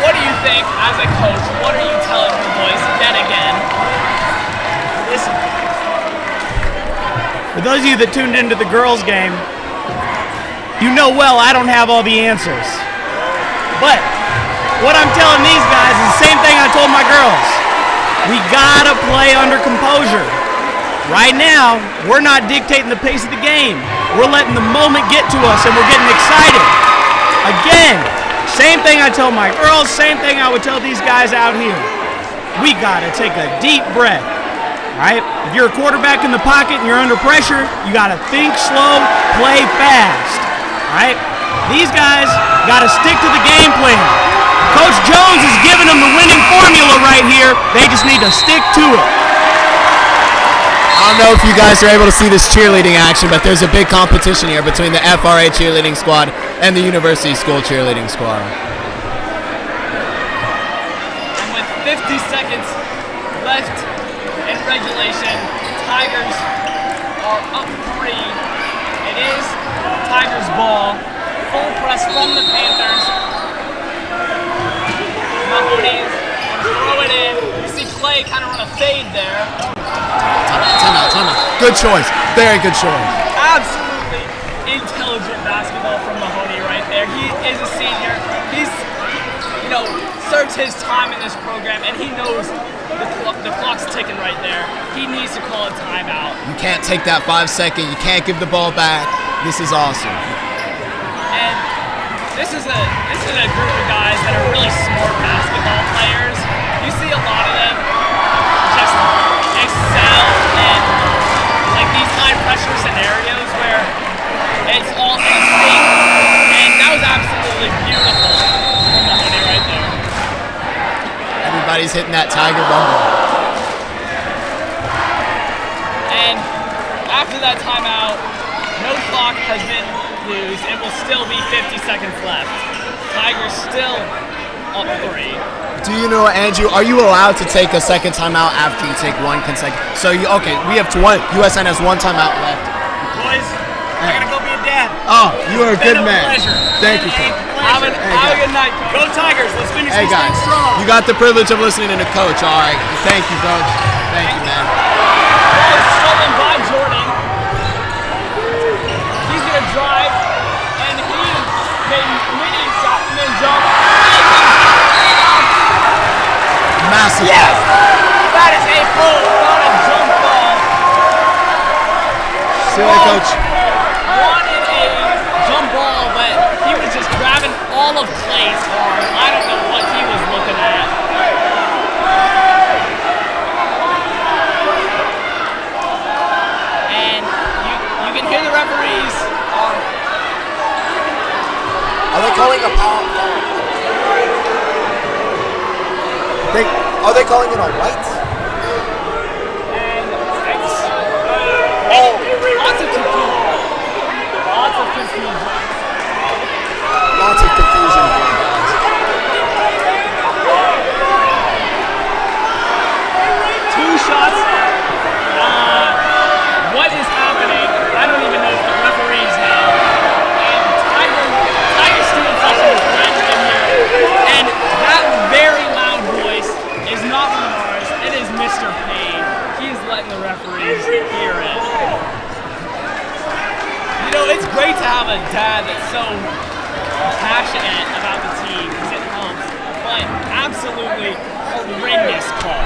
what do you think as a coach? What are you telling your boys yet again? Listen, For those of you that tuned into the girls' game, you know well I don't have all the answers. But what I'm telling these guys is the same thing I told my girls. We gotta play under composure. Right now, we're not dictating the pace of the game. We're letting the moment get to us and we're getting excited. Again, same thing I tell my girls, same thing I would tell these guys out here. We gotta take a deep breath, right? If you're a quarterback in the pocket and you're under pressure, you gotta think slow, play fast, right? These guys gotta stick to the game plan. Coach Jones is giving them the winning formula right here. They just need to stick to it. I don't know if you guys are able to see this cheerleading action, but there's a big competition here between the FRA cheerleading squad and the University School cheerleading squad. And with 50 seconds left in regulation, Tigers are up 3. It is Tigers ball. Full press from the Panthers. Mahoney throw it in. You see Clay kind of run a fade there. Time out. Good choice. Very good choice. Absolutely intelligent basketball from Mahoney right there. He is a senior. He's, served his time in this program, and he knows the clock's ticking right there. He needs to call a timeout. You can't take that 5 second. You can't give the ball back. This is awesome. And this is a group of guys that are really smart basketball players. You see a lot of them just excel in like these high pressure scenarios where it's all instinct, and that was absolutely beautiful from Mahoney right there. Everybody's hitting that Tiger rumble. And after that timeout, no clock has been used. It will still be 50 seconds left. Tigers still up 3. Do you know, Andrew, are you allowed to take a second timeout after you take one consecutive? So, we have one. USN has one timeout left. Boys, I gotta go be a dad. Oh, you are a good man. Pleasure. Thank you, Coach. Have a good night. Go Tigers. Let's finish Hey, this guys, thing strong. you got the privilege of listening to Coach. All right. Thank you, Coach. Thank you, man. Ball is stolen by Jordan. He's going to drive, and he made mini jump. Massive. Yes! That is a pull, not a jump ball. See you later, Coach. Wanted a jump ball, but he was just grabbing all of Clay's arm. I don't know what he was looking at. And you can hear the referees Are they calling a foul? Are they calling it a white? Lots of confusion. Lots of confusion here, guys. 2 shots. What is happening? I don't even know if the referees know. And Tiger student session is random in here. And that very loud voice is not one of ours. It is Mr. Payne. He is letting the referees hear it. It's great to have a dad that's so passionate about the team because it helps. But absolutely horrendous call.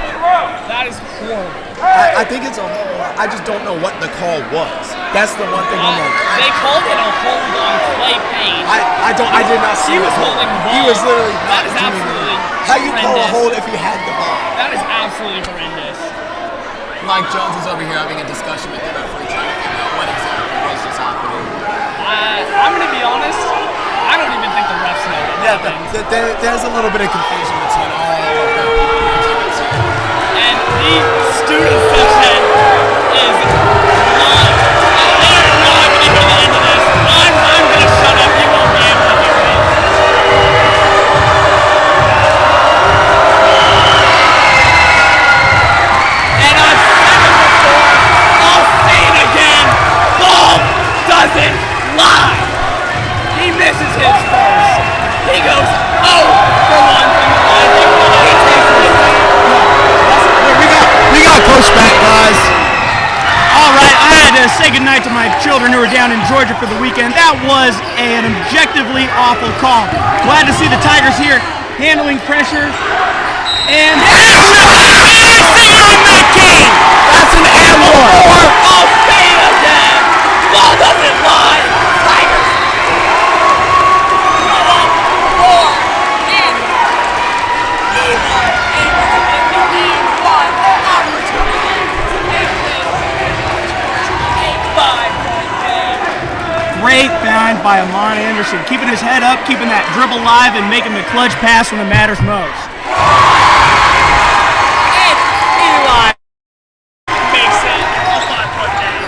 That is horrible. I think it's a hold. I just don't know what the call was. That's the one thing I'm like. They called it a hold on Clay Payne. I did not see He was the hold. holding the ball. He was literally. That is absolutely How you call a horrendous. hold if he had the ball? That is absolutely horrendous. Mike Jones is over here having a discussion with the referee trying to figure out what exactly was just happening. I'm going to be honest. I don't even think the refs know what happened. There's a little bit of confusion between all of the people. And the student section is not. They're not going to hear the end of this. I'm going to shut up. You won't be able to hear it. And I've said it before. I'll say it again. Ball doesn't lie. He misses his first. He goes 0 for 1 from the line. He say goodnight to my children who are down in Georgia for the weekend. That was an objectively awful call. Glad to see the Tigers here handling pressure. And That's an airborne. Oh, fade again. Ball doesn't lie. Tigers. great find by Amon Anderson, keeping his head up, keeping that dribble live, and making the clutch pass when it matters most. And Eli makes it a 5-point game.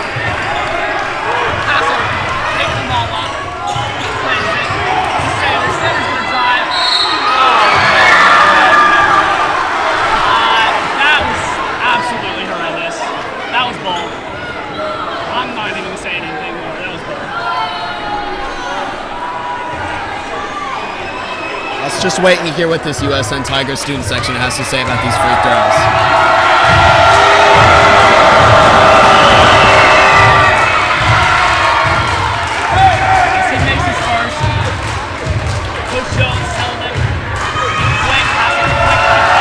Hassel takes the ball up, plays it to Sanders. Sanders gonna drive. That was absolutely horrendous. That was bold. I'm not even gonna say anything more. That was bold. Let's just wait and hear what this USN Tigers student section has to say about these free throws. As he makes his first, Coach Jones telling him, flick, pass it, flick,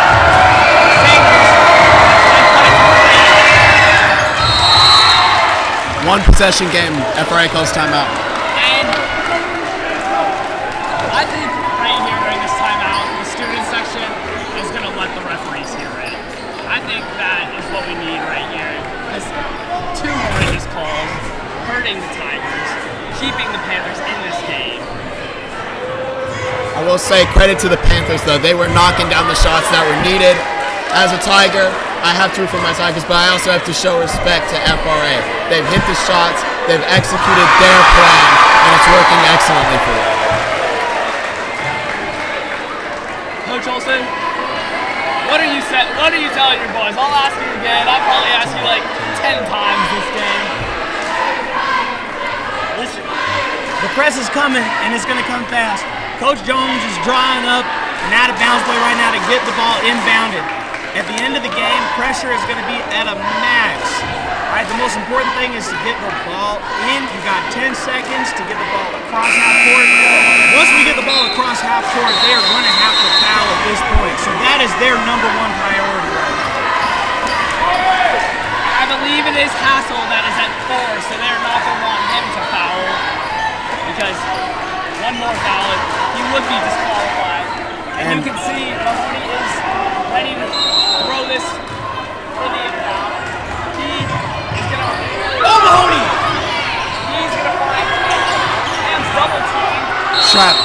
Sanders. One possession game, FRA calls timeout. And I think right here during this timeout, the student section is going to let the referees hear it. I think that is what we need right here. Because two horrendous calls, hurting the Tigers, keeping the Panthers in this game. I will say credit to the Panthers though, they were knocking down the shots that were needed. As a Tiger, I have to root for my Tigers, but I also have to show respect to FRA. They've hit the shots, they've executed their plan, and it's working excellently for them. Coach Olsen, what are you telling your boys? I'll ask you again. I'll probably ask you like 10 times this game. Listen, the press is coming, and it's going to come fast. Coach Jones is drawing up an out-of-bounds play right now to get the ball inbounded. At the end of the game, pressure is going to be at a max. All right, the most important thing is to get the ball in. You got 10 seconds to get the ball across half court. Once we get the ball across half court, they are going to have to foul at this point. So that is their number one priority right now. I believe it is Hassel that is at 4, so they're not going to want him to foul. Because one more foul, he would be disqualified. And you can see Mahoney is ready to throw this for the inbound. He is going to... Oh, Mahoney! He's going to find Ham's double team. Trap.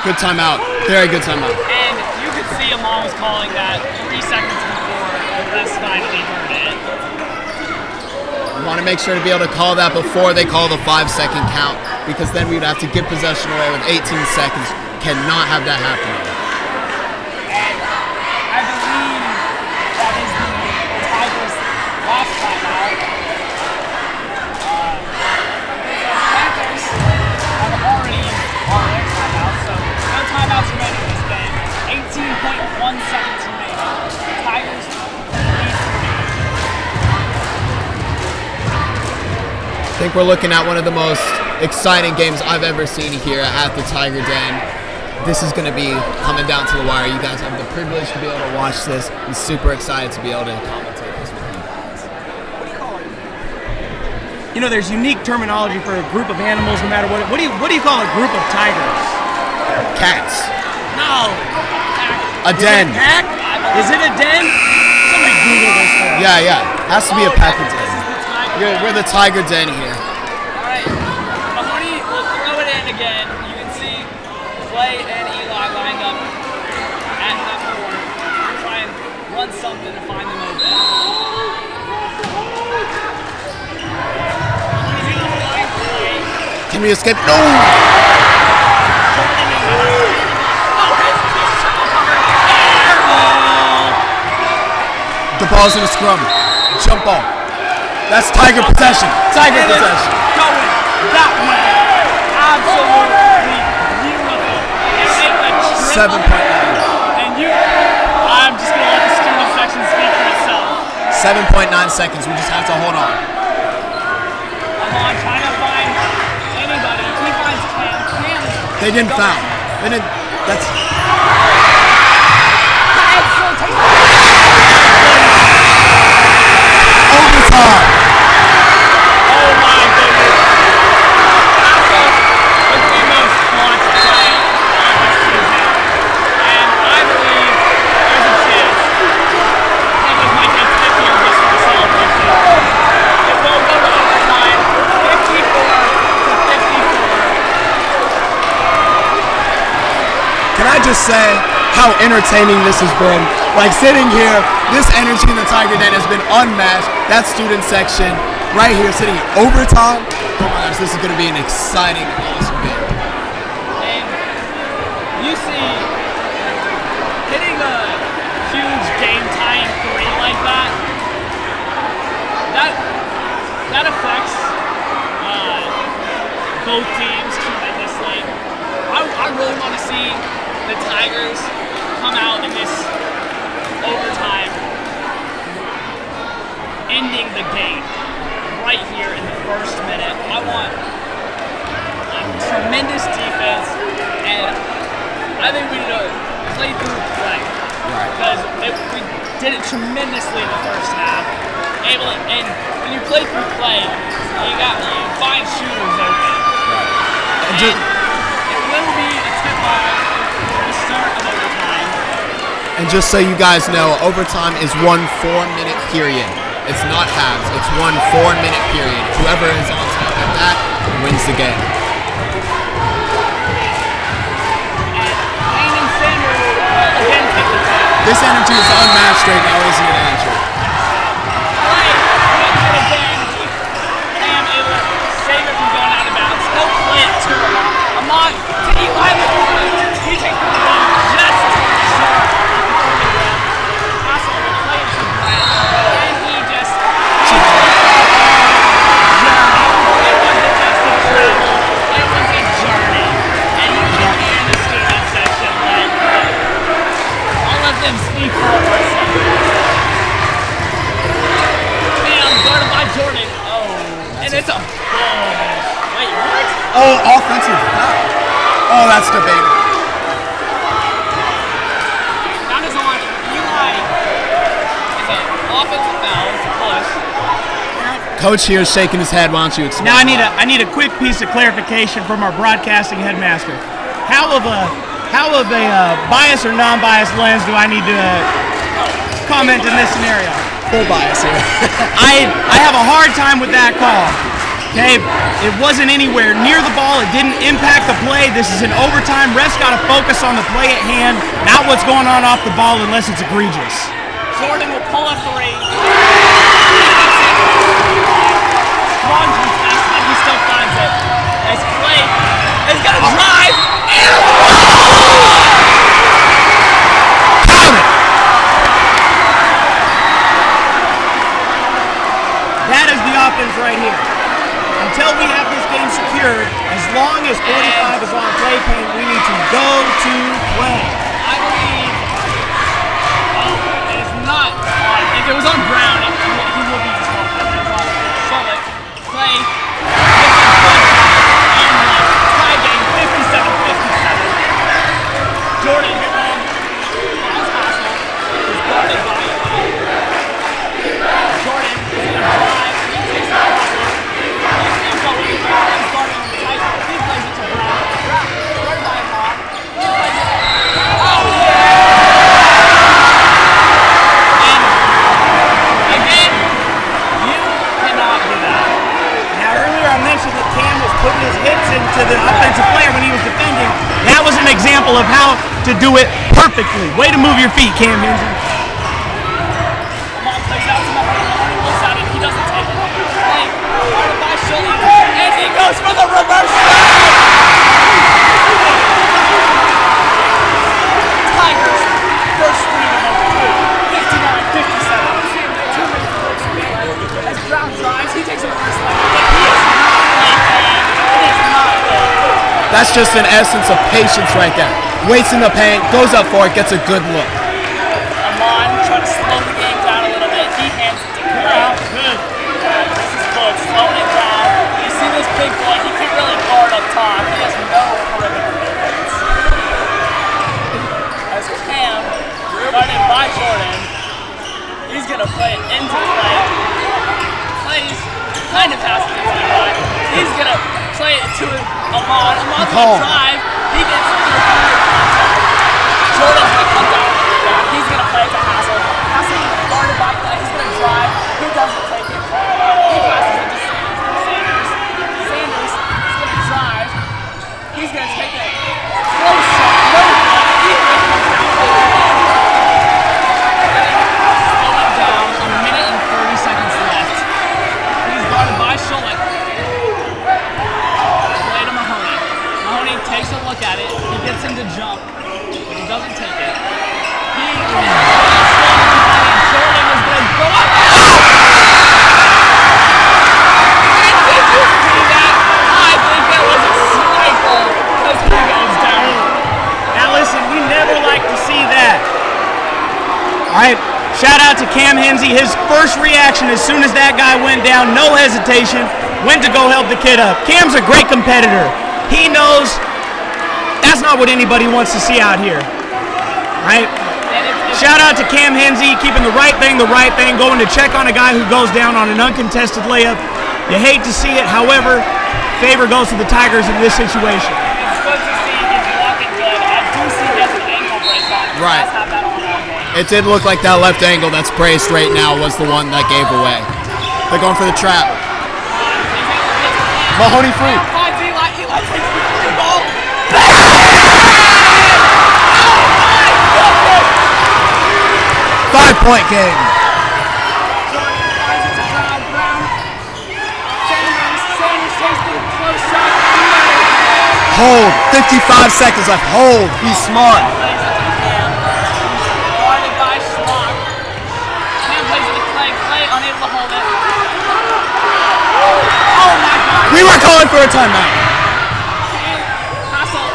Good timeout. Very good timeout. And you could see Amon was calling that 3 seconds before the refs finally heard it. We want to make sure to be able to call that before they call the 5-second count, because then we would have to give possession away with 18 seconds. Cannot have that happen. And I believe that is the Tigers' last timeout. Panthers have already used all their timeouts, so no timeouts remaining in this game. 18.1 seconds remaining. Tigers lead 3. I think we're looking at one of the most exciting games I've ever seen here at the Tiger Den. This is going to be coming down to the wire. You guys have the privilege to be able to watch this. I'm super excited to be able to commentate this with you guys. You know, there's unique terminology for a group of animals, no matter what. What do you call a group of tigers? Cats. No. A den. Pack? Is it a den? Somebody Google this thing. Yeah. Has to be a pack of This den. is the Tigers. We're the Tiger Den here. All right, Mahoney will throw it in again. You can see Clay and Eli lined up at half court, try and run something to find them open. Mahoney's gonna find Clay. Can we escape? No! Jordan is his triple cover. Air ball. The ball's in a scrum. Jump ball. That's Tiger possession. Tiger possession. Going that way. Absolutely beautiful. And make the trip 7.9. And I'm just going to let the student section speak for itself. 7.9 seconds. We just have to hold on. They didn't foul. They didn't. That's. Overtime. Oh my goodness. Paso was the most clutch play of the season. And I believe there's a chance Pecos might get 50 on this for the celebration. It will go to overtime, 54-54. Can I just say how entertaining this has been? Like sitting here, this energy in the Tiger Den has been unmatched. That student section right here sitting in overtime. Oh my gosh, this is going to be an exciting, awesome game. And you see, hitting a huge game-tying three like that affects both teams tremendously. I really want to see the Tigers come out in this overtime, ending the game right here in the first minute. I want a tremendous defense, and I think we need to play through play. Right. Because we did it tremendously in the first half. And when you play through play, you find shooters open. Right. And it will be a tip-off for the start of overtime. And just so you guys know, overtime is 1 4-minute period. It's not halves. It's 1 4-minute period. Whoever is on top of that wins the game. And Payne and Sanders will again take the tip. This energy is unmatched right now, isn't it, Andrew? Play wins it again. Sam able to save it from going out of bounds. He'll play it to him. Ahmad, he takes the ball just short. Paso will play it to Brent. And he just it wasn't just a travel, it was a journey. And you can hear the student section like, I'll let them speak for themselves. Bam, guarded by Jordan. Oh, and it's a wait, what? Oh, offensive foul. Oh, that's debatable. That is on Eli. Is it offensive foul? It's close. Coach here is shaking his head. Why don't you explain? Now I need a quick piece of clarification from our broadcasting headmaster. How of a bias or non-biased lens do I need to comment in this scenario? Full bias here. I have a hard time with that call. Okay, it wasn't anywhere near the ball. It didn't impact the play. This is an overtime. Refs got to focus on the play at hand, not what's going on off the ball unless it's egregious. Jordan will pull a three. Strong contest, but he still finds it. As Clay is going to drive and Count it. That is the offense right here. Until we have this game secured, as long as 45 is on play paint, we need to go to play. I believe it is not on. If it was on Brown, he would be disqualified. It was on Charlotte. Clay gets a good and tie game 57-57. Jordan fouls Hassel, who's guarded by Jordan is going to drive. He takes the Hassel. He's going. He's guarding on the tight. He plays it to Brown. Guarded by Hawk. He plays it. Oh yeah! And again, you cannot do that. Now earlier I mentioned that Cam was putting his hips into the offensive player when he was defending. That was an example of how to do it perfectly. Way to move your feet, Cam Henson. Long plays out to number 1. He looks at it. He doesn't take it. Play guarded by Schultz. And he goes for the reverse Tigers first lead of 59-57. 2 minutes as Brown drives, he takes a reverse leg. But he is not playing. It is not good. That's just an essence of patience right there. Waits in the paint, goes up for it, gets a good look. Amon trying to slow the game down a little bit. He hands it to Brown. Good. This is good. Slowing it down. You see this big boy, he can't really guard up top. He has no perimeter defense. Jordan. He's gonna play it into Clay. Clay's kind of passes it to Eli. He's gonna play it to Ahmad. Ahmad's gonna drive. He gets to the contact. Jordan's gonna come down. He's gonna play it to Hassel. Hassel guarded by Clay. He's gonna drive. He doesn't take it. He passes it to Sanders. Sanders is gonna drive. He's gonna take it. Close shot. No. He comes down. Slow it down. A minute and 30 seconds left. He's guarded by Schulich. Play to Mahoney. Mahoney takes a look at it. He gets him to jump, but he doesn't take it. He is Jordan is going to go up. And did you see that? I think that was a sniper as he goes down. Now listen, we never like to see that. All right, shout out to Cam Hensey. His first reaction as soon as that guy went down, no hesitation, went to go help the kid up. Cam's a great competitor. He knows that's not what anybody wants to see out here. Right? Shout out to Cam Hensey, keeping the right thing, going to check on a guy who goes down on an uncontested layup. You hate to see it, however, favor goes to the Tigers in this situation. It's good to see he's walking good. I do see he has an ankle brace on. He Right. does have that on all game. It did look like that left angle that's braced right now was the one that gave away. They're going for the trap. Mahoney free. Finds Eli. Eli takes the free ball. 5-point game. Finds it to Brown. Sanders takes the close shot. Hold. 55 seconds left. Hold. Be smart. Plays it to Cam. Guarded by Schlock. Cam plays it to Clay. Clay unable to hold it. Oh my God. We were calling for a timeout. And Hassel.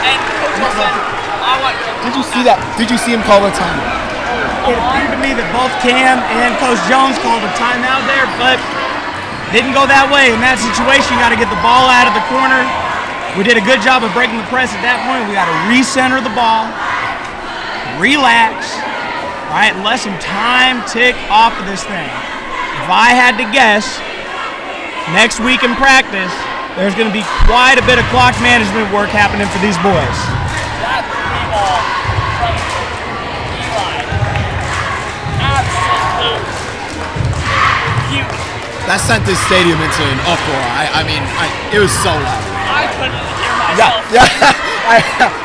And Coach Wilson. Did you see that? Did you see him call a timeout? It appeared to me that both Cam and Coach Jones called a timeout there, but didn't go that way. In that situation, you got to get the ball out of the corner. We did a good job of breaking the press at that point. We got to recenter the ball, relax, all right, and let some time tick off of this thing. If I had to guess, next week in practice, there's going to be quite a bit of clock management work happening for these boys. That three ball from Eli. Absolute beauty. That sent this stadium into an uproar. I mean, it was so loud. I couldn't hear myself. Yeah.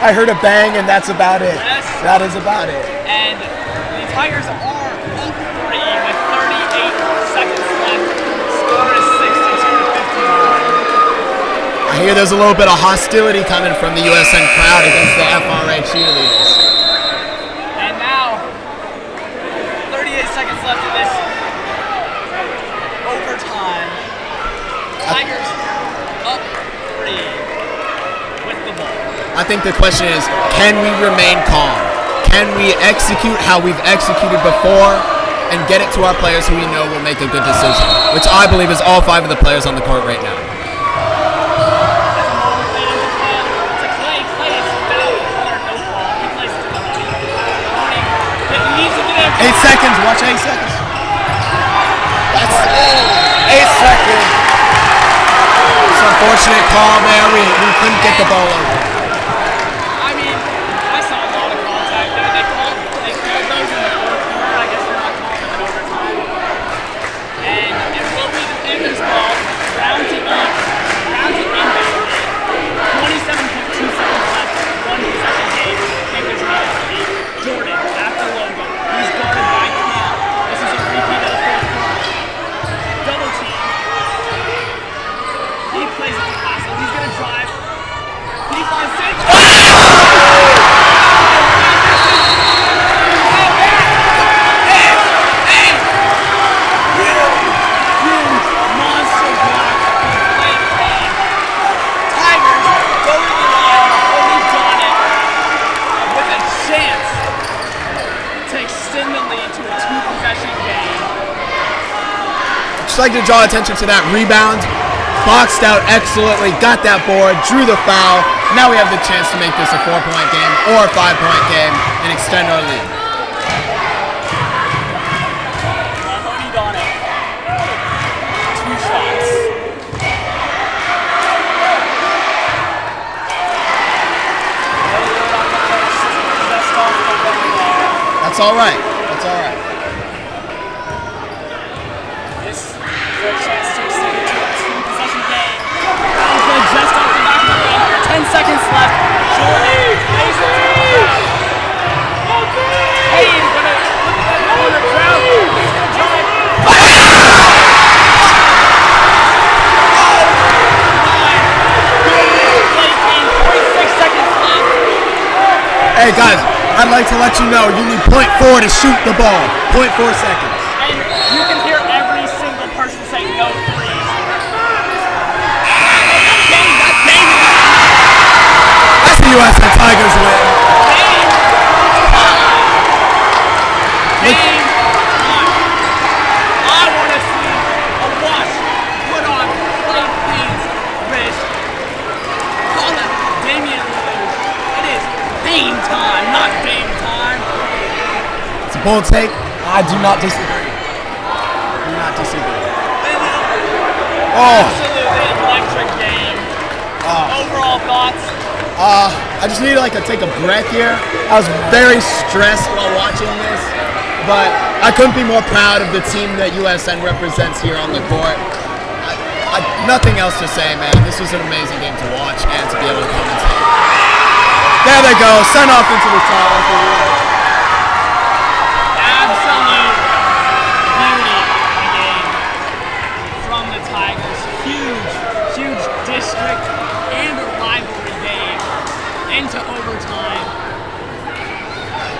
I heard a bang, and that's about it. Yes. That is about it. And the Tigers are up 3 with 38 seconds left. Score is 62-59. I hear there's a little bit of hostility coming from the USN crowd against the FRA cheerleaders. And now, 38 seconds left in this overtime. Tigers up 3 with the ball. I think the question is, can we remain calm? Can we execute how we've executed before and get it to our players who we know will make a good decision, which I believe is all 5 of the players on the court right now. Clay is foul corner, no call. He plays it to Mahoney. He needs to get it. 8 seconds. Watch 8 seconds. That's 8 seconds. It's an unfortunate call there. We couldn't get the ball over. I mean, I saw a lot of contact there. They called those in the fourth quarter. I guess they're not calling them in overtime. And it will be the Panthers' ball. Round to inbound it. 27.2 seconds left. 1 second game. Panthers need it to beat Jordan after logo. He's guarded by Cam. This is a repeat of the fourth quarter. Double team. He plays it to Hassel. He's going to drive. He finds Sanders. Monster block from Clay Payne. Tigers go to the line. Only done it with a chance to extend the lead to a 2-possession game. Just like to draw attention to that rebound. Boxed out excellently, got that board, drew the foul, Now we have the chance to make this a 4-point game or a 5-point game and extend our lead. Mahoney on it. 2 shots. That's all right. That's all right. This is a chance to extend it to a 2-possession game. Alpha just off the back of the ring. 10 seconds left. Jordan plays it. Hey, he's gonna look at that corner crowd. He's gonna drive. Play game. 46 seconds left. Hey guys, I'd like to let you know you need 0.4 to shoot the ball. 0.4 seconds. And you can hear every single person say no threes. That's the USN Tigers win. Game on. I want to see a wash put on Clay Payne's wrist. Call it Damian Lillard. It is Payne time, not game time. It's a bold take. I do not disagree. Do not disagree. Oh. Absolutely electric game. Overall thoughts? I just need to take a breath here. I was very stressed while watching this, but I couldn't be more proud of the team that USN represents here on the court. Nothing else to say, man. This was an amazing game to watch and to be able to commentate. There they go. Send off into the tower. Absolute beauty of the game from the Tigers. Huge district and a rivalry game into overtime,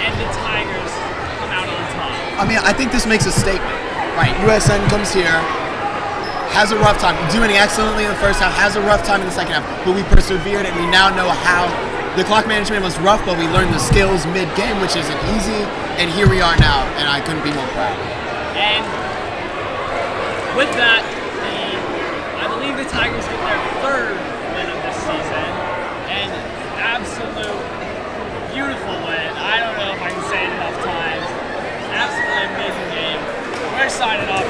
and the Tigers come out on top. I mean, I think this makes a statement. Right, USN comes here, has a rough time, doing excellently in the first half, has a rough time in the second half, but we persevered and we now know how. The clock management was rough, but we learned the skills mid-game, which isn't easy, and here we are now, and I couldn't be more proud. And with that, I believe the Tigers get their 3rd win of this season, and absolute beautiful win. I don't know if I can say it enough times. Absolutely amazing game. We're signing off.